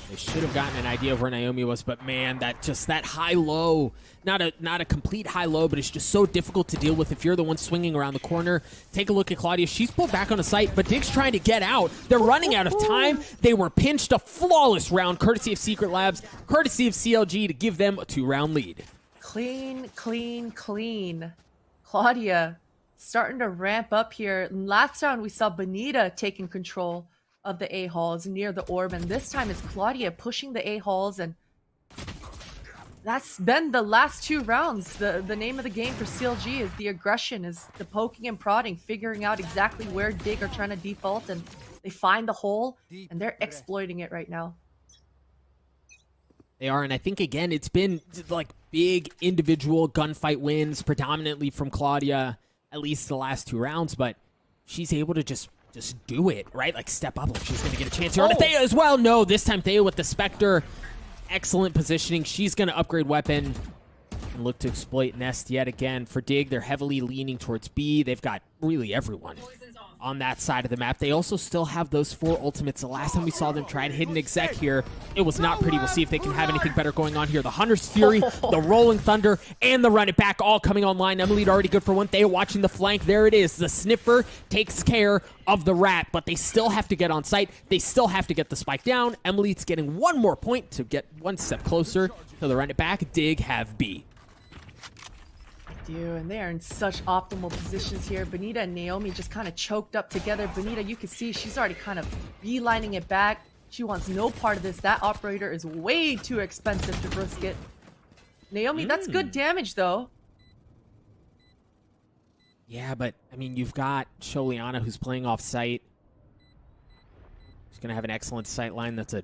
They should have gotten an idea of where Naomi was, but man, that high-low, not a complete high-low, but it's just so difficult to deal with if you're the one swinging around the corner. Take a look at Claudia. She's pulled back on a site, but Dig's trying to get out. They're running out of time. They were pinched. A flawless round, courtesy of Secret Labs, courtesy of CLG to give them a 2-round lead. Clean, clean, clean. Claudia starting to ramp up here. Last round, we saw Benita taking control of the A-halls near the orb, and this time it's Claudia pushing the A-halls, and that's been the last 2 rounds. The name of the game for CLG is the aggression, is the poking and prodding, figuring out exactly where Dig are trying to default, and they find the hole, and they're exploiting it right now. They are, and I think, again, it's been like big individual gunfight wins, predominantly from Claudia, at least the last 2 rounds, but she's able to just do it, right? Like, step up like she's going to get a chance here on Thea as well. No, this time Thea with the Spectre. Excellent positioning. She's going to upgrade weapon and look to exploit Nest yet again. For Dig, they're heavily leaning towards B. They've got really everyone on that side of the map. They also still have those 4 ultimates. The last time we saw them try to hit an exec here, it was not pretty. We'll see if they can have anything better going on here. The Hunter's Fury, the Rolling Thunder, and the Run It Back all coming online. Emily already good for one. Thea watching the flank. There it is. The Sniffer takes care of the Rat, but they still have to get on site. They still have to get the spike down. Emily's getting 1 more point to get 1 step closer to the Run It Back. Dig have B. And they are in such optimal positions here. Benita and Naomi just kind of choked up together. Benita, you can see she's already kind of beelining it back. She wants no part of this. That operator is way too expensive to risk it. Naomi, that's good damage, though. Yeah, but, I mean, you've got Sholiana who's playing off-site. She's going to have an excellent sight line. It's a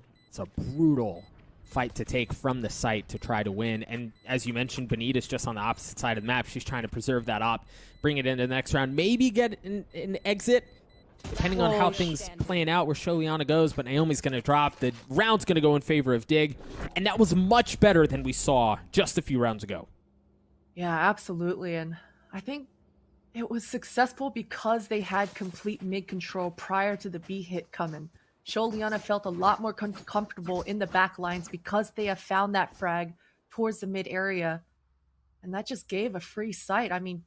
brutal fight to take from the site to try to win. And as you mentioned, Benita's just on the opposite side of the map. She's trying to preserve that op, bring it into the next round, maybe get an exit, depending on how things playing out, where Sholiana goes. But Naomi's going to drop. The round's going to go in favor of Dig. And that was much better than we saw just a few rounds ago. Yeah, absolutely. And I think it was successful because they had complete mid control prior to the B hit coming. Sholiana felt a lot more comfortable in the back lines because they have found that frag towards the mid area. And that just gave a free sight. I mean,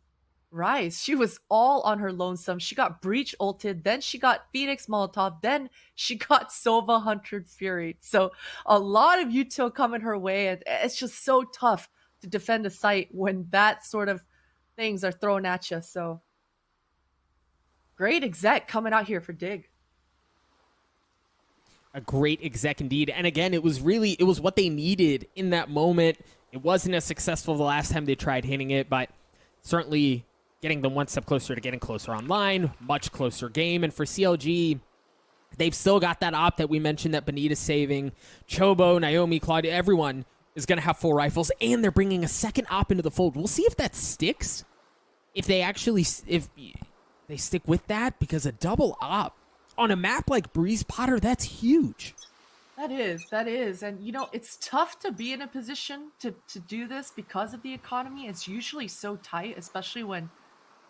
Rise, she was all on her lonesome. She got Breach ulted, then she got Phoenix Molotov, then she got Sova Hunter Fury. So a lot of util coming her way. And it's just so tough to defend a site when that sort of things are thrown at you. So great exec coming out here for Dig. A great exec indeed. And again, it was what they needed in that moment. It wasn't as successful the last time they tried hitting it, but certainly getting them 1 step closer to getting closer online, much closer game. And for CLG, they've still got that op that we mentioned that Benita's saving. Chobo, Naomi, Claudia, everyone is going to have full rifles, and they're bringing a second op into the fold. We'll see if that sticks. If they stick with that, because a double op on a map like Breeze Potter, that's huge. That is. And, you know, it's tough to be in a position to do this because of the economy. It's usually so tight, especially when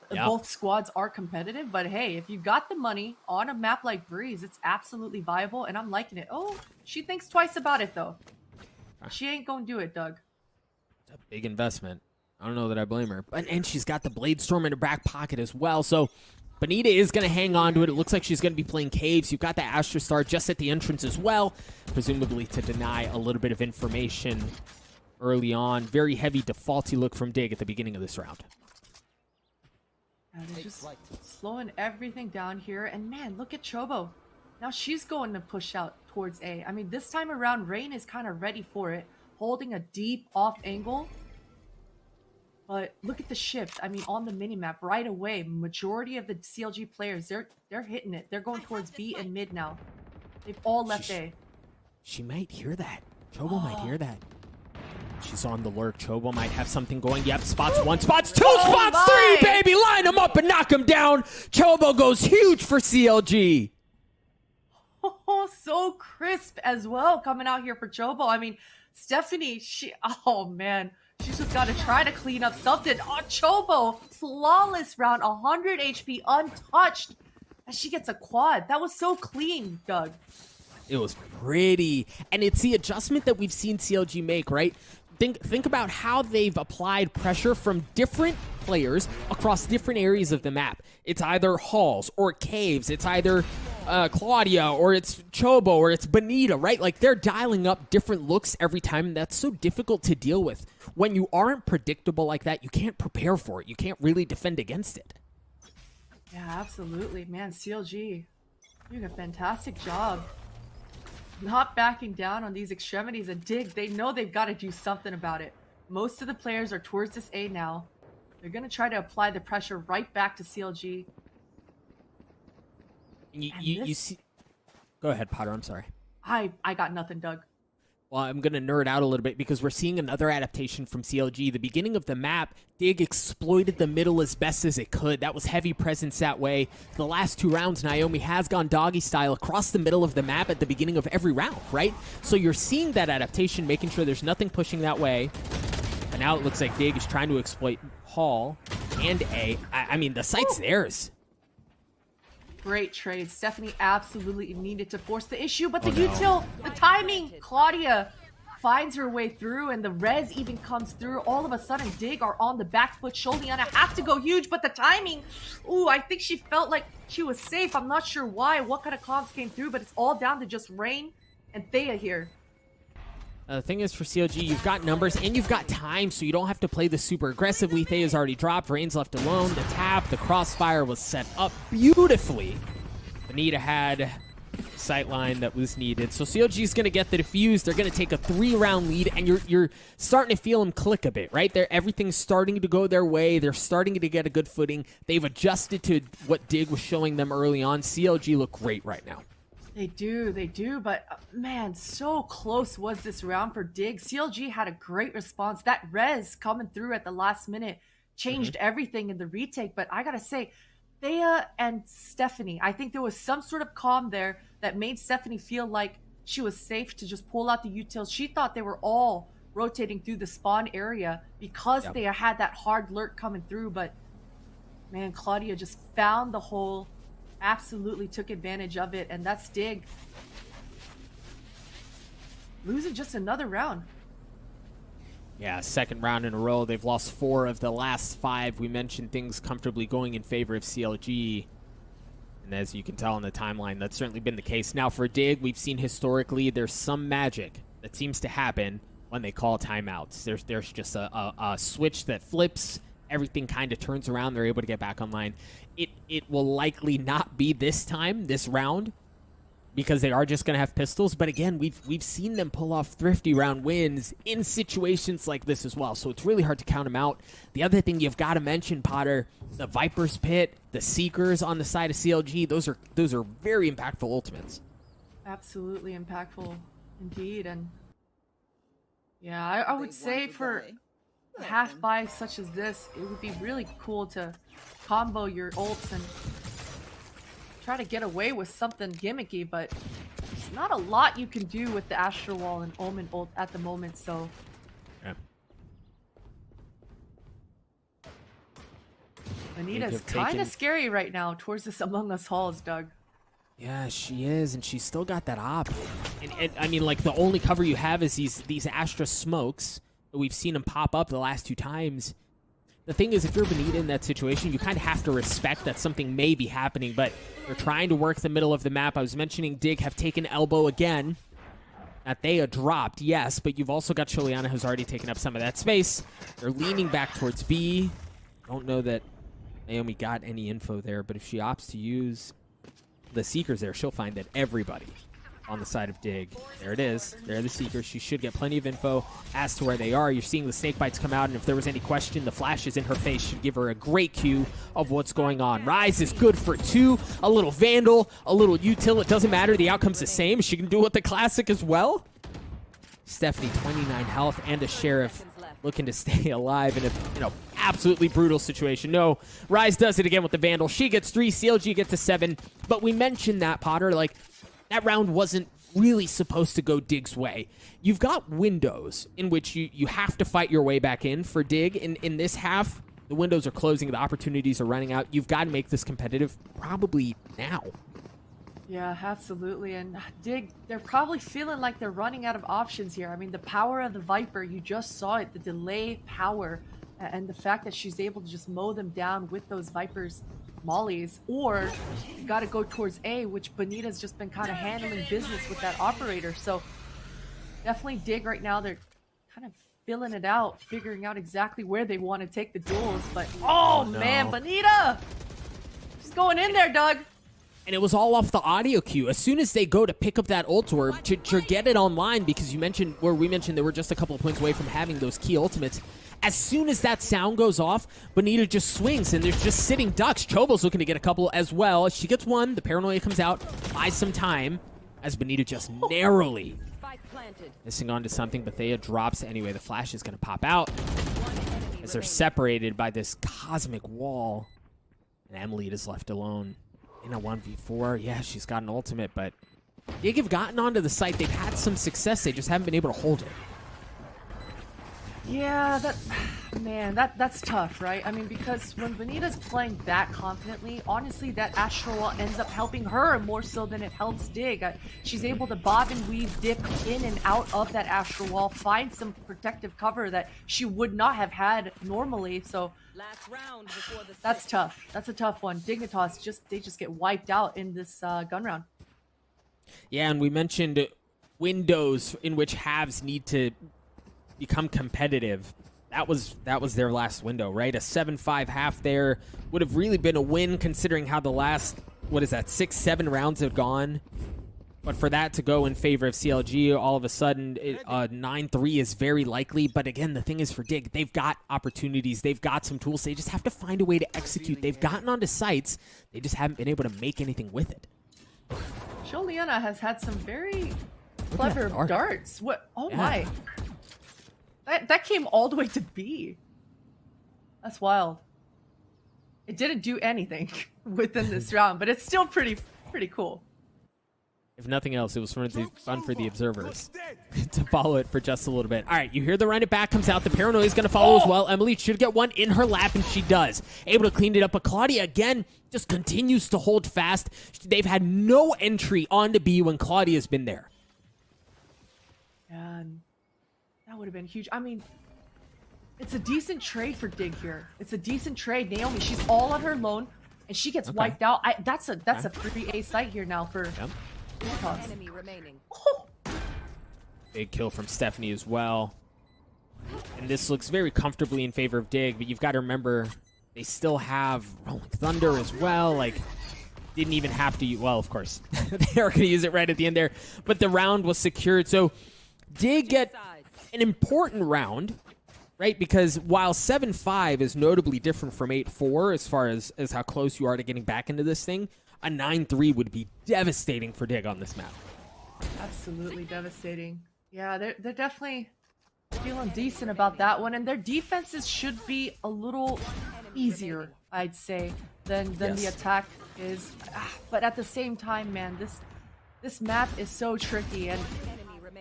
both squads are competitive. But, hey, if you got the money on a map like Breeze, it's absolutely viable, and I'm liking it. Oh, she thinks twice about it, though. She ain't gonna do it, Doug. It's a big investment. I don't know that I blame her. And she's got the Blade Storm in her back pocket as well, so Benita is going to hang on to it. It looks like she's going to be playing Caves. You've got the Astra Star just at the entrance as well, presumably to deny a little bit of information early on. Very heavy defaulty look from Dig at the beginning of this round. They're just slowing everything down here. And man, look at Chobo. Now she's going to push out towards A. I mean, this time around, Rain is kind of ready for it, holding a deep off angle. But look at the shift. I mean, on the minimap right away, majority of the CLG players, they're hitting it. They're going towards B and mid now. They've all left A. She might hear that. Chobo might hear that. She's on the lurk. Chobo might have something going. Yep, spots 1, spots 2, spots 3, baby! Line them up and knock them down. Chobo goes huge for CLG. Oh, so crisp as well coming out here for Chobo. I mean, Stephanie, oh man. She's just got to try to clean up something. Oh, Chobo, flawless round, 100 HP, untouched. And she gets a quad. That was so clean, Doug. It was pretty. And it's the adjustment that we've seen CLG make, right? Think about how they've applied pressure from different players across different areas of the map. It's either halls or caves. It's either Claudia or it's Chobo or it's Bonita, right? Like, they're dialing up different looks every time, and that's so difficult to deal with. When you aren't predictable like that, you can't prepare for it. You can't really defend against it. Yeah, absolutely. Man, CLG, you did a fantastic job. Not backing down on these extremities. And Dig, they know they've got to do something about it. Most of the players are towards this A now. They're going to try to apply the pressure right back to CLG. You see... Go ahead, Potter. I'm sorry. I got nothing, Doug. Well, I'm going to nerd out a little bit because we're seeing another adaptation from CLG. The beginning of the map, Dig exploited the middle as best as it could. That was heavy presence that way. The last 2 rounds, Naomi has gone doggy style across the middle of the map at the beginning of every round, right? So you're seeing that adaptation, making sure there's nothing pushing that way. And now it looks like Dig is trying to exploit Hall and A. I mean, the site's theirs. Great trade. Stephanie absolutely needed to force the issue, but the util, the timing, Claudia finds her way through, and the res even comes through. All of a sudden, Dig are on the back foot. Sholiana has to go huge, but the timing, ooh, I think she felt like she was safe. I'm not sure why, what kind of comms came through, but it's all down to just Rain and Thea here. The thing is, for CLG, you've got numbers and you've got time, so you don't have to play this super aggressively. Thea's already dropped. Rain's left alone. The tap, the crossfire was set up beautifully. Bonita had sightline that was needed. So CLG is going to get the defuse. They're going to take a 3-round lead, and you're starting to feel them click a bit, right? Everything's starting to go their way. They're starting to get a good footing. They've adjusted to what Dig was showing them early on. CLG look great right now. They do, but man, so close was this round for Dig. CLG had a great response. That res coming through at the last minute changed everything in the retake, but I gotta say, Thea and Stephanie, I think there was some sort of calm there that made Stephanie feel like she was safe to just pull out the utils. She thought they were all rotating through the spawn area because they had that hard lurk coming through, but man, Claudia just found the hole, absolutely took advantage of it, and that's Dig losing just another round. Yeah, second round in a row. They've lost 4 of the last 5. We mentioned things comfortably going in favor of CLG, and as you can tell on the timeline, that's certainly been the case. Now for Dig, we've seen historically there's some magic that seems to happen when they call timeouts. There's just a switch that flips. Everything kind of turns around. They're able to get back online. It will likely not be this time, this round, because they are just going to have pistols. But again, we've seen them pull off thrifty round wins in situations like this as well. So it's really hard to count them out. The other thing you've got to mention, Potter, the Viper's Pit, the Seekers on the side of CLG, those are very impactful ultimates. Absolutely impactful indeed. And yeah, I would say for half buy such as this, it would be really cool to combo your ults and try to get away with something gimmicky, but there's not a lot you can do with the Astral Wall and Omen ult at the moment, so yeah. Anita's kind of scary right now towards this Among Us halls, Doug. Yeah, she is, and she's still got that op. And I mean, like, the only cover you have is these Astra smokes. We've seen them pop up the last 2 times. The thing is, if you're Bonita in that situation, you kind of have to respect that something may be happening, but they're trying to work the middle of the map. I was mentioning Dig have taken elbow again. That they dropped, yes, but you've also got Sholiana, who's already taken up some of that space. They're leaning back towards B. Don't know that Naomi got any info there, but if she opts to use the Seekers there, she'll find that everybody on the side of Dig. There it is. There are the Seekers. She should get plenty of info as to where they are. You're seeing the snake bites come out, and if there was any question, the flashes in her face should give her a great cue of what's going on. Ryze is good for 2. A little Vandal, a little util. It doesn't matter. The outcome's the same. She can do it the classic as well. Stephanie, 29 health, and a Sheriff looking to stay alive in a absolutely brutal situation. No, Ryze does it again with the Vandal. She gets 3. CLG gets to 7. But we mentioned that, Potter, like, that round wasn't really supposed to go Dig's way. You've got windows in which you have to fight your way back in for Dig. In this half, the windows are closing. The opportunities are running out. You've got to make this competitive probably now. Yeah, absolutely. And Dig, they're probably feeling like they're running out of options here. I mean, the power of the Viper, you just saw it, the delay power, and the fact that she's able to just mow them down with those Vipers mollies. Or you got to go towards A, which Bonita's just been kind of handling business with that operator. So definitely Dig right now, they're kind of filling it out, figuring out exactly where they want to take the duels. But oh no. man, Bonita! She's going in there, Doug. And it was all off the audio cue. As soon as they go to pick up that ult orb to get it online, because we mentioned they were just a couple of points away from having those key ultimates. As soon as that sound goes off, Bonita just swings, and there's just sitting ducks. Chobo's looking to get a couple as well. She gets one. The paranoia comes out, buys some time, as Bonita just narrowly missing onto something. But Thea drops anyway. The flash is going to pop out as they're separated by this cosmic wall. And Emily is left alone. In a 1v4, yeah, she's got an ultimate, but they have gotten onto the site. They've had some success. They just haven't been able to hold it. Yeah, that's tough, right? I mean, because when Bonita's playing that confidently, honestly, that Astral Wall ends up helping her more so than it helps Dig. She's able to bob and weave, dip in and out of that Astral Wall, find some protective cover that she would not have had normally, so Last round before the that's tough. That's a tough one. Dignitas, they just get wiped out in this gun round. Yeah, and we mentioned windows in which halves need to become competitive. That was their last window, right? A 7-5 half there would have really been a win considering how the last, 6-7 rounds have gone. But for that to go in favor of CLG, all of a sudden, 9-3 is very likely. But again, the thing is for Dig, they've got opportunities. They've got some tools. They just have to find a way to execute. They've gotten onto sites. They just haven't been able to make anything with it. Sholiana has had some very clever darts. What? Oh my. That came all the way to B. That's wild. It didn't do anything within this round, but it's still pretty cool. If nothing else, it was fun for the observers to follow it for just a little bit. All right, you hear the run it back comes out. The paranoia is going to follow as well. Emily should get one in her lap, and she does. Able to clean it up. But Claudia, again, just continues to hold fast. They've had no entry onto B when Claudia's been there. And that would have been huge. I mean, it's a decent trade for Dig here. It's a decent trade. Naomi, she's all on her lone, and she gets wiped out. That's a 3A site here now for... Yep. enemy remaining. Big kill from Stephanie as well. And this looks very comfortably in favor of Dig, but you've got to remember they still have Rolling Thunder as well. Like, didn't even have to use, well, of course, they are going to use it right at the end there, but the round was secured. So Dig get an important round, right? Because while 7-5 is notably different from 8-4 as far as how close you are to getting back into this thing, a 9-3 would be devastating for Dig on this map. Absolutely devastating. Yeah, they're definitely feeling decent about that one, and their defenses should be a little easier, I'd say, than the attack is. But at the same time, man, this map is so tricky, and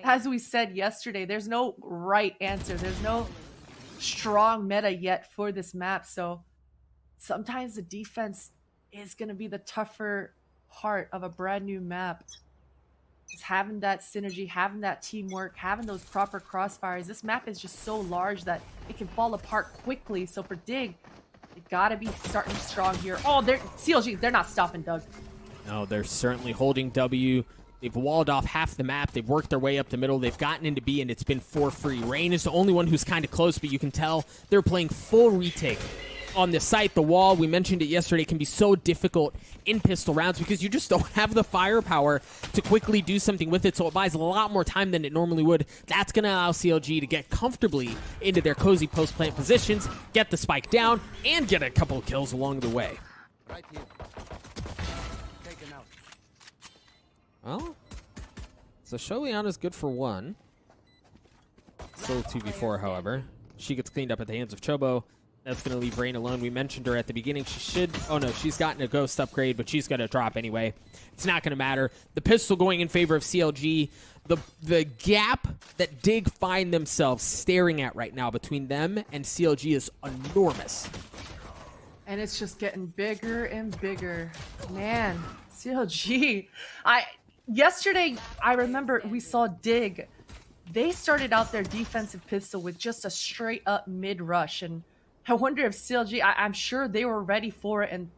as we said yesterday, there's no right answer. There's no strong meta yet for this map, so sometimes the defense is going to be the tougher part of a brand new map. Is having that synergy, having that teamwork, having those proper crossfires. This map is just so large that it can fall apart quickly. So for Dig, they gotta be starting strong here. Oh, CLG, they're not stopping, Doug. No, they're certainly holding W. They've walled off half the map. They've worked their way up the middle. They've gotten into B, and it's been for free. Rain is the only one who's kind of close, but you can tell they're playing full retake. On the site, the wall, we mentioned it yesterday, can be so difficult in pistol rounds because you just don't have the firepower to quickly do something with it, so it buys a lot more time than it normally would. That's going to allow CLG to get comfortably into their cozy post-plant positions, get the spike down, and get a couple of kills along the way. Right here. Taken out. Well, so Sholiana's good for one. Still 2v4, however. She gets cleaned up at the hands of Chobo. That's going to leave Rain alone. We mentioned her at the beginning. She should... Oh, no. She's gotten a ghost upgrade, but she's going to drop anyway. It's not going to matter. The pistol going in favor of CLG. The gap that Dig find themselves staring at right now between them and CLG is enormous. And it's just getting bigger and bigger. Man, CLG. Yesterday I remember we saw Dig. They started out their defensive pistol with just a straight up mid rush, and I wonder if CLG. I'm sure they were ready for it, and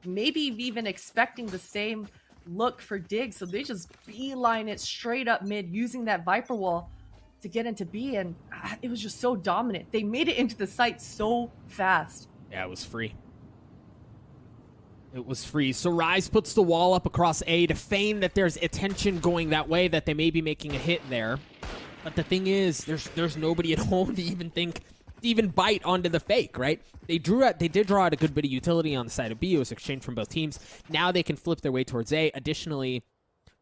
maybe even expecting the same look for Dig. So they just beeline it straight up mid, using that Viper wall to get into B, and it was just so dominant. They made it into the site so fast. Yeah, it was free. It was free. So Rise puts the wall up across A to feign that there's attention going that way, that they may be making a hit there. But the thing is, there's nobody at home to even bite onto the fake, right? They did draw out a good bit of utility on the side of B. It was exchanged from both teams. Now they can flip their way towards A. Additionally,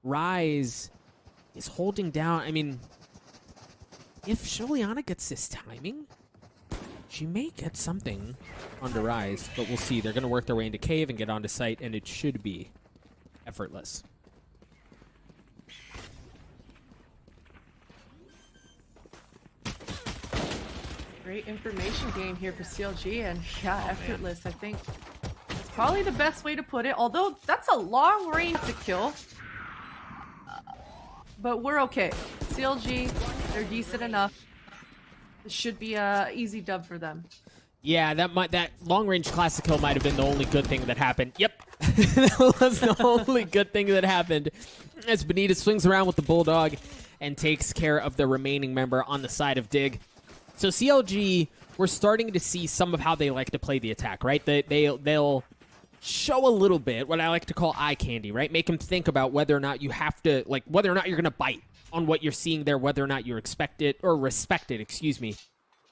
Rise is holding down. I mean, if Sholiana gets this timing, she may get something onto Rise, but we'll see. They're going to work their way into Cave and get onto site, and it should be effortless. Great information game here for CLG, and yeah, effortless. I think it's probably the best way to put it, although that's a long range to kill. But we're okay. CLG, they're decent enough. This should be a easy dub for them. Yeah, that long-range classic kill might have been the only good thing that happened. Yep, that was the only good thing that happened. As Benita swings around with the Bulldog and takes care of the remaining member on the side of Dig. So CLG, we're starting to see some of how they like to play the attack, right? They'll show a little bit, what I like to call eye candy, right? Make them think about whether or not you have to, like, whether or not you're going to bite on what you're seeing there, whether or not you're expected or respected, excuse me.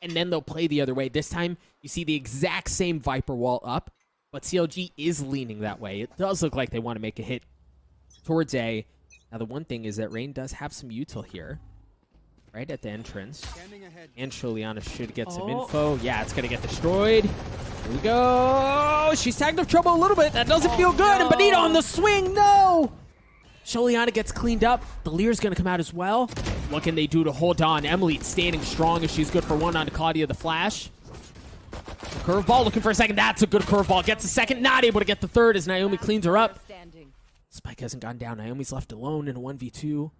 And then they'll play the other way. This time, you see the exact same Viper wall up, but CLG is leaning that way. It does look like they want to make a hit towards A. Now, the one thing is that Rain does have some util here, right at the entrance. And Sholiana should get some info. Yeah, it's going to get destroyed. Here we go. She's tagged up trouble a little bit. That doesn't feel good. No. And Benita on the swing. No! Sholiana gets cleaned up. The Lear's going to come out as well. What can they do to hold on? Emily standing strong as she's good for one on Claudia the Flash. Curveball looking for a second. That's a good curveball. Gets a second. Not able to get the third as Naomi cleans her up. Spike hasn't gone down. Naomi's left alone in a 1v2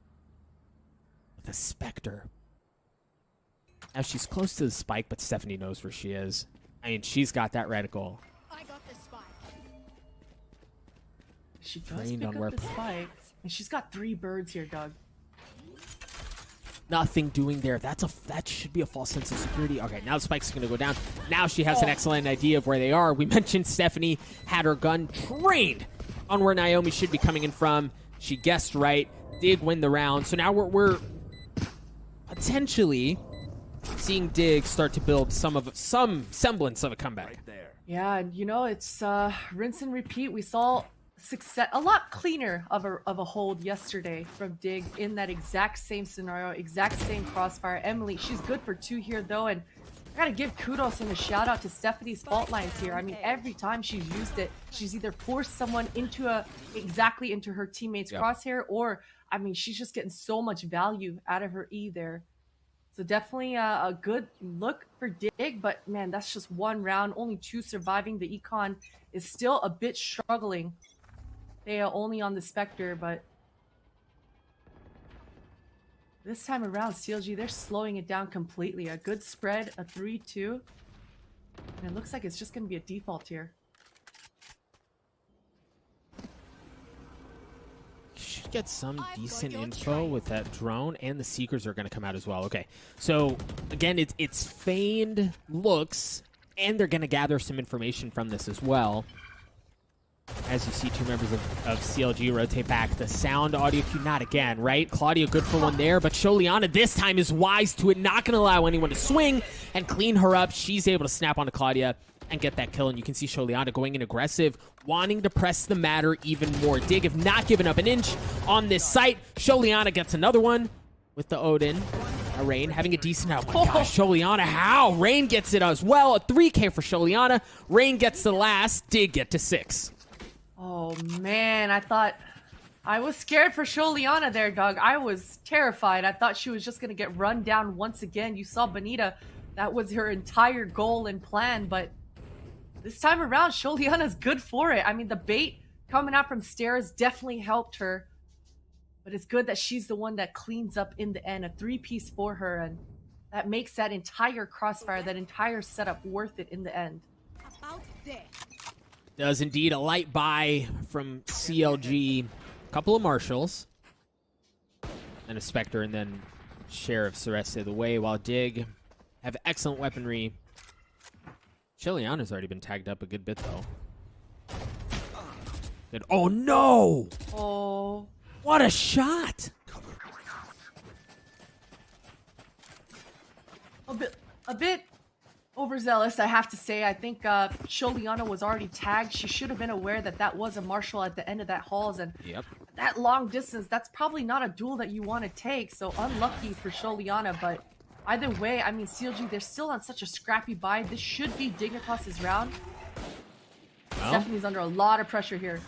with a Spectre. Now she's close to the Spike, but Stephanie knows where she is. I mean, she's got that reticle. I got the spike. She does pick up the Spike. And she's got 3 birds here, Doug. Nothing doing there. That should be a false sense of security. Okay, now the Spike's going to go down. Now she has an excellent idea of where they are. We mentioned Stephanie had her gun trained on where Naomi should be coming in from. She guessed right. Dig win the round. So now we're potentially seeing Dig start to build some semblance of a comeback. Right there. Yeah, and you know, it's rinse and repeat. We saw success, a lot cleaner of a hold yesterday from Dig in that exact same scenario, exact same crossfire. Emily, she's good for 2 here though, and I gotta give kudos and a shout out to Stephanie's fault lines here. I mean, every time she's used it, she's either forced someone exactly into her teammate's crosshair, or I mean, she's just getting so much value out of her E there. So definitely a good look for Dig, but man, that's just 1 round, only 2 surviving. The Econ is still a bit struggling. They are only on the Spectre, but this time around, CLG, they're slowing it down completely. A good spread, a 3-2. And it looks like it's just going to be a default here. Should get some decent info with that drone, and the Seekers are going to come out as well. Okay, so again, it's feigned looks, and they're going to gather some information from this as well. As you see 2 members of CLG rotate back. The sound audio cue, not again, right? Claudia good for one there, but Sholiana this time is wise to it, not going to allow anyone to swing and clean her up. She's able to snap onto Claudia and get that kill, and you can see Sholiana going in aggressive, wanting to press the matter even more. Dig have not given up an inch on this site. Sholiana gets another one with the Odin. Rain having a decent... Oh my gosh, Sholiana, how? Rain gets it as well. A 3K for Sholiana. Rain gets the last. Dig get to 6. Oh man, I was scared for Sholiana there, Doug. I was terrified. I thought she was just gonna get run down once again. You saw Benita, that was her entire goal and plan, but this time around, Sholiana's good for it. I mean, the bait coming out from stairs definitely helped her. But it's good that she's the one that cleans up in the end. A 3-piece for her, and that makes that entire crossfire, that entire setup worth it in the end. Does indeed a light buy from CLG. A couple of Marshals. And a Spectre, and then Sheriff's the rest of the way, while Dig have excellent weaponry. Chiliana's already been tagged up a good bit, though. Good. Oh, no! Oh. What a shot! A bit overzealous, I have to say. I think Sholiana was already tagged. She should have been aware that that was a Marshal at the end of that halls, and Yep. that long distance, that's probably not a duel that you want to take, so unlucky for Sholiana, but either way, I mean, CLG, they're still on such a scrappy buy. This should be Dignitas's round. Well, Stephanie's under a lot of pressure here.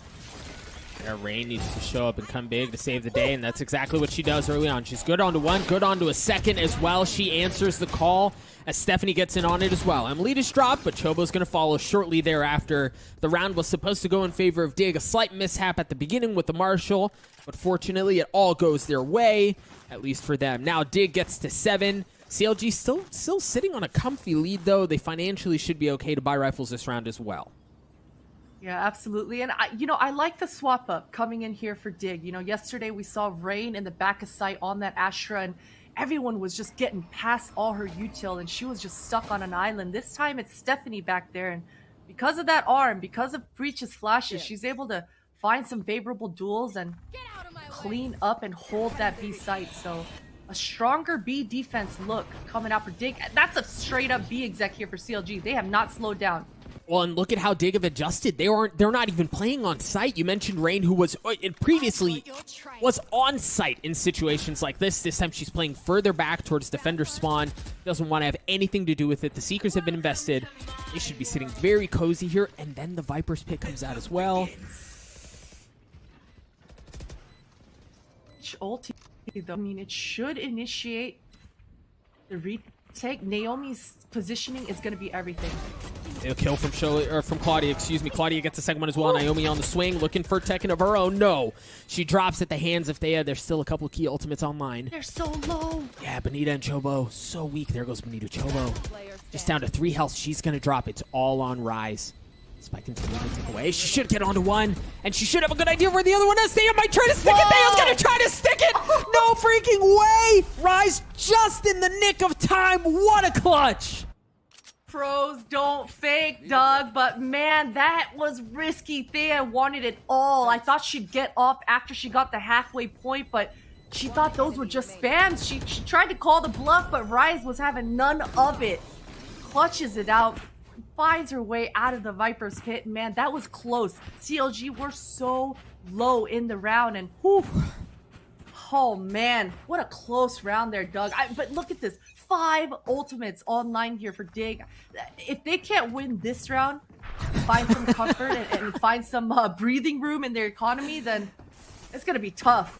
yeah, Rain needs to show up and come big to save the day, and that's exactly what she does early on. She's good onto one, good onto a second as well. She answers the call as Stephanie gets in on it as well. Emilita's dropped, but Chobo's going to follow shortly thereafter. The round was supposed to go in favor of Dig. A slight mishap at the beginning with the Marshal, but fortunately it all goes their way, at least for them. Now Dig gets to 7. CLG still sitting on a comfy lead, though. They financially should be okay to buy rifles this round as well. Yeah, absolutely. And I like the swap up coming in here for Dig. Yesterday we saw Rain in the back of sight on that Astra, and everyone was just getting past all her util, and she was just stuck on an island. This time it's Stephanie back there, and because of that arm, because of Breach's flashes, she's able to find some favorable duels and clean up and hold that B site. So a stronger B defense look coming out for Dig. That's a straight up B exec here for CLG. They have not slowed down. Well, and look at how Dig have adjusted. They're not even playing on site. You mentioned Rain, who was previously was on site in situations like this. This time she's playing further back towards defender spawn. Doesn't want to have anything to do with it. The Seekers have been invested. They should be sitting very cozy here, and then the Viper's pit comes out as well. Ulti, though, I mean, it should initiate the retake. Naomi's positioning is going to be everything. A kill from Claudia, excuse me. Claudia gets the second one as well. Naomi on the swing, looking for Tekken of her own. No. She drops at the hands of Thea. There's still a couple key ultimates online. They're so low. Yeah, Benita and Chobo, so weak. There goes Benita. Chobo just down to 3 health. She's going to drop. It's all on Rise. Spike continues to take away. She should get onto one, and she should have a good idea where the other one is. Thea might try to stick it. Thea's going to try to stick it. No freaking way. Rise just in the nick of time. What a clutch. Pros don't fake, Doug, but man, that was risky. Thea wanted it all. I thought she'd get off after she got the halfway point, but she thought those were just spams. She tried to call the bluff, but Rise was having none of it. Clutches it out, finds her way out of the Viper's pit. Man, that was close. CLG were so low in the round, and whew. Oh man, what a close round there, Doug. But look at this. 5 ultimates online here for Dig. If they can't win this round, find some comfort and find some breathing room in their economy, then it's going to be tough.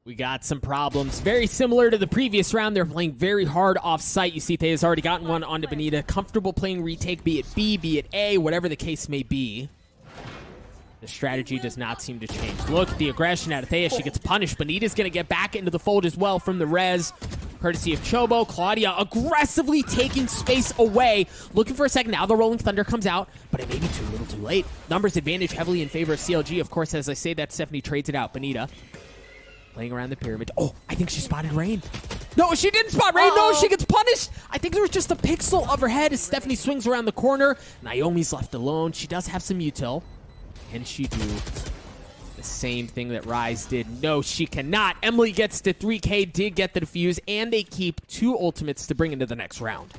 We got some problems. Very similar to the previous round. They're playing very hard off-site. You see Thea's already gotten one onto Benita. Comfortable playing retake, be it B, be it A, whatever the case may be. The strategy does not seem to change. Look at the aggression out of Thea. She gets punished. Benita's going to get back into the fold as well from the res. Courtesy of Chobo. Claudia aggressively taking space away. Looking for a second. Now the Rolling Thunder comes out, but it may be too little too late. Numbers advantage heavily in favor of CLG. Of course, as I say that, Stephanie trades it out. Benita playing around the pyramid. Oh, I think she spotted Rain. No, she didn't spot Rain. No, she gets punished. I think there was just a pixel of her head as Stephanie swings around the corner. Naomi's left alone. She does have some util. Can she do the same thing that Rise did? No, she cannot. Emily gets to 3K, did get the defuse, and they keep 2 ultimates to bring into the next round.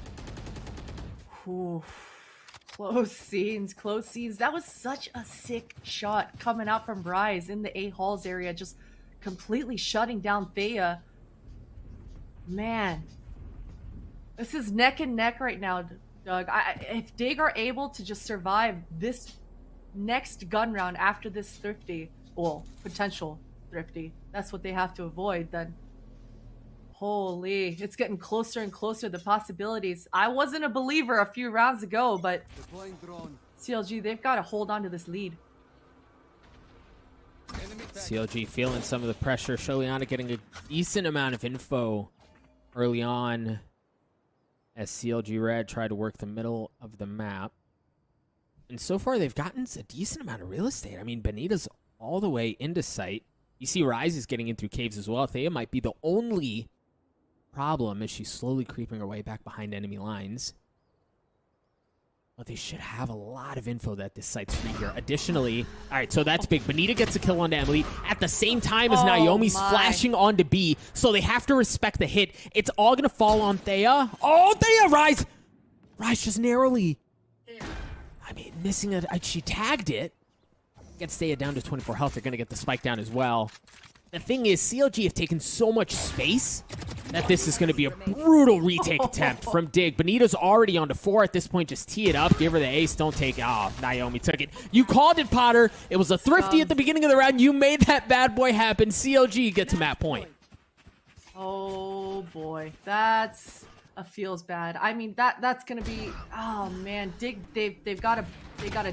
Ooh. Close scenes, close scenes. That was such a sick shot coming out from Rise in the A halls area, just completely shutting down Thea. Man, this is neck and neck right now, Doug. If Dig are able to just survive this next gun round after this thrifty, well, potential thrifty, that's what they have to avoid, then holy, it's getting closer and closer, the possibilities. I wasn't a believer a few rounds ago, but CLG, they've got to hold on to this lead. CLG feeling some of the pressure. Sholiana getting a decent amount of info early on as CLG Red tried to work the middle of the map. And so far, they've gotten a decent amount of real estate. I mean, Benita's all the way into sight. You see Rise is getting in through caves as well. Thea might be the only problem as she's slowly creeping her way back behind enemy lines. But they should have a lot of info that this site's free here. Additionally, all right, so that's big. Bonita gets a kill onto Emily at the same time as Naomi's flashing onto B, so they have to respect the hit. It's all going to fall on Thea. Oh, Thea, Rise! Rise just narrowly. I mean, missing it. She tagged it. Gets Thea down to 24 health. They're going to get the spike down as well. The thing is, CLG have taken so much space that this is going to be a brutal retake attempt from Dig. Bonita's already on to 4 at this point. Just tee it up. Give her the ace. Don't take it. Oh, Naomi took it. You called it, Potter. It was a thrifty at the beginning of the round. You made that bad boy happen. CLG gets a map point. Oh, boy. That's a feels bad. I mean, that's going to be... Oh, man. Dig. They gotta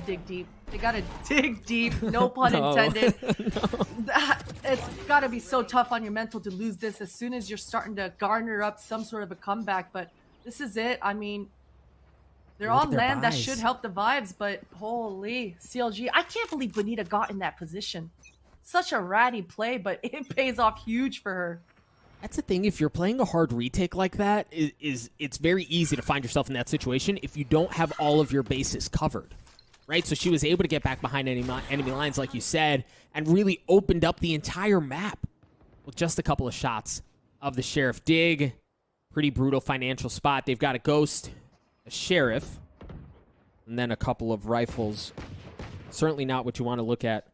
dig deep. They gotta dig deep. No pun intended. It's gotta be so tough on your mental to lose this as soon as you're starting to garner up some sort of a comeback. But this is it. I mean, they're on land that should help the vibes, but holy CLG. I can't believe Bonita got in that position. Such a ratty play, but it pays off huge for her. That's the thing. If you're playing a hard retake like that, it's very easy to find yourself in that situation if you don't have all of your bases covered. Right, so she was able to get back behind enemy lines, like you said, and really opened up the entire map with just a couple of shots of the Sheriff. Dig, pretty brutal financial spot. They've got a Ghost, a Sheriff, and then a couple of rifles. Certainly not what you want to look at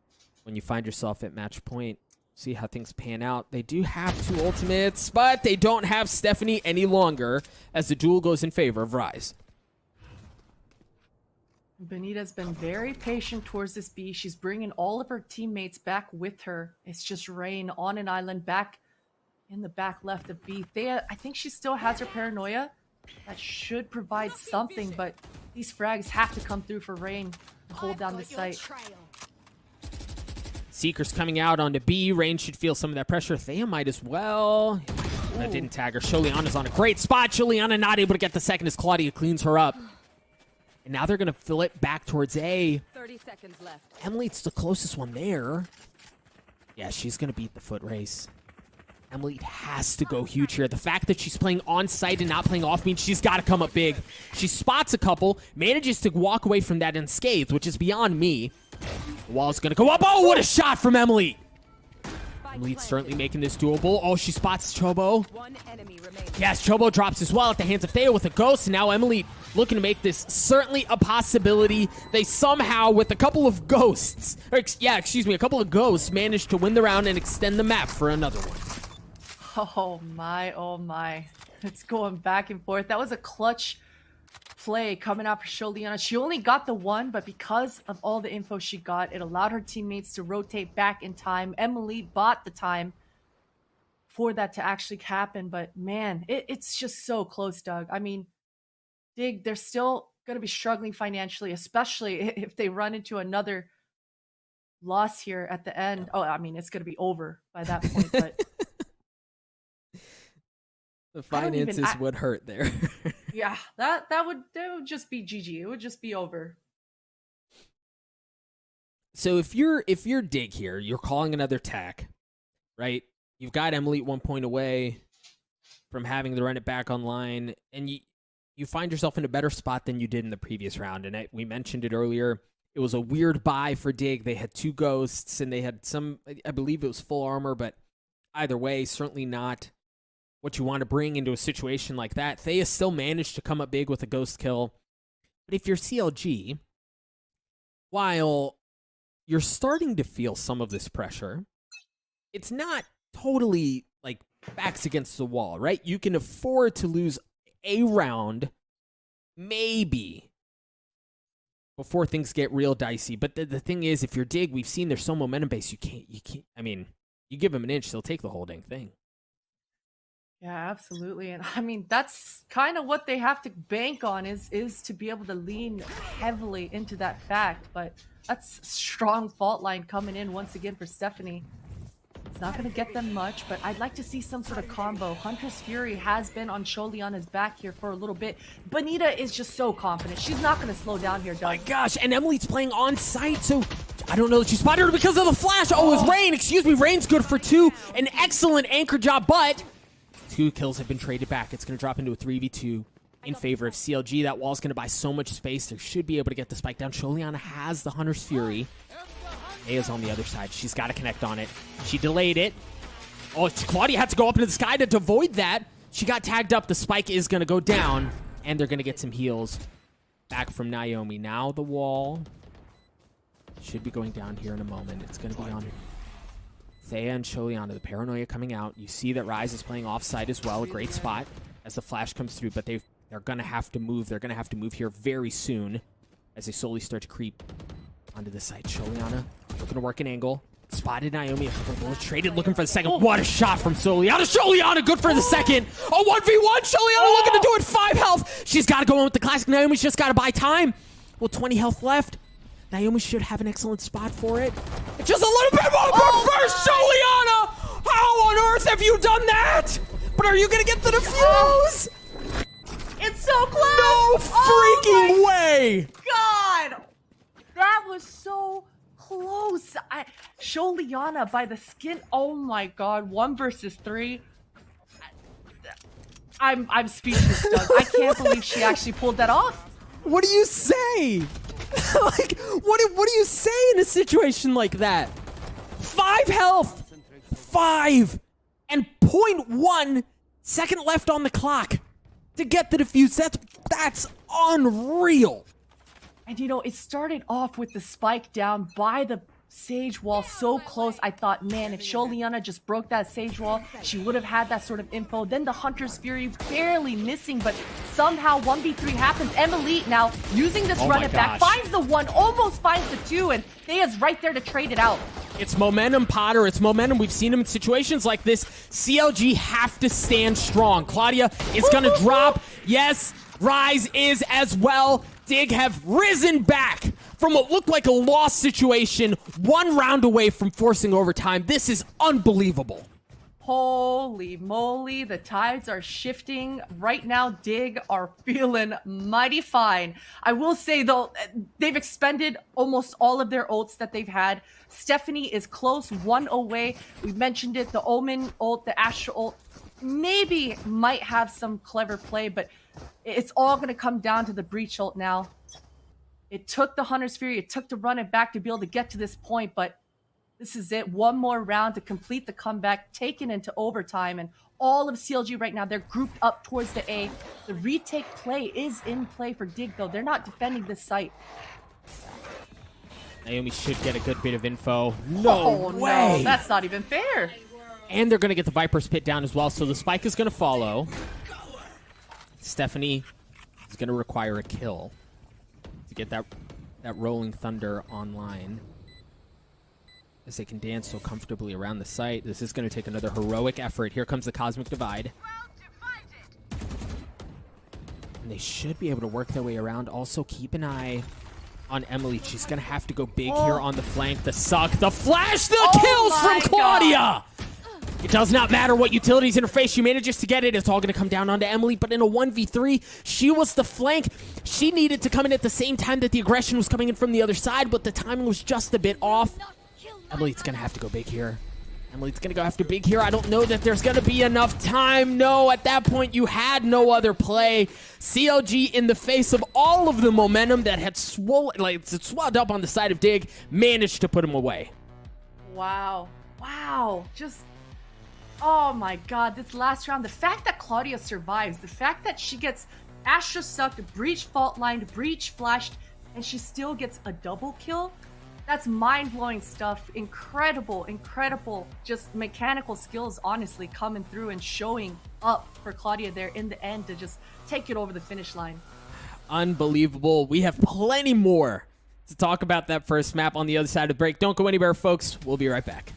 when you find yourself at match point. See how things pan out. They do have 2 ultimates, but they don't have Stephanie any longer as the duel goes in favor of Rise. Benita's been very patient towards this B. She's bringing all of her teammates back with her. It's just Rain on an island back in the back left of B. Thea, I think she still has her paranoia. That should provide something, but these frags have to come through for Rain to hold down the site. Seeker's coming out onto B. Rain should feel some of that pressure. Thea might as well. That didn't tag her. Sholiana's on a great spot. Sholiana not able to get the second as Claudia cleans her up. And now they're going to fill it back towards A. 30 seconds left. Emily's the closest one there. Yeah, she's going to beat the foot race. Emily has to go huge here. The fact that she's playing on site and not playing off means she's got to come up big. She spots a couple, manages to walk away from that unscathed, which is beyond me. The wall's going to go up. Oh, what a shot from Emily. Emily's certainly making this doable. Oh, she spots Chobo. One enemy remaining. Yes, Chobo drops as well at the hands of Thea with a Ghost. And now Emily looking to make this certainly a possibility. They somehow, with a couple of ghosts, a couple of ghosts, managed to win the round and extend the map for another one. Oh my. It's going back and forth. That was a clutch play coming out for Sholiana. She only got the 1, but because of all the info she got, it allowed her teammates to rotate back in time. Emily bought the time for that to actually happen, but man, it's just so close, Doug. I mean, Dig, they're still going to be struggling financially, especially if they run into another loss here at the end. Oh, I mean, it's going to be over by that point, but... The finances would hurt there. Yeah, that would just be GG. It would just be over. So if you're Dig here, you're calling another tack, right? You've got Emily at 1 point away from having to run it back online, and you find yourself in a better spot than you did in the previous round. And we mentioned it earlier. It was a weird buy for Dig. They had 2 ghosts, and they had some, I believe it was full armor, but either way, certainly not what you want to bring into a situation like that. Thea still managed to come up big with a ghost kill. But if you're CLG, while you're starting to feel some of this pressure, it's not totally like backs against the wall, right? You can afford to lose a round, maybe, before things get real dicey. But the thing is, if you're Dig, we've seen they're so momentum based, you can't, I mean, you give them an inch, they'll take the whole dang thing. Yeah, absolutely. And I mean, that's kind of what they have to bank on is to be able to lean heavily into that fact. But that's a strong fault line coming in once again for Stephanie. It's not going to get them much, but I'd like to see some sort of combo. Hunter's Fury has been on Sholiana's back here for a little bit. Bonita is just so confident. She's not going to slow down here, Doug. My gosh, and Emily's playing on site, so I don't know that she spotted her because of the flash. Oh, it was Rain. Excuse me, Rain's good for 2. An excellent anchor job, but 2 kills have been traded back. It's going to drop into a 3v2 in favor of CLG. That wall's going to buy so much space. They should be able to get the spike down. Sholiana has the Hunter's Fury. Aya's on the other side. She's got to connect on it. She delayed it. Oh, Claudia had to go up into the sky to avoid that. She got tagged up. The spike is going to go down, and they're going to get some heals back from Naomi. Now the wall should be going down here in a moment. It's going to be on Thea and Sholiana. The paranoia coming out. You see that Rise is playing offside as well. A great spot as the flash comes through, but they're going to have to move. They're going to have to move here very soon as they slowly start to creep onto the side. Sholiana looking to work an angle. Spotted Naomi. A couple bullets traded, looking for the second. What a shot from Sholiana. Sholiana, good for the second. A 1v1. Sholiana looking to do it. 5 health. She's got to go in with the classic. Naomi's just got to buy time. Well, 20 health left. Naomi should have an excellent spot for it. Just a little bit more. But first, Sholiana. How on earth have you done that? But are you going to get the defuse? It's so close. No freaking way. God, that was so close. Sholiana by the skin. Oh my God, 1 versus 3. I'm speechless, Doug. I can't believe she actually pulled that off. What do you say? Like, what do you say in a situation like that? 5 health, 5, and 0.1 second left on the clock to get the defuse. That's unreal. And you know, it started off with the spike down by the Sage wall so close. I thought, man, if Sholiana just broke that Sage wall, she would have had that sort of info. Then the Hunter's Fury barely missing, but somehow 1v3 happens. Emily now using this run it back, finds the 1, almost finds the 2, and Thea's right there to trade it out. It's momentum, Potter. It's momentum. We've seen him in situations like this. CLG have to stand strong. Claudia is going to drop. Yes, Rise is as well. Dig have risen back from what looked like a lost situation, 1 round away from forcing overtime. This is unbelievable. Holy moly, the tides are shifting. Right now, Dig are feeling mighty fine. I will say, though, they've expended almost all of their ults that they've had. Stephanie is close, 1 away. We mentioned it, the Omen ult, the Astra ult, maybe might have some clever play, but it's all going to come down to the Breach ult now. It took the Hunter's Fury, it took to run it back to be able to get to this point, but this is it. 1 more round to complete the comeback, taken into overtime, and all of CLG right now, they're grouped up towards the A. The retake play is in play for Dig, though. They're not defending this site. Naomi should get a good bit of info. No way! No, that's not even fair. And they're going to get the Viper's Pit down as well, so the spike is going to follow. Stephanie is going to require a kill to get that Rolling Thunder online, as they can dance so comfortably around the site. This is going to take another heroic effort. Here comes the Cosmic Divide. And they should be able to work their way around. Also, keep an eye on Emily. She's going to have to go big here on the flank. The suck, the flash, the kills from Claudia! God. It does not matter what utilities interface she manages to get it. It's all going to come down onto Emily. But in a 1v3, she was the flank. She needed to come in at the same time that the aggression was coming in from the other side, but the timing was just a bit off. Emily's going to have to go big here. Emily's going to go after big here. I don't know that there's going to be enough time. No, at that point, you had no other play. CLG, in the face of all of the momentum that had swelled up on the side of Dig, managed to put him away. Wow. Wow. Just... oh my God, this last round, the fact that Claudia survives, the fact that she gets Astra sucked, Breach fault lined, Breach flashed, and she still gets a double kill, that's mind-blowing stuff. Incredible, incredible, just mechanical skills, honestly, coming through and showing up for Claudia there in the end to just take it over the finish line. Unbelievable. We have plenty more to talk about that first map on the other side of the break. Don't go anywhere, folks. We'll be right back.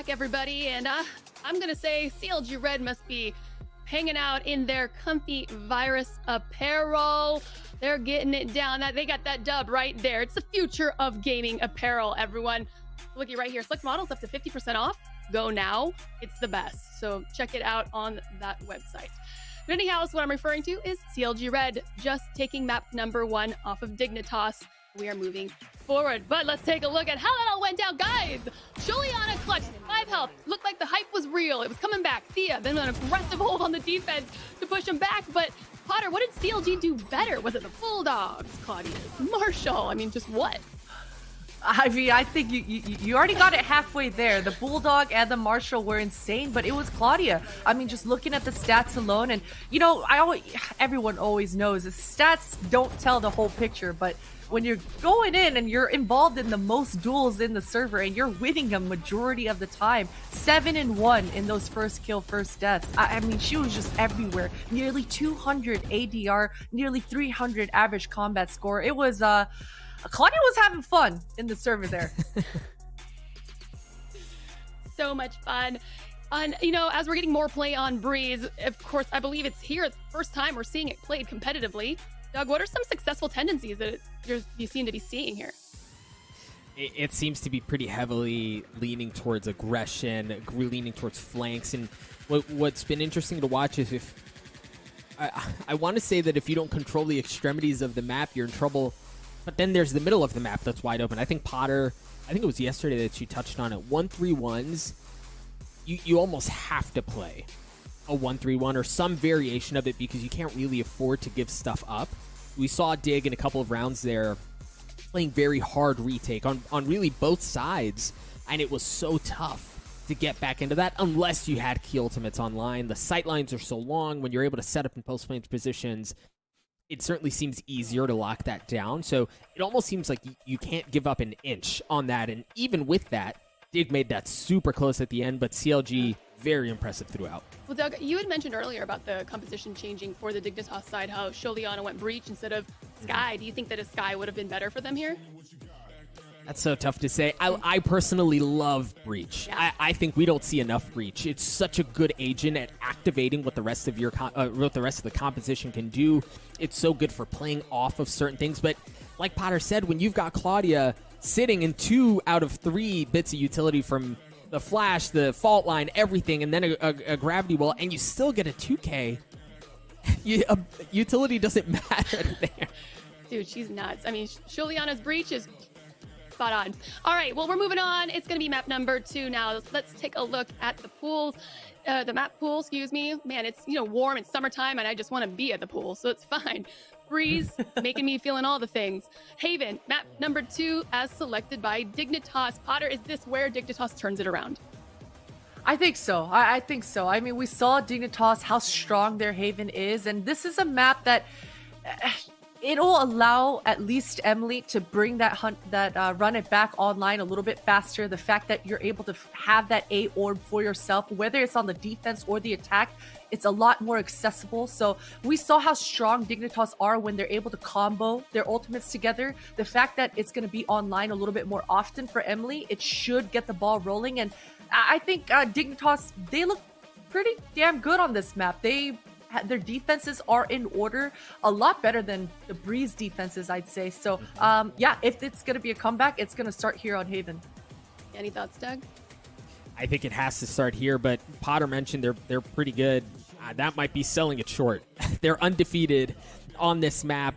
back, everybody, and I'm gonna say CLG Red must be hanging out in their comfy virus apparel. They're getting it down. They got that dub right there. It's the future of gaming apparel, everyone. Looky right here. Select models up to 50% off. Go now. It's the best. So check it out on that website. But anyhow, what I'm referring to is CLG Red just taking map number 1 off of Dignitas. We are moving forward, but let's take a look at how that all went down, guys. Juliana clutched 5 health. Looked like the hype was real. It was coming back. Thea then an aggressive hold on the defense to push him back. But Potter, what did CLG do better? Was it the Bulldogs, Claudia, Marshall? I mean, just what? I mean, I think you already got it halfway there. The Bulldog and the Marshall were insane, but it was Claudia. I mean, just looking at the stats alone, and everyone always knows the stats don't tell the whole picture, but when you're going in and you're involved in the most duels in the server and you're winning a majority of the time, 7-1 in those first kill, first deaths. I mean, she was just everywhere. Nearly 200 ADR, nearly 300 average combat score. It was, Claudia was having fun in the server there. So much fun. And, as we're getting more play on Breeze, of course, I believe it's here. It's the first time we're seeing it played competitively. Doug, what are some successful tendencies that you seem to be seeing here? It seems to be pretty heavily leaning towards aggression, leaning towards flanks. And what's been interesting to watch is if I want to say that if you don't control the extremities of the map, you're in trouble. But then there's the middle of the map that's wide open. I think Potter, I think it was yesterday that you touched on it. 1-3-1s, you almost have to play a 1-3-1 or some variation of it because you can't really afford to give stuff up. We saw Dig in a couple of rounds there playing very hard retake on really both sides, and it was so tough to get back into that unless you had key ultimates online. The sight lines are so long. When you're able to set up in post-plane positions, it certainly seems easier to lock that down. So it almost seems like you can't give up an inch on that. And even with that, Dig made that super close at the end, but CLG, very impressive throughout. Well, Doug, you had mentioned earlier about the composition changing for the Dignitas side, how Sholiana went Breach instead of Sky. Do you think that a Sky would have been better for them here? That's so tough to say. I personally love Breach. Yeah. I think we don't see enough Breach. It's such a good agent at activating what the rest of the composition can do. It's so good for playing off of certain things. But like Potter said, when you've got Claudia sitting in 2 out of 3 bits of utility from the flash, the fault line, everything, and then a gravity wall, and you still get a 2K, utility doesn't matter there. Dude, she's nuts. I mean, Sholiana's Breach is spot on. All right, well, we're moving on. It's going to be map number 2 now. Let's take a look at the pools. The map pool, excuse me. Man, it's, warm. It's summertime, and I just want to be at the pool, so it's fine. Breeze, making me feeling all the things. Haven, map number 2, as selected by Dignitas. Potter, is this where Dignitas turns it around? I think so. I think so. I mean, we saw Dignitas, how strong their Haven is, and this is a map that it'll allow at least Emily to bring that run it back online a little bit faster. The fact that you're able to have that A orb for yourself, whether it's on the defense or the attack, it's a lot more accessible. So we saw how strong Dignitas are when they're able to combo their ultimates together. The fact that it's going to be online a little bit more often for Emily, it should get the ball rolling. And I think Dignitas, they look pretty damn good on this map. Their defenses are in order, a lot better than the Breeze defenses, I'd say. So, yeah, if it's going to be a comeback, it's going to start here on Haven. Any thoughts, Doug? I think it has to start here, but Potter mentioned they're pretty good. That might be selling it short. They're undefeated on this map.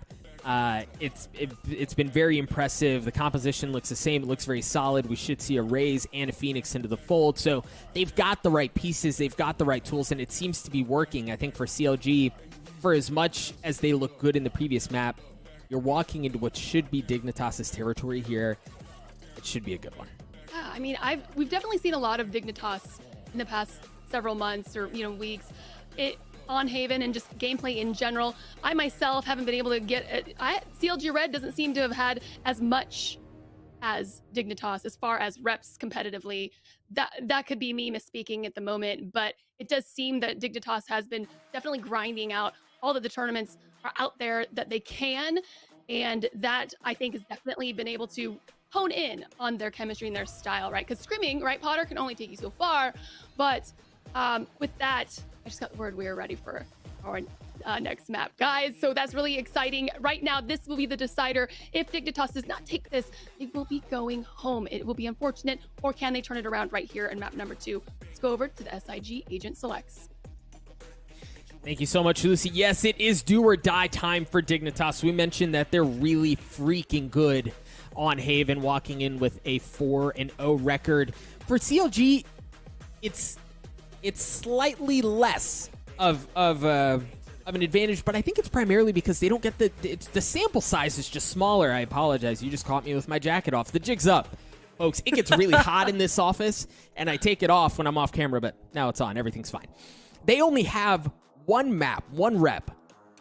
It's been very impressive. The composition looks the same. It looks very solid. We should see a Raze and a Phoenix into the fold. So they've got the right pieces. They've got the right tools, and it seems to be working. I think for CLG, for as much as they look good in the previous map, you're walking into what should be Dignitas' territory here. It should be a good one. Yeah, I mean, we've definitely seen a lot of Dignitas in the past several months or weeks. On Haven and just gameplay in general. I myself haven't been able to get it. CLG Red doesn't seem to have had as much as Dignitas as far as reps competitively. That could be me misspeaking at the moment, but it does seem that Dignitas has been definitely grinding out all of the tournaments are out there that they can, and that I think has definitely been able to hone in on their chemistry and their style, right? Because screaming, right, Potter, can only take you so far. But with that, I just got the word we're ready for our next map, guys. So that's really exciting. Right now, this will be the decider. If Dignitas does not take this, they will be going home. It will be unfortunate, or can they turn it around right here in map number 2? Let's go over to the SIG Agent Selects. Thank you so much, Lucy. Yes, it is do or die time for Dignitas. We mentioned that they're really freaking good on Haven, walking in with a 4-0 record. For CLG, it's slightly less of an advantage, but I think it's primarily because they don't get the sample size is just smaller. I apologize. You just caught me with my jacket off. The jig's up, folks. It gets really hot in this office, and I take it off when I'm off camera, but now it's on. Everything's fine. They only have one map, one rep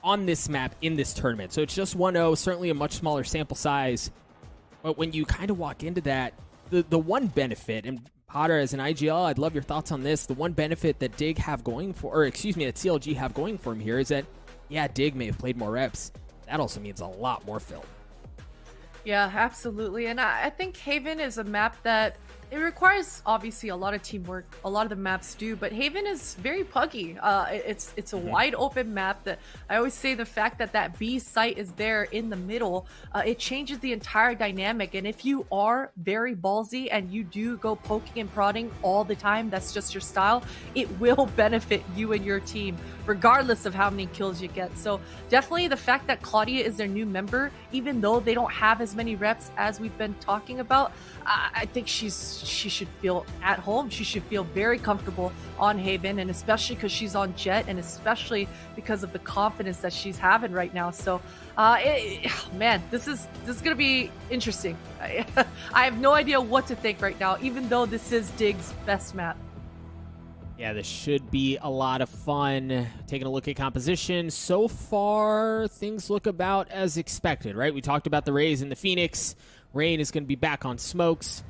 on this map in this tournament. So it's just 1-0, certainly a much smaller sample size. But when you kind of walk into that, the one benefit, and Potter, as an IGL, I'd love your thoughts on this. The one benefit that Dig have going for, or excuse me, that CLG have going for him here is that, yeah, Dig may have played more reps. That also means a lot more film. Yeah, absolutely. And I think Haven is a map that it requires obviously a lot of teamwork. A lot of the maps do, but Haven is very puggy. It's a wide open map that I always say the fact that that B site is there in the middle, it changes the entire dynamic. And if you are very ballsy and you do go poking and prodding all the time, that's just your style, it will benefit you and your team, regardless of how many kills you get. So definitely the fact that Claudia is their new member, even though they don't have as many reps as we've been talking about, I think she should feel at home. She should feel very comfortable on Haven, and especially because she's on Jet, and especially because of the confidence that she's having right now. So, man, this is gonna be interesting. I have no idea what to think right now, even though this is Dig's best map. Yeah, this should be a lot of fun. Taking a look at composition. So far, things look about as expected, right? We talked about the Rays and the Phoenix. Rain is going to be back on Smokes.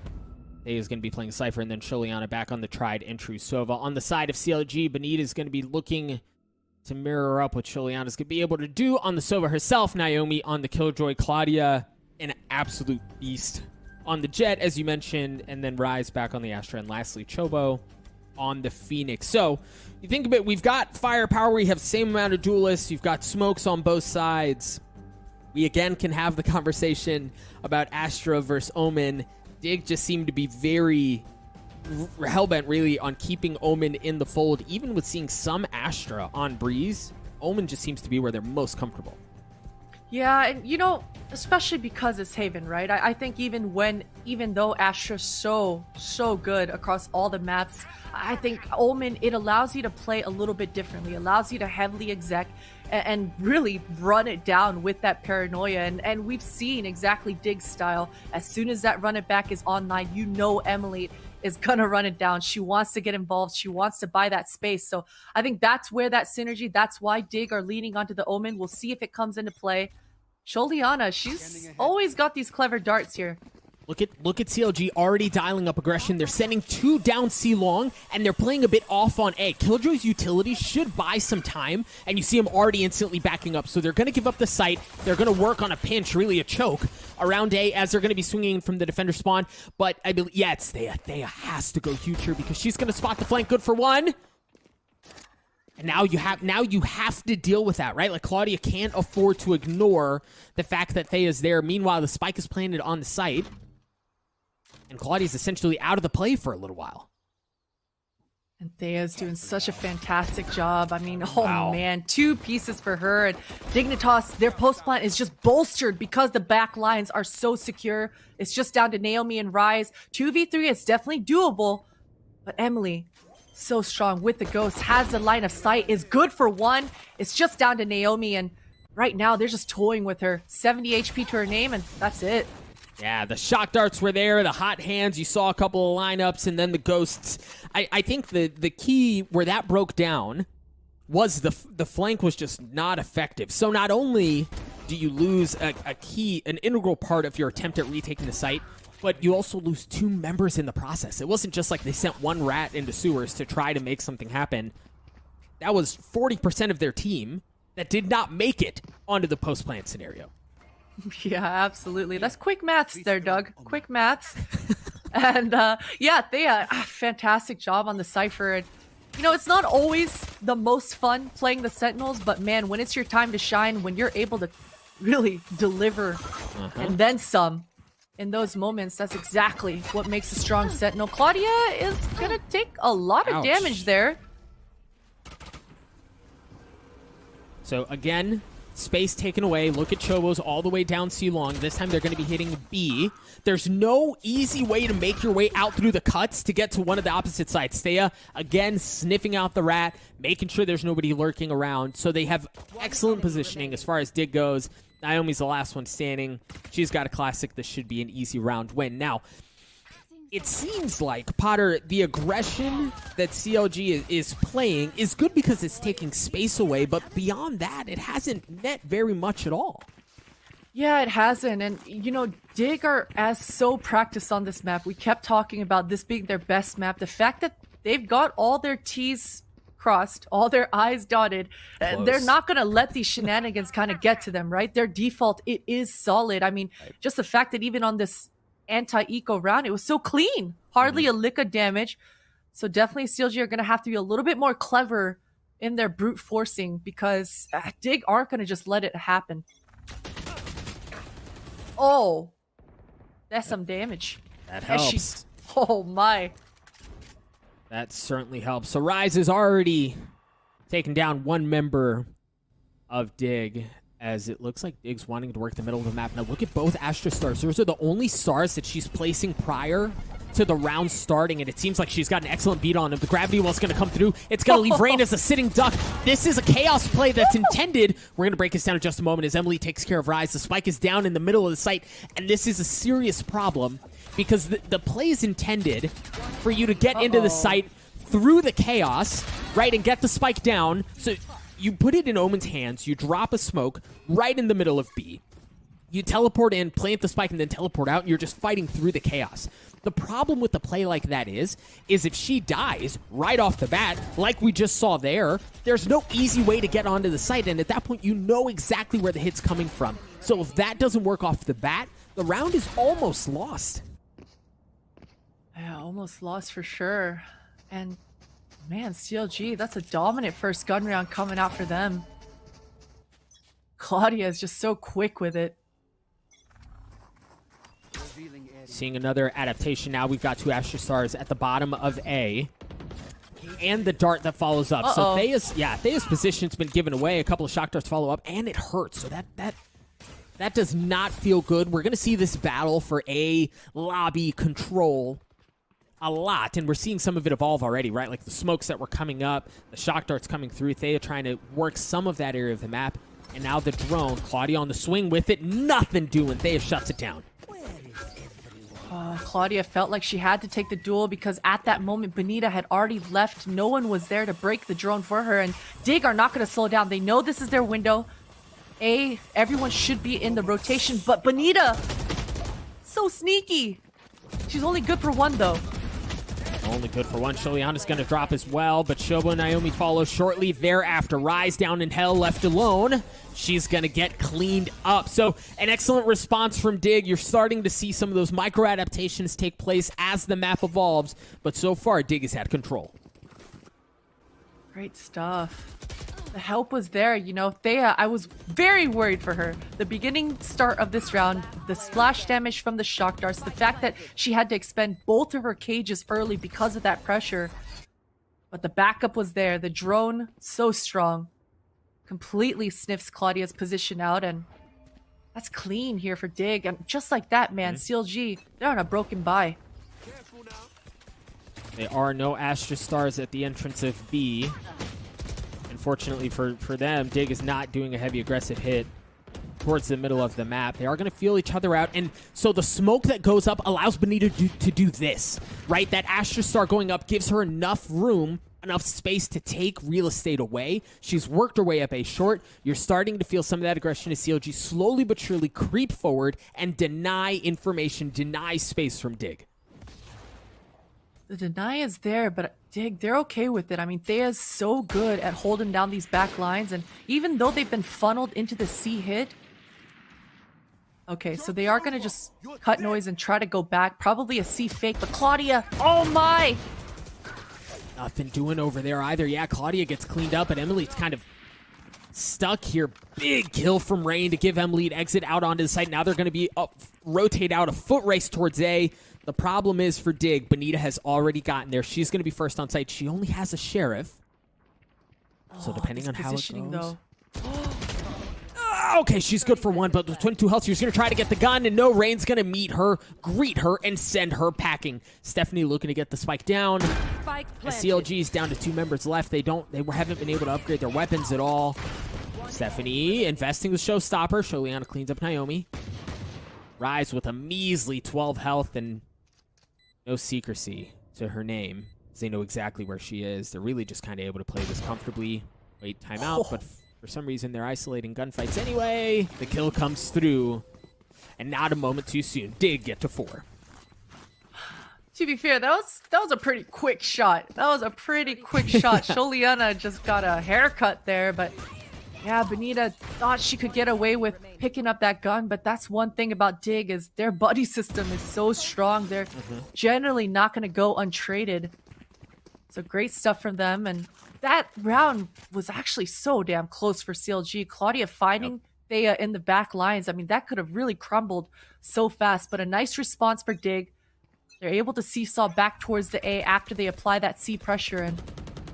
They is going to be playing Cypher, and then Sholiana back on the tried and true Sova. On the side of CLG, Benita is going to be looking to mirror up what Sholiana is going to be able to do on the Sova herself. Naomi on the Killjoy. Claudia, an absolute beast on the Jet, as you mentioned, and then Rise back on the Astra, and lastly, Chobo on the Phoenix. So, you think of it, we've got firepower. We have the same amount of duelists. You've got Smokes on both sides. We again can have the conversation about Astra versus Omen. Dig just seemed to be very hellbent, really, on keeping Omen in the fold. Even with seeing some Astra on Breeze, Omen just seems to be where they're most comfortable. Yeah, and you know, especially because it's Haven, right? I think even though Astra's so good across all the maps, I think Omen, it allows you to play a little bit differently, allows you to heavily exec and really run it down with that paranoia. And we've seen exactly Dig's style. As soon as that run it back is online, you know Emily is gonna run it down. She wants to get involved. She wants to buy that space. So I think that's where that synergy, that's why Dig are leaning onto the Omen. We'll see if it comes into play. Sholiana, she's always got these clever darts here. Look at CLG already dialing up aggression. They're sending 2 down C long, and they're playing a bit off on A. Killjoy's utility should buy some time, and you see him already instantly backing up. So they're going to give up the site. They're going to work on a pinch, really a choke, around A as they're going to be swinging from the defender spawn. But I believe, yeah, it's Thea. Thea has to go huge here because she's going to spot the flank. Good for one. And now you have to deal with that, right? Like, Claudia can't afford to ignore the fact that Thea's there. Meanwhile, the spike is planted on the site. And Claudia's essentially out of the play for a little while. And Thea's doing such a fantastic job. I mean, oh Wow. man, 2 pieces for her. And Dignitas, their post plant is just bolstered because the back lines are so secure. It's just down to Naomi and Rise. 2v3 is definitely doable. But Emily, so strong with the Ghost, has the line of sight, is good for one. It's just down to Naomi, and right now they're just toying with her. 70 HP to her name, and that's it. Yeah, the shock darts were there, the hot hands, you saw a couple of lineups, and then the Ghosts. I think the key where that broke down was the flank was just not effective. So not only do you lose an integral part of your attempt at retaking the site, but you also lose 2 members in the process. It wasn't just like they sent 1 rat into sewers to try to make something happen. That was 40% of their team that did not make it onto the post-plant scenario. Yeah, absolutely. That's quick maths there, Doug. Quick maths. And yeah, Thea, fantastic job on the Cypher. And, you know, it's not always the most fun playing the Sentinels, but man, when it's your time to shine, when you're able to really deliver and then some in those moments, that's exactly what makes a strong Sentinel. Claudia is gonna take a lot of damage there. So again, space taken away. Look at Chobos all the way down C long. This time they're going to be hitting B. There's no easy way to make your way out through the cuts to get to one of the opposite sides. Thea, again, sniffing out the rat, making sure there's nobody lurking around. So they have excellent positioning as far as Dig goes. Naomi's the last one standing. She's got a classic. This should be an easy round win. Now, it seems like, Potter, the aggression that CLG is playing is good because it's taking space away, but beyond that, it hasn't net very much at all. Yeah, it hasn't. And, you know, Dig are as so practiced on this map. We kept talking about this being their best map. The fact that they've got all their T's crossed, all their I's dotted, they're not going to let these shenanigans kind of get to them, right? Their default, it is solid. I mean, just the fact that even on this anti-eco round, it was so clean. Hardly a lick of damage. So definitely CLG are going to have to be a little bit more clever in their brute forcing because Dig aren't going to just let it happen. Oh, that's some damage. That helps. Oh my. That certainly helps. So Rise is already taken down one member of Dig, as it looks like Dig's wanting to work the middle of the map. Now look at both Astra stars. Those are the only stars that she's placing prior to the round starting, and it seems like she's got an excellent beat on him. The gravity well's going to come through. It's going to leave Rain as a sitting duck. This is a chaos play that's intended. We're going to break this down in just a moment as Emily takes care of Rise. The spike is down in the middle of the site, and this is a serious problem because the play is intended for you to get into the site through the chaos, right, and get the spike down. So you put it in Omen's hands, you drop a smoke right in the middle of B. You teleport in, plant the spike, and then teleport out, and you're just fighting through the chaos. The problem with the play like that is if she dies right off the bat, like we just saw there, there's no easy way to get onto the site, and at that point, you know exactly where the hit's coming from. So if that doesn't work off the bat, the round is almost lost. Yeah, almost lost for sure. And man, CLG, that's a dominant first gun round coming out for them. Claudia is just so quick with it. Seeing another adaptation now. We've got two Astra Stars at the bottom of A. And the dart that follows up. So Thea's position's been given away. A couple of shock darts follow up, and it hurts. So that does not feel good. We're going to see this battle for A lobby control a lot, and we're seeing some of it evolve already, right? Like the smokes that were coming up, the shock darts coming through. Thea trying to work some of that area of the map. And now the drone. Claudia on the swing with it. Nothing doing. Thea shuts it down. Claudia felt like she had to take the duel because at that moment, Benita had already left. No one was there to break the drone for her, and Dig are not going to slow down. They know this is their window. Everyone should be in the rotation, but Benita, so sneaky. She's only good for one, though. Only good for one. Sholiana's going to drop as well, but Shobo and Naomi follow shortly thereafter. Rise down in hell, left alone. She's going to get cleaned up. So an excellent response from Dig. You're starting to see some of those micro-adaptations take place as the map evolves, but so far, Dig has had control. Great stuff. The help was there, you know. Thea, I was very worried for her. The beginning start of this round, the splash damage from the shock darts, the fact that she had to expend both of her cages early because of that pressure. But the backup was there. The drone, so strong. Completely sniffs Claudia's position out, and that's clean here for Dig. And just like that, man, CLG, they're on a broken bye. There are no Astra Stars at the entrance of B. Unfortunately for them, Dig is not doing a heavy aggressive hit towards the middle of the map. They are going to feel each other out, and so the smoke that goes up allows Benita to do this, right? That Astra Star going up gives her enough room, enough space to take real estate away. She's worked her way up A short. You're starting to feel some of that aggression as CLG slowly but surely creep forward and deny information, deny space from Dig. The deny is there, but Dig, they're okay with it. I mean, Thea's so good at holding down these back lines, and even though they've been funneled into the C hit, Okay, so they are going to just cut noise and try to go back. Probably a C fake, but Claudia, oh my! Nothing doing over there either. Yeah, Claudia gets cleaned up, but Emily's kind of stuck here. Big kill from Rain to give Emily an exit out onto the site. Now they're going to be rotate out a foot race towards A. The problem is for Dig, Benita has already gotten there. She's going to be first on site. She only has a sheriff. So depending on how it goes. Though. Okay, she's good for one, but with 22 health, she's going to try to get the gun, and no, Rain's going to meet her, greet her, and send her packing. Stephanie looking to get the spike down. Spike As planted. CLG's down to 2 members left. They haven't been able to upgrade their weapons at all. Stephanie investing with Showstopper. Sholiana cleans up Naomi. Rise with a measly 12 health and no secrecy to her name. They know exactly where she is. They're really just kind of able to play this comfortably. Wait, timeout, but for some reason they're isolating gunfights anyway. The kill comes through, and not a moment too soon. Did get to 4. To be fair, that was a pretty quick shot. That was a pretty quick shot. Sholiana just got a haircut there, but yeah, Benita thought she could get away with picking up that gun, but that's one thing about Dig is their buddy system is so strong. They're generally not going to go untraded. So great stuff from them, and that round was actually so damn close for CLG. Claudia finding Thea in the back lines. I mean, that could have really crumbled so fast, but a nice response for Dig. They're able to seesaw back towards the A after they apply that C pressure, and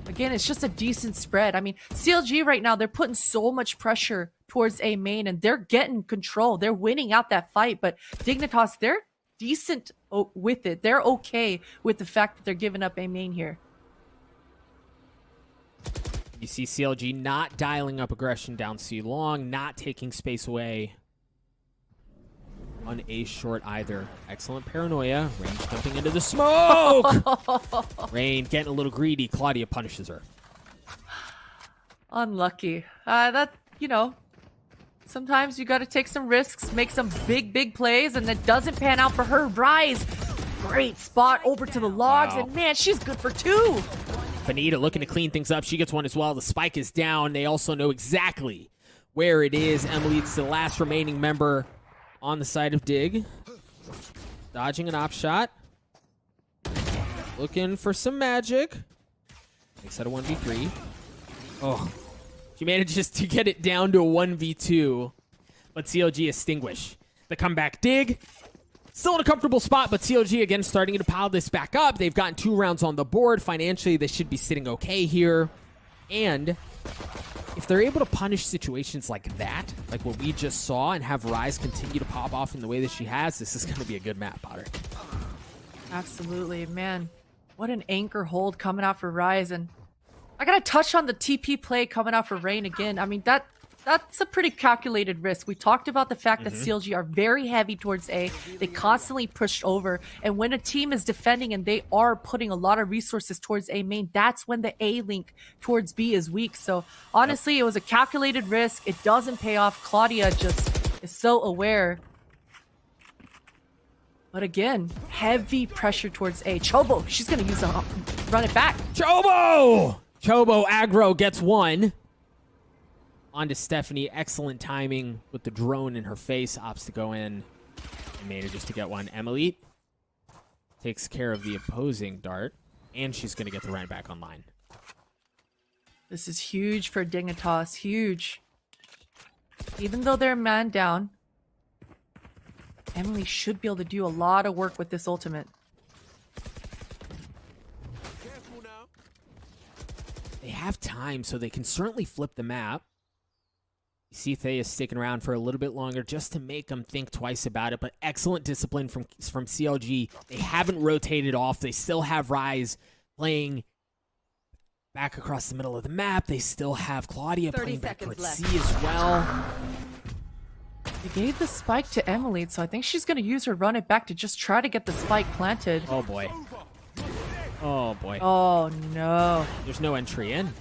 again, it's just a decent spread. I mean, CLG right now, they're putting so much pressure towards A main, and they're getting control. They're winning out that fight, but Dignitas, they're decent with it. They're okay with the fact that they're giving up A main here. You see CLG not dialing up aggression down C long, not taking space away on A short either. Excellent paranoia. Rain jumping into the smoke! Rain getting a little greedy. Claudia punishes her. Unlucky. Sometimes you got to take some risks, make some big plays, and it doesn't pan out for her. Rise. Great spot over to the logs, Wow. and man, she's good for 2. Benita looking to clean things up. She gets one as well. The spike is down. They also know exactly where it is. Emily, it's the last remaining member on the side of Dig. Dodging an op shot. Looking for some magic. Makes that a 1v3. Oh, she manages to get it down to a 1v2. But CLG extinguish. The comeback Dig. Still in a comfortable spot, but CLG again starting to pile this back up. They've gotten 2 rounds on the board. Financially, they should be sitting okay here. And if they're able to punish situations like that, like what we just saw, and have Rise continue to pop off in the way that she has, this is going to be a good map, Potter. Absolutely, man. What an anchor hold coming out for Rise, and I gotta touch on the TP play coming out for Rain again. I mean, that's a pretty calculated risk. We talked about the fact that CLG are very heavy towards A. They constantly pushed over. And when a team is defending and they are putting a lot of resources towards A main, that's when the A link towards B is weak. So honestly, it was a calculated risk. It doesn't pay off. Claudia just is so aware. But again, heavy pressure towards A. Chobo, she's going to use a run it back. Chobo! Chobo aggro gets 1. Onto Stephanie. Excellent timing with the drone in her face. Opts to go in and manages to get 1. Emily takes care of the opposing dart, and she's going to get the run back online. This is huge for Dignitas. Huge. Even though they're man down, Emily should be able to do a lot of work with this ultimate. They have time, so they can certainly flip the map. You see Thea is sticking around for a little bit longer just to make them think twice about it, but excellent discipline from CLG. They haven't rotated off. They still have Rise playing back across the middle of the map. They still have Claudia 30 playing back seconds towards left. C as well. They gave the spike to Emily, so I think she's going to use her run it back to just try to get the spike planted. Oh, boy. Oh, boy. Oh, no. There's no entry in.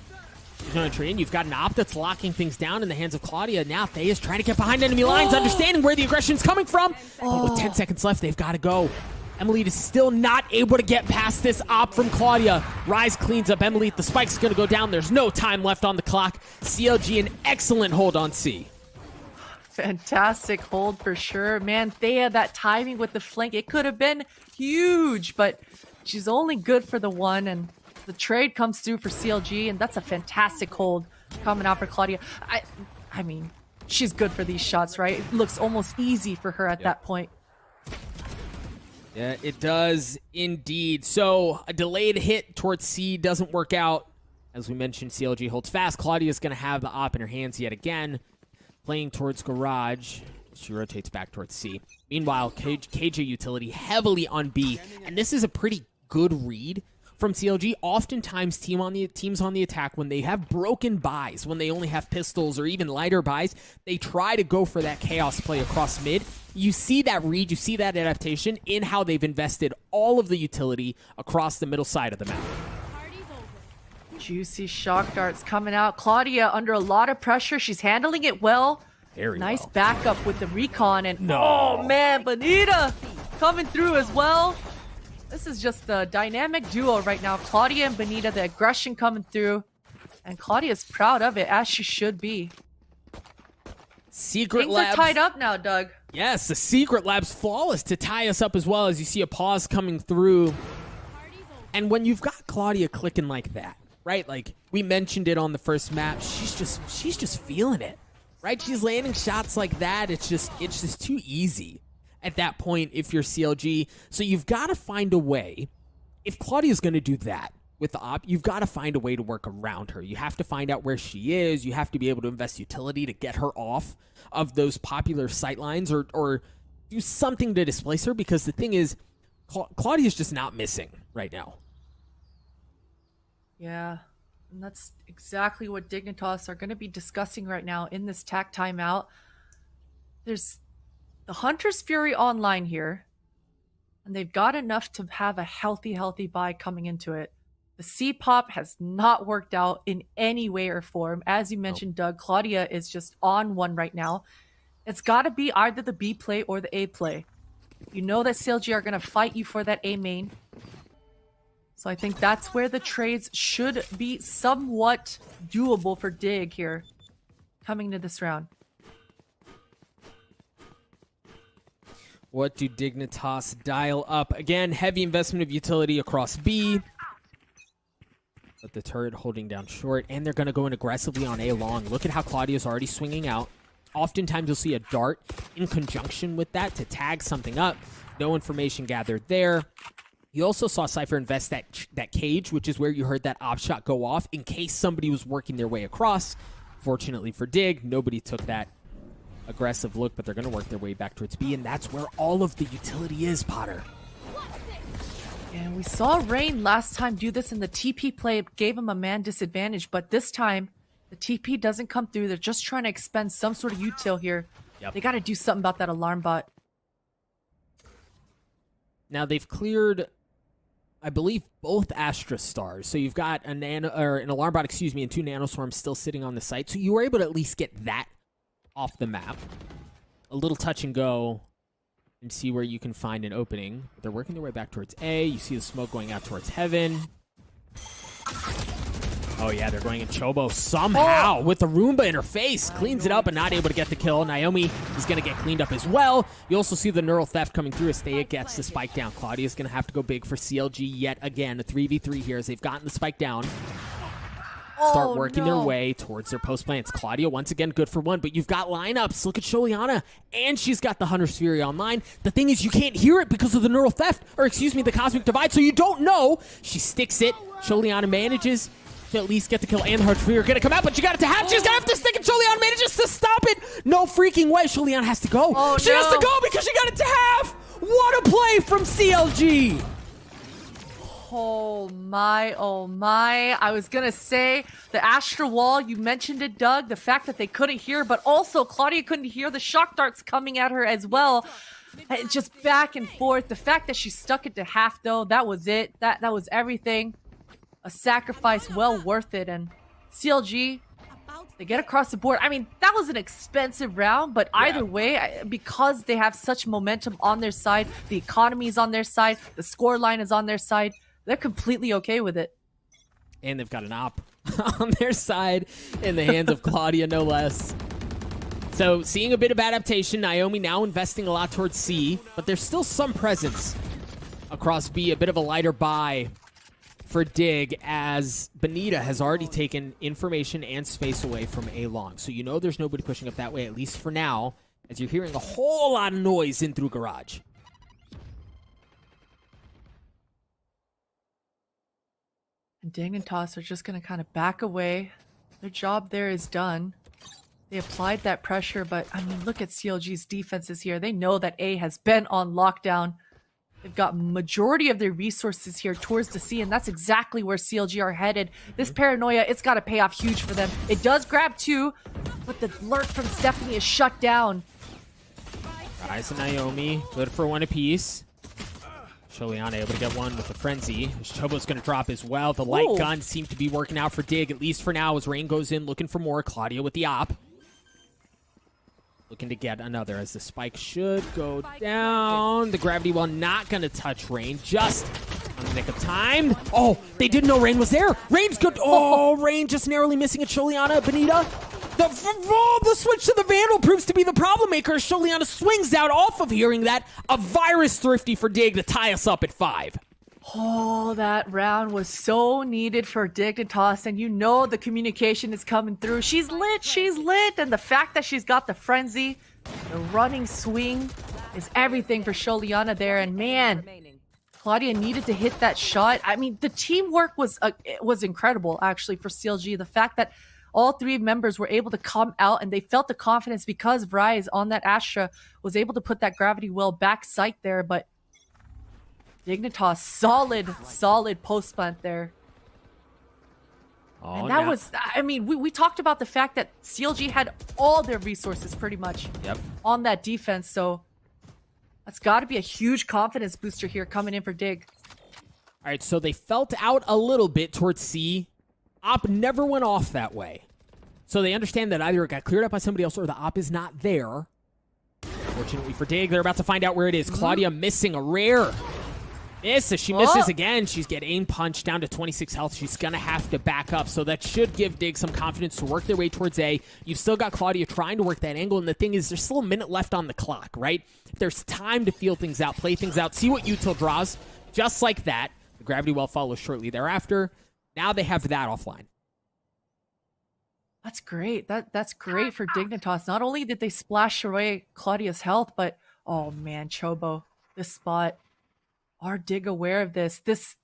There's no entry in. You've got an op that's locking things down in the hands of Claudia. Now Thea's trying to get behind enemy lines, understanding where the aggression's coming from. But with 10 seconds left, they've got to go. Emily is still not able to get past this op from Claudia. Rise cleans up Emily. The spike's going to go down. There's no time left on the clock. CLG an excellent hold on C. Fantastic hold for sure. Man, Thea, that timing with the flank, it could have been huge, but she's only good for the one, and the trade comes through for CLG, and that's a fantastic hold coming out for Claudia. I mean, she's good for these shots, right? It looks almost easy for her at that point. Yeah, it does indeed. So a delayed hit towards C doesn't work out. As we mentioned, CLG holds fast. Claudia's going to have the op in her hands yet again. Playing towards Garage. She rotates back towards C. Meanwhile, KJ Utility heavily on B. And this is a pretty good read from CLG. Oftentimes, teams on the attack, when they have broken buys, when they only have pistols or even lighter buys, they try to go for that chaos play across mid. You see that read, you see that adaptation in how they've invested all of the utility across the middle side of the map. Juicy shock darts coming out. Claudia under a lot of pressure. She's handling it well. Very nice well. backup with the recon. And oh man, Bonita coming through as well. This is just a dynamic duo right now. Claudia and Bonita, the aggression coming through. And Claudia's proud of it, as she should be. Secret Things Labs are tied up now, Doug. Yes, the Secret Labs flawless to tie us up as well, as you see a pause coming through. And when you've got Claudia clicking like that, right? Like we mentioned it on the first map, she's just feeling it. Right? She's landing shots like that. It's just too easy at that point if you're CLG. So you've got to find a way. If Claudia's going to do that with the op, you've got to find a way to work around her. You have to find out where she is. You have to be able to invest utility to get her off of those popular sightlines or do something to displace her, because the thing is, Claudia's just not missing right now. Yeah, and that's exactly what Dignitas are going to be discussing right now in this TAC timeout. There's the Hunter's Fury online here, and they've got enough to have a healthy buy coming into it. The C-Pop has not worked out in any way or form. As you mentioned, Doug, Claudia is just on one right now. It's got to be either the B play or the A play. You know that CLG are going to fight you for that A main. So I think that's where the trades should be somewhat doable for Dig here coming to this round. What do Dignitas dial up? Again, heavy investment of utility across B. But the turret holding down short, and they're going to go in aggressively on A long. Look at how Claudia's already swinging out. Oftentimes you'll see a dart in conjunction with that to tag something up. No information gathered there. You also saw Cypher invest that cage, which is where you heard that op shot go off in case somebody was working their way across. Fortunately for Dig, nobody took that aggressive look, but they're going to work their way back towards B, and that's where all of the utility is, Potter. And we saw Rain last time do this in the TP play. It gave him a man disadvantage, but this time the TP doesn't come through. They're just trying to expend some sort of util here. Yep. They got to do something about that alarm bot. Now they've cleared, I believe, both Astra Stars. So you've got an alarm bot, excuse me, and 2 nanoswarms still sitting on the site. So you were able to at least get that off the map. A little touch and go and see where you can find an opening. They're working their way back towards A. You see the smoke going out towards Heaven. Oh yeah, they're going in Chobo somehow with the Roomba in her face. Cleans it up and not able to get the kill. Naomi is going to get cleaned up as well. You also see the neural theft coming through as Thea gets the spike down. Claudia's going to have to go big for CLG yet again. A 3v3 here as they've gotten the spike down. Start working their way towards their post plants. Claudia, once again, good for one, but you've got lineups. Look at Sholiana, and she's got the Hunter's Fury online. The thing is, you can't hear it because of the neural theft, or excuse me, the Cosmic Divide, so you don't know. She sticks it. Sholiana manages to at least get the kill, and the Hunter's Fury are going to come out, but you got it to half. She's going to have to stick it. Sholiana manages to stop it. No freaking way. Sholiana has to go. She has to go because she got it to half. What a play from CLG. Oh my, I was gonna say the Astra Wall, you mentioned it, Doug, the fact that they couldn't hear, but also Claudia couldn't hear the shock darts coming at her as well. Just back and forth. The fact that she stuck it to half, though, that was it. That was everything. A sacrifice well worth it. And CLG, they get across the board. I mean, that was an expensive round, but either way, because they have such momentum on their side, the economy is on their side, the score line is on their side, they're completely okay with it. And they've got an op on their side in the hands of Claudia, no less. So seeing a bit of adaptation, Naomi now investing a lot towards C, but there's still some presence across B, a bit of a lighter buy for Dig, as Benita has already taken information and space away from A long. So you know there's nobody pushing up that way, at least for now, as you're hearing a whole lot of noise in through garage. And Ding and Toss are just going to kind of back away. Their job there is done. They applied that pressure, but I mean, look at CLG's defenses here. They know that A has been on lockdown. They've got majority of their resources here towards the C, and that's exactly where CLG are headed. This paranoia, it's got to pay off huge for them. It does grab 2, but the lurk from Stephanie is shut down. Rise and Naomi, good for 1 apiece. Sholiana able to get 1 with the frenzy. Chobo's going to drop as well. The light gun seemed to be working out for Dig, at least for now, as Rain goes in looking for more. Claudia with the op. Looking to get another, as the spike should go down. The gravity well not going to touch Rain, just on the nick of time. Oh, they didn't know Rain was there. Rain's good. Oh, Rain just narrowly missing it. Sholiana, Benita. The switch to the Vandal proves to be the problem maker. Sholiana swings out off of hearing that. A virus thrifty for Dig to tie us up at 5. Oh, that round was so needed for Dignitas, and you know the communication is coming through. She's lit, and the fact that she's got the frenzy, the running swing, is everything for Sholiana there. And man, Claudia needed to hit that shot. I mean, the teamwork was incredible, actually, for CLG. The fact that all 3 members were able to come out and they felt the confidence because Vryze on that Astra was able to put that gravity well back sight there, but Dignitas, solid post plant there. Oh, and that was, I mean, we talked about the fact that CLG had all their resources pretty much on that defense, so that's got to be a huge confidence booster here coming in for Dig. All right, so they felt out a little bit towards C. Op never went off that way. So they understand that either it got cleared up by somebody else or the op is not there. Fortunately for Dig, they're about to find out where it is. Claudia missing a rare. Misses. She misses again. She's getting aim punched down to 26 health. She's going to have to back up. So that should give Dig some confidence to work their way towards A. You've still got Claudia trying to work that angle. And the thing is, there's still a minute left on the clock, right? There's time to feel things out, play things out, see what util draws. Just like that. The gravity well follows shortly thereafter. Now they have that offline. That's great. That's great for Dignitas. Not only did they splash away Claudia's health, but oh man, Chobo, this spot. Are Dig aware of this? This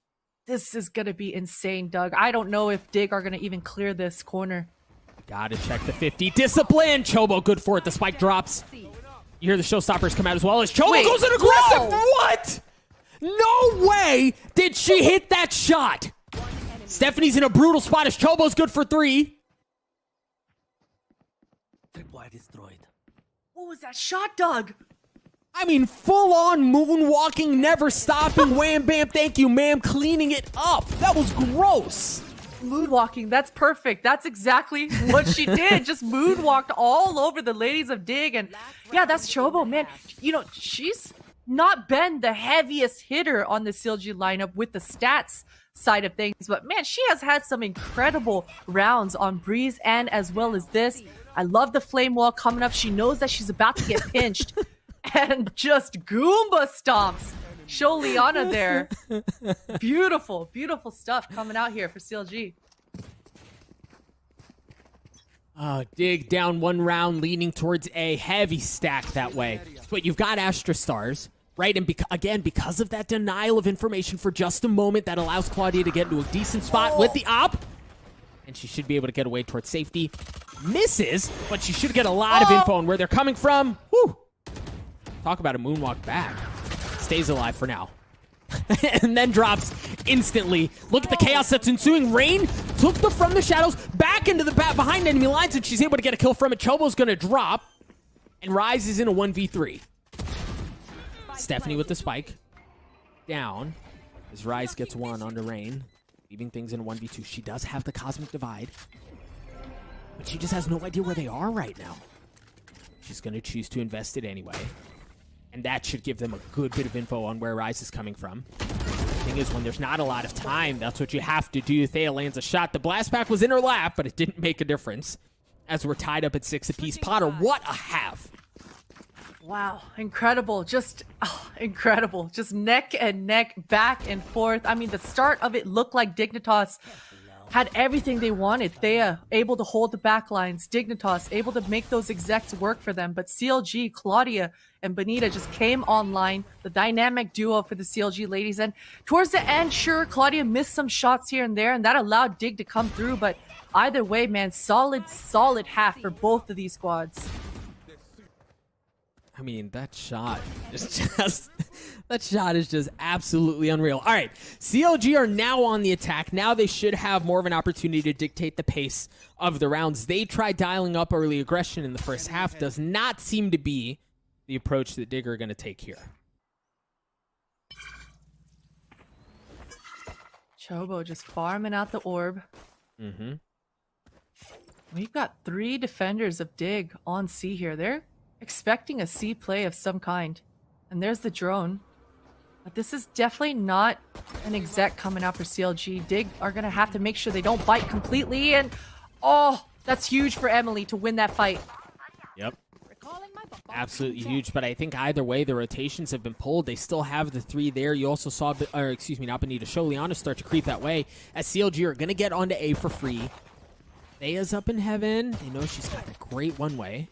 is going to be insane, Doug. I don't know if Dig are going to even clear this corner. Gotta check the 50. Discipline! Chobo, good for it. The spike drops. You hear the showstoppers come out as well as Chobo goes in aggressive. Whoa. What? No way did she hit that shot. Stephanie's in a brutal spot as Chobo's good for 3. Destroyed. What was that shot, Doug? I mean, full-on moonwalking, never stopping, wham, bam, thank you, ma'am, cleaning it up. That was gross. Moonwalking, that's perfect. That's exactly what she did. Just moonwalked all over the ladies of Dig. And yeah, that's Chobo, man. You know, she's not been the heaviest hitter on the CLG lineup with the stats side of things. But man, she has had some incredible rounds on Breeze and as well as this. I love the flame wall coming up. She knows that she's about to get pinched. And just Goomba stomps Sholiana there. Beautiful, beautiful stuff coming out here for CLG. Dig down 1 round, leaning towards A. Heavy stack that way. But you've got Astra Stars, right? And again, because of that denial of information for just a moment, that allows Claudia to get into a decent spot with the op. And she should be able to get away towards safety. Misses, but she should get a lot of info on where they're coming from. Woo! Talk about a moonwalk back. Stays alive for now. And then drops instantly. Look at the chaos that's ensuing. Rain took the from the shadows back into the behind enemy lines, and she's able to get a kill from it. Chobo's going to drop, and Rise is in a 1v3. Stephanie with the spike. Down. As Rise gets 1 onto Rain, leaving things in a 1v2. She does have the Cosmic Divide, but she just has no idea where they are right now. She's going to choose to invest it anyway. And that should give them a good bit of info on where Rise is coming from. The thing is, when there's not a lot of time, that's what you have to do. Thea lands a shot. The blast pack was in her lap, but it didn't make a difference. as we're tied up at 6 apiece. Potter, what a half. Wow, incredible. Just incredible. Just neck and neck, back and forth. I mean, the start of it looked like Dignitas had everything they wanted. Thea able to hold the back lines. Dignitas able to make those execs work for them. But CLG, Claudia, and Benita just came online. The dynamic duo for the CLG ladies. And towards the end, sure, Claudia missed some shots here and there, and that allowed Dig to come through. But either way, man, solid half for both of these squads. I mean, that shot is just that shot is just absolutely unreal. All right, CLG are now on the attack. Now they should have more of an opportunity to dictate the pace of the rounds. They tried dialing up early aggression in the first half. Does not seem to be the approach that Dig are going to take here. Chobo just farming out the orb. We've got 3 defenders of Dig on C here. They're expecting a C play of some kind. And there's the drone. But this is definitely not an exec coming out for CLG. Dig are going to have to make sure they don't bite completely. And, oh, that's huge for Emily to win that fight. Yep. Absolutely huge. But I think either way, the rotations have been pulled. They still have the 3 there. You also saw, not Benita, Sholiana start to creep that way. As CLG are going to get onto A for free. Thea's up in heaven. They know she's got a great one-way.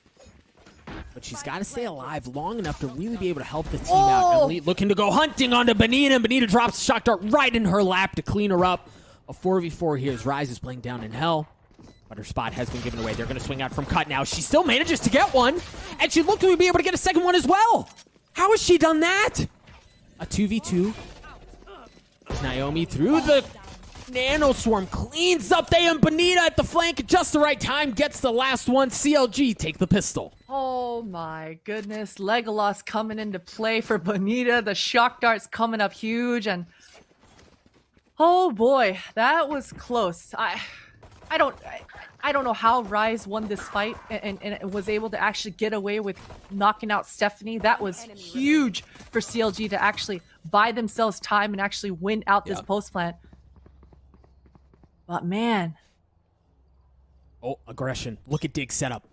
But she's got to stay alive long enough to really be able to help the team out. Emily looking to go hunting onto Benita, and Benita drops a shock dart right in her lap to clean her up. A 4v4 here as Rise is playing down in hell. But her spot has been given away. They're going to swing out from cut now. She still manages to get one, and she looked to be able to get a second one as well. How has she done that? A 2v2. Naomi through the Nano Swarm cleans up Thea and Benita at the flank at just the right time. Gets the last one. CLG take the pistol. Oh my goodness. Legolas coming into play for Benita. The shock dart's coming up huge. And oh boy, that was close. I don't know how Rise won this fight and was able to actually get away with knocking out Stephanie. That was huge for CLG to actually buy themselves time and actually win out this post plant. But man. Oh, aggression. Look at Dig's setup.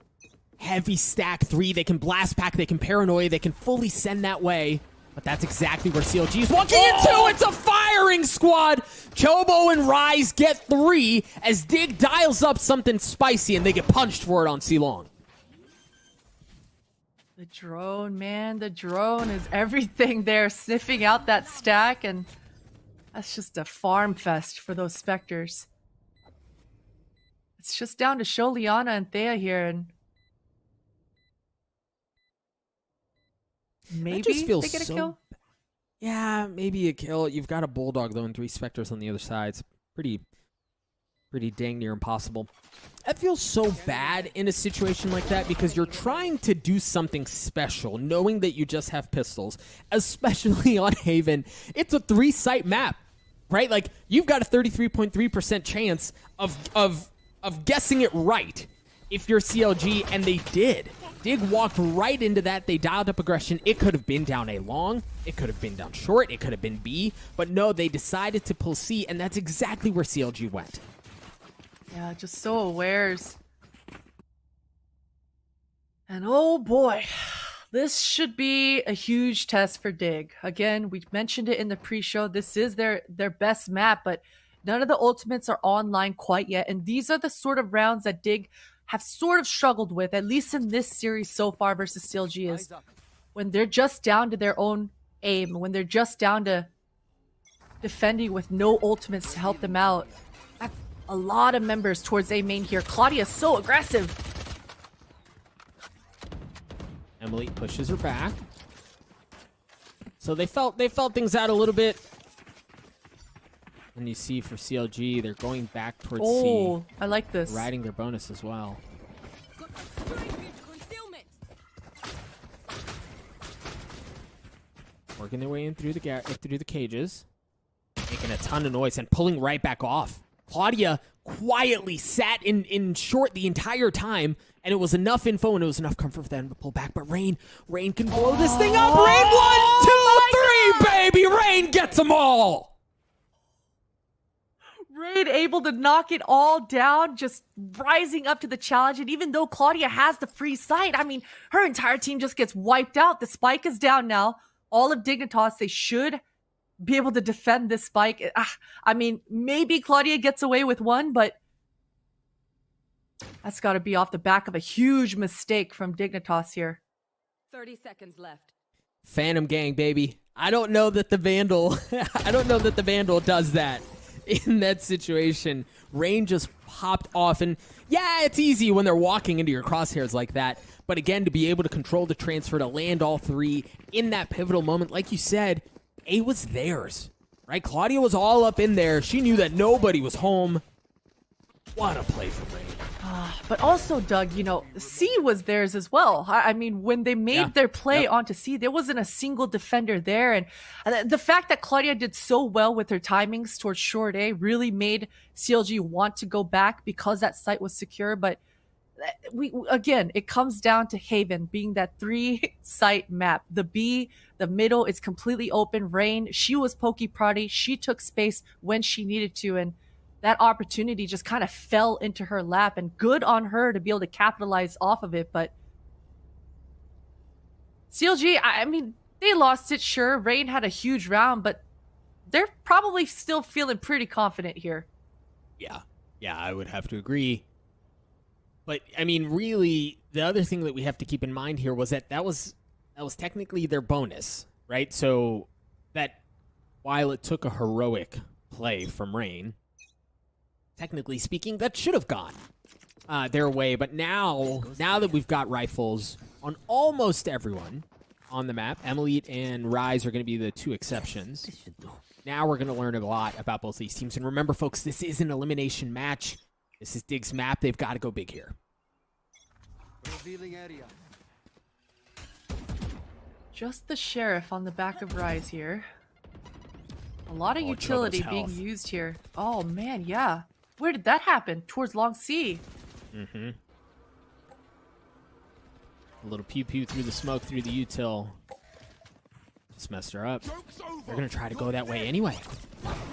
Heavy stack 3. They can blast pack. They can paranoia. They can fully send that way. But that's exactly where CLG is walking into. It's a firing squad. Chobo and Rise get 3 as Dig dials up something spicy and they get punched for it on C-Long. The drone, man. The drone is everything there, sniffing out that stack. And that's just a farm fest for those Spectres. It's just down to Sholiana and Thea here. And maybe just feels they get a so kill? Yeah, maybe a kill. You've got a Bulldog, though, and 3 Spectres on the other side. It's pretty dang near impossible. That feels so bad in a situation like that because you're trying to do something special, knowing that you just have pistols, especially on Haven. It's a 3-site map, right? Like, you've got a 33.3% chance of guessing it right if you're CLG, and they did. Dig walked right into that. They dialed up aggression. It could have been down A long. It could have been down short. It could have been B. But no, they decided to pull C, and that's exactly where CLG went. Yeah, just so awares. And oh boy, this should be a huge test for Dig. Again, we mentioned it in the pre-show. This is their best map, but none of the ultimates are online quite yet. And these are the sort of rounds that Dig have sort of struggled with, at least in this series so far versus CLG, is when they're just down to their own aim, when they're just down to defending with no ultimates to help them out. That's a lot of members towards A main here. Claudia's so aggressive. Emily pushes her back. So they felt things out a little bit. And you see for CLG, they're going back towards C. Oh, I like this. Riding their bonus as well. Working their way in through the cages. Making a ton of noise and pulling right back off. Claudia quietly sat in short the entire time, and it was enough info and it was enough comfort for them to pull back. But Rain can blow this thing up. Rain 1, 2, 3, baby! Rain gets them all! Raid able to knock it all down, just rising up to the challenge. And even though Claudia has the free sight, I mean, her entire team just gets wiped out. The spike is down now. All of Dignitas, they should be able to defend this spike. I mean, maybe Claudia gets away with one, but that's got to be off the back of a huge mistake from Dignitas here. 30 seconds left. Phantom Gang, baby. I don't know that the Vandal does that in that situation. Rain just popped off, and yeah, it's easy when they're walking into your crosshairs like that. But again, to be able to control the transfer, to land all three in that pivotal moment, like you said, A was theirs, right? Claudia was all up in there. She knew that nobody was home. What a play from Rain. But also, Doug, you know, C was theirs as well. I mean, when they made their play onto C, there wasn't a single defender there. And the fact that Claudia did so well with her timings towards short A really made CLG want to go back because that site was secure. But again, it comes down to Haven being that 3-site map. The B, the middle, it's completely open. Rain, she was pokey proddy. She took space when she needed to. And that opportunity just kind of fell into her lap, and good on her to be able to capitalize off of it. But CLG, I mean, they lost it, sure. Rain had a huge round, but they're probably still feeling pretty confident here. Yeah, I would have to agree. But, I mean, really, the other thing that we have to keep in mind here was that was technically their bonus, right? So that while it took a heroic play from Rain, technically speaking, that should have gone their way. But now that we've got rifles on almost everyone on the map, Emily and Rise are going to be the two exceptions. Now we're going to learn a lot about both these teams. And remember, folks, this is an elimination match. This is Dig's map. They've got to go big here. Revealing area. Just the Sheriff on the back of Rise here. A lot of utility being used here. Oh, man, yeah. Where did that happen? Towards Long C. Mm-hmm. A little pew-pew through the smoke, through the util. Just messed her up. They're going to try to go that way anyway.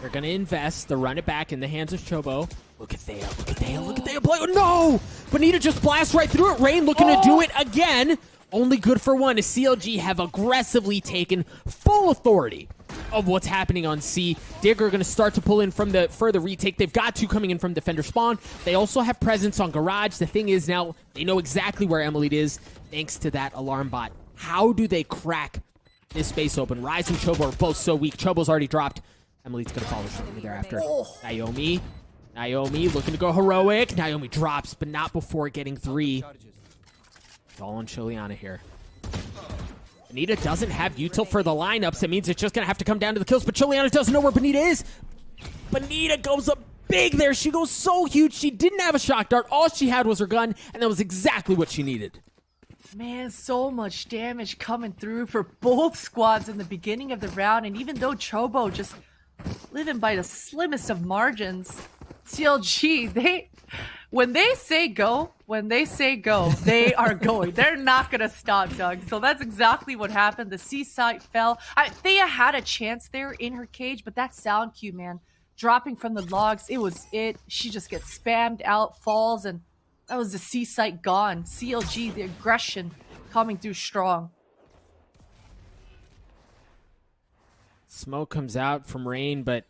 They're going to invest. They'll run it back in the hands of Chobo. Look at Thea. Look at Thea. Look at Thea play. Oh, no! Bonita just blasts right through it. Rain looking to do it again. Only good for one as CLG have aggressively taken full authority of what's happening on C. Dig are going to start to pull in from the further retake. They've got two coming in from defender spawn. They also have presence on garage. The thing is now they know exactly where Emily is thanks to that alarm bot. How do they crack this space open? Rise and Chobo are both so weak. Chobo's already dropped. Emily's going to follow shortly thereafter. Naomi looking to go heroic. Naomi drops, but not before getting 3. It's all on Chiliana here. Bonita doesn't have util for the lineups. It means it's just going to have to come down to the kills, but Chiliana doesn't know where Bonita is. Bonita goes up big there. She goes so huge. She didn't have a shock dart. All she had was her gun, and that was exactly what she needed. Man, so much damage coming through for both squads in the beginning of the round, and even though Chobo just living by the slimmest of margins, CLG, when they say go, they are going. They're not going to stop, Doug. So that's exactly what happened. The C site fell. Thea had a chance there in her cage, but that sound cue, man, dropping from the logs, it was it. She just gets spammed out, falls, and that was the C site gone. CLG, the aggression coming through strong. Smoke comes out from Rain, but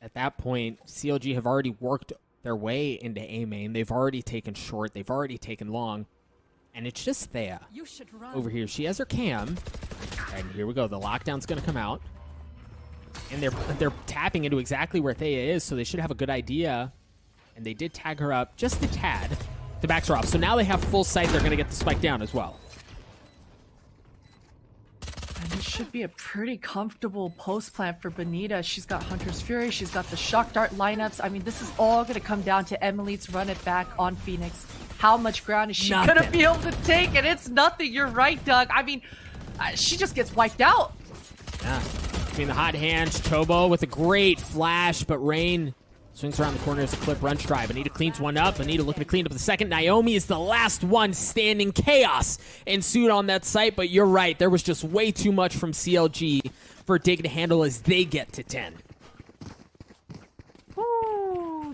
at that point, CLG have already worked their way into A main. They've already taken short. They've already taken long. And it's just Thea over here. She has her cam. And here we go. The lockdown's going to come out. And they're tapping into exactly where Thea is, so they should have a good idea. And they did tag her up just a tad. The backs are off. So now they have full sight. They're going to get the spike down as well. And this should be a pretty comfortable post plan for Bonita. She's got Hunter's Fury. She's got the Shock Dart lineups. I mean, this is all going to come down to Emily to run it back on Phoenix. How much ground is she going to be able to take? And it's nothing. You're right, Doug. I mean, she just gets wiped out. Yeah. Between the hot hands, Chobo with a great flash, but Rain swings around the corner as a clip run try. Bonita cleans one up. Bonita looking to clean up the second. Naomi is the last one standing. Chaos ensued on that site, but you're right. There was just way too much from CLG for Dig to handle as they get to 10.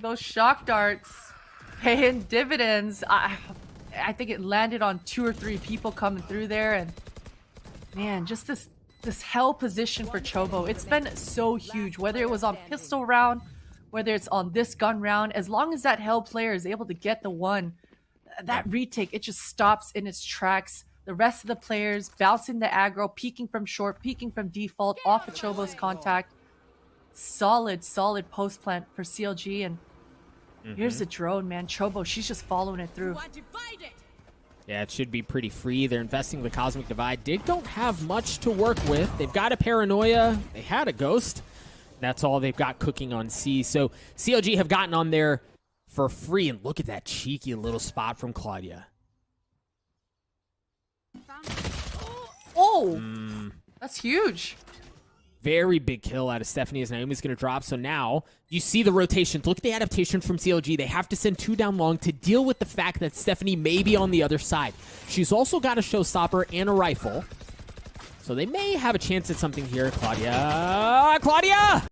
those shock darts paying dividends. I think it landed on 2 or 3 people coming through there, and man, just this hell position for Chobo. It's been so huge, whether it was on pistol round, whether it's on this gun round. As long as that hell player is able to get the one, that retake, it just stops in its tracks. The rest of the players bouncing the aggro, peeking from short, peeking from default, off of Chobo's contact. Solid post plant for CLG, and here's the drone, man. Chobo, she's just following it through. Yeah, it should be pretty free. They're investing the Cosmic Divide. Dig don't have much to work with. They've got a Paranoia. They had a Ghost. That's all they've got cooking on C. So CLG have gotten on there for free, and look at that cheeky little spot from Claudia. Oh, that's huge. Very big kill out of Stephanie as Naomi's going to drop. So now you see the rotation. Look at the adaptation from CLG. They have to send 2 down long to deal with the fact that Stephanie may be on the other side. She's also got a showstopper and a rifle. So they may have a chance at something here. Claudia!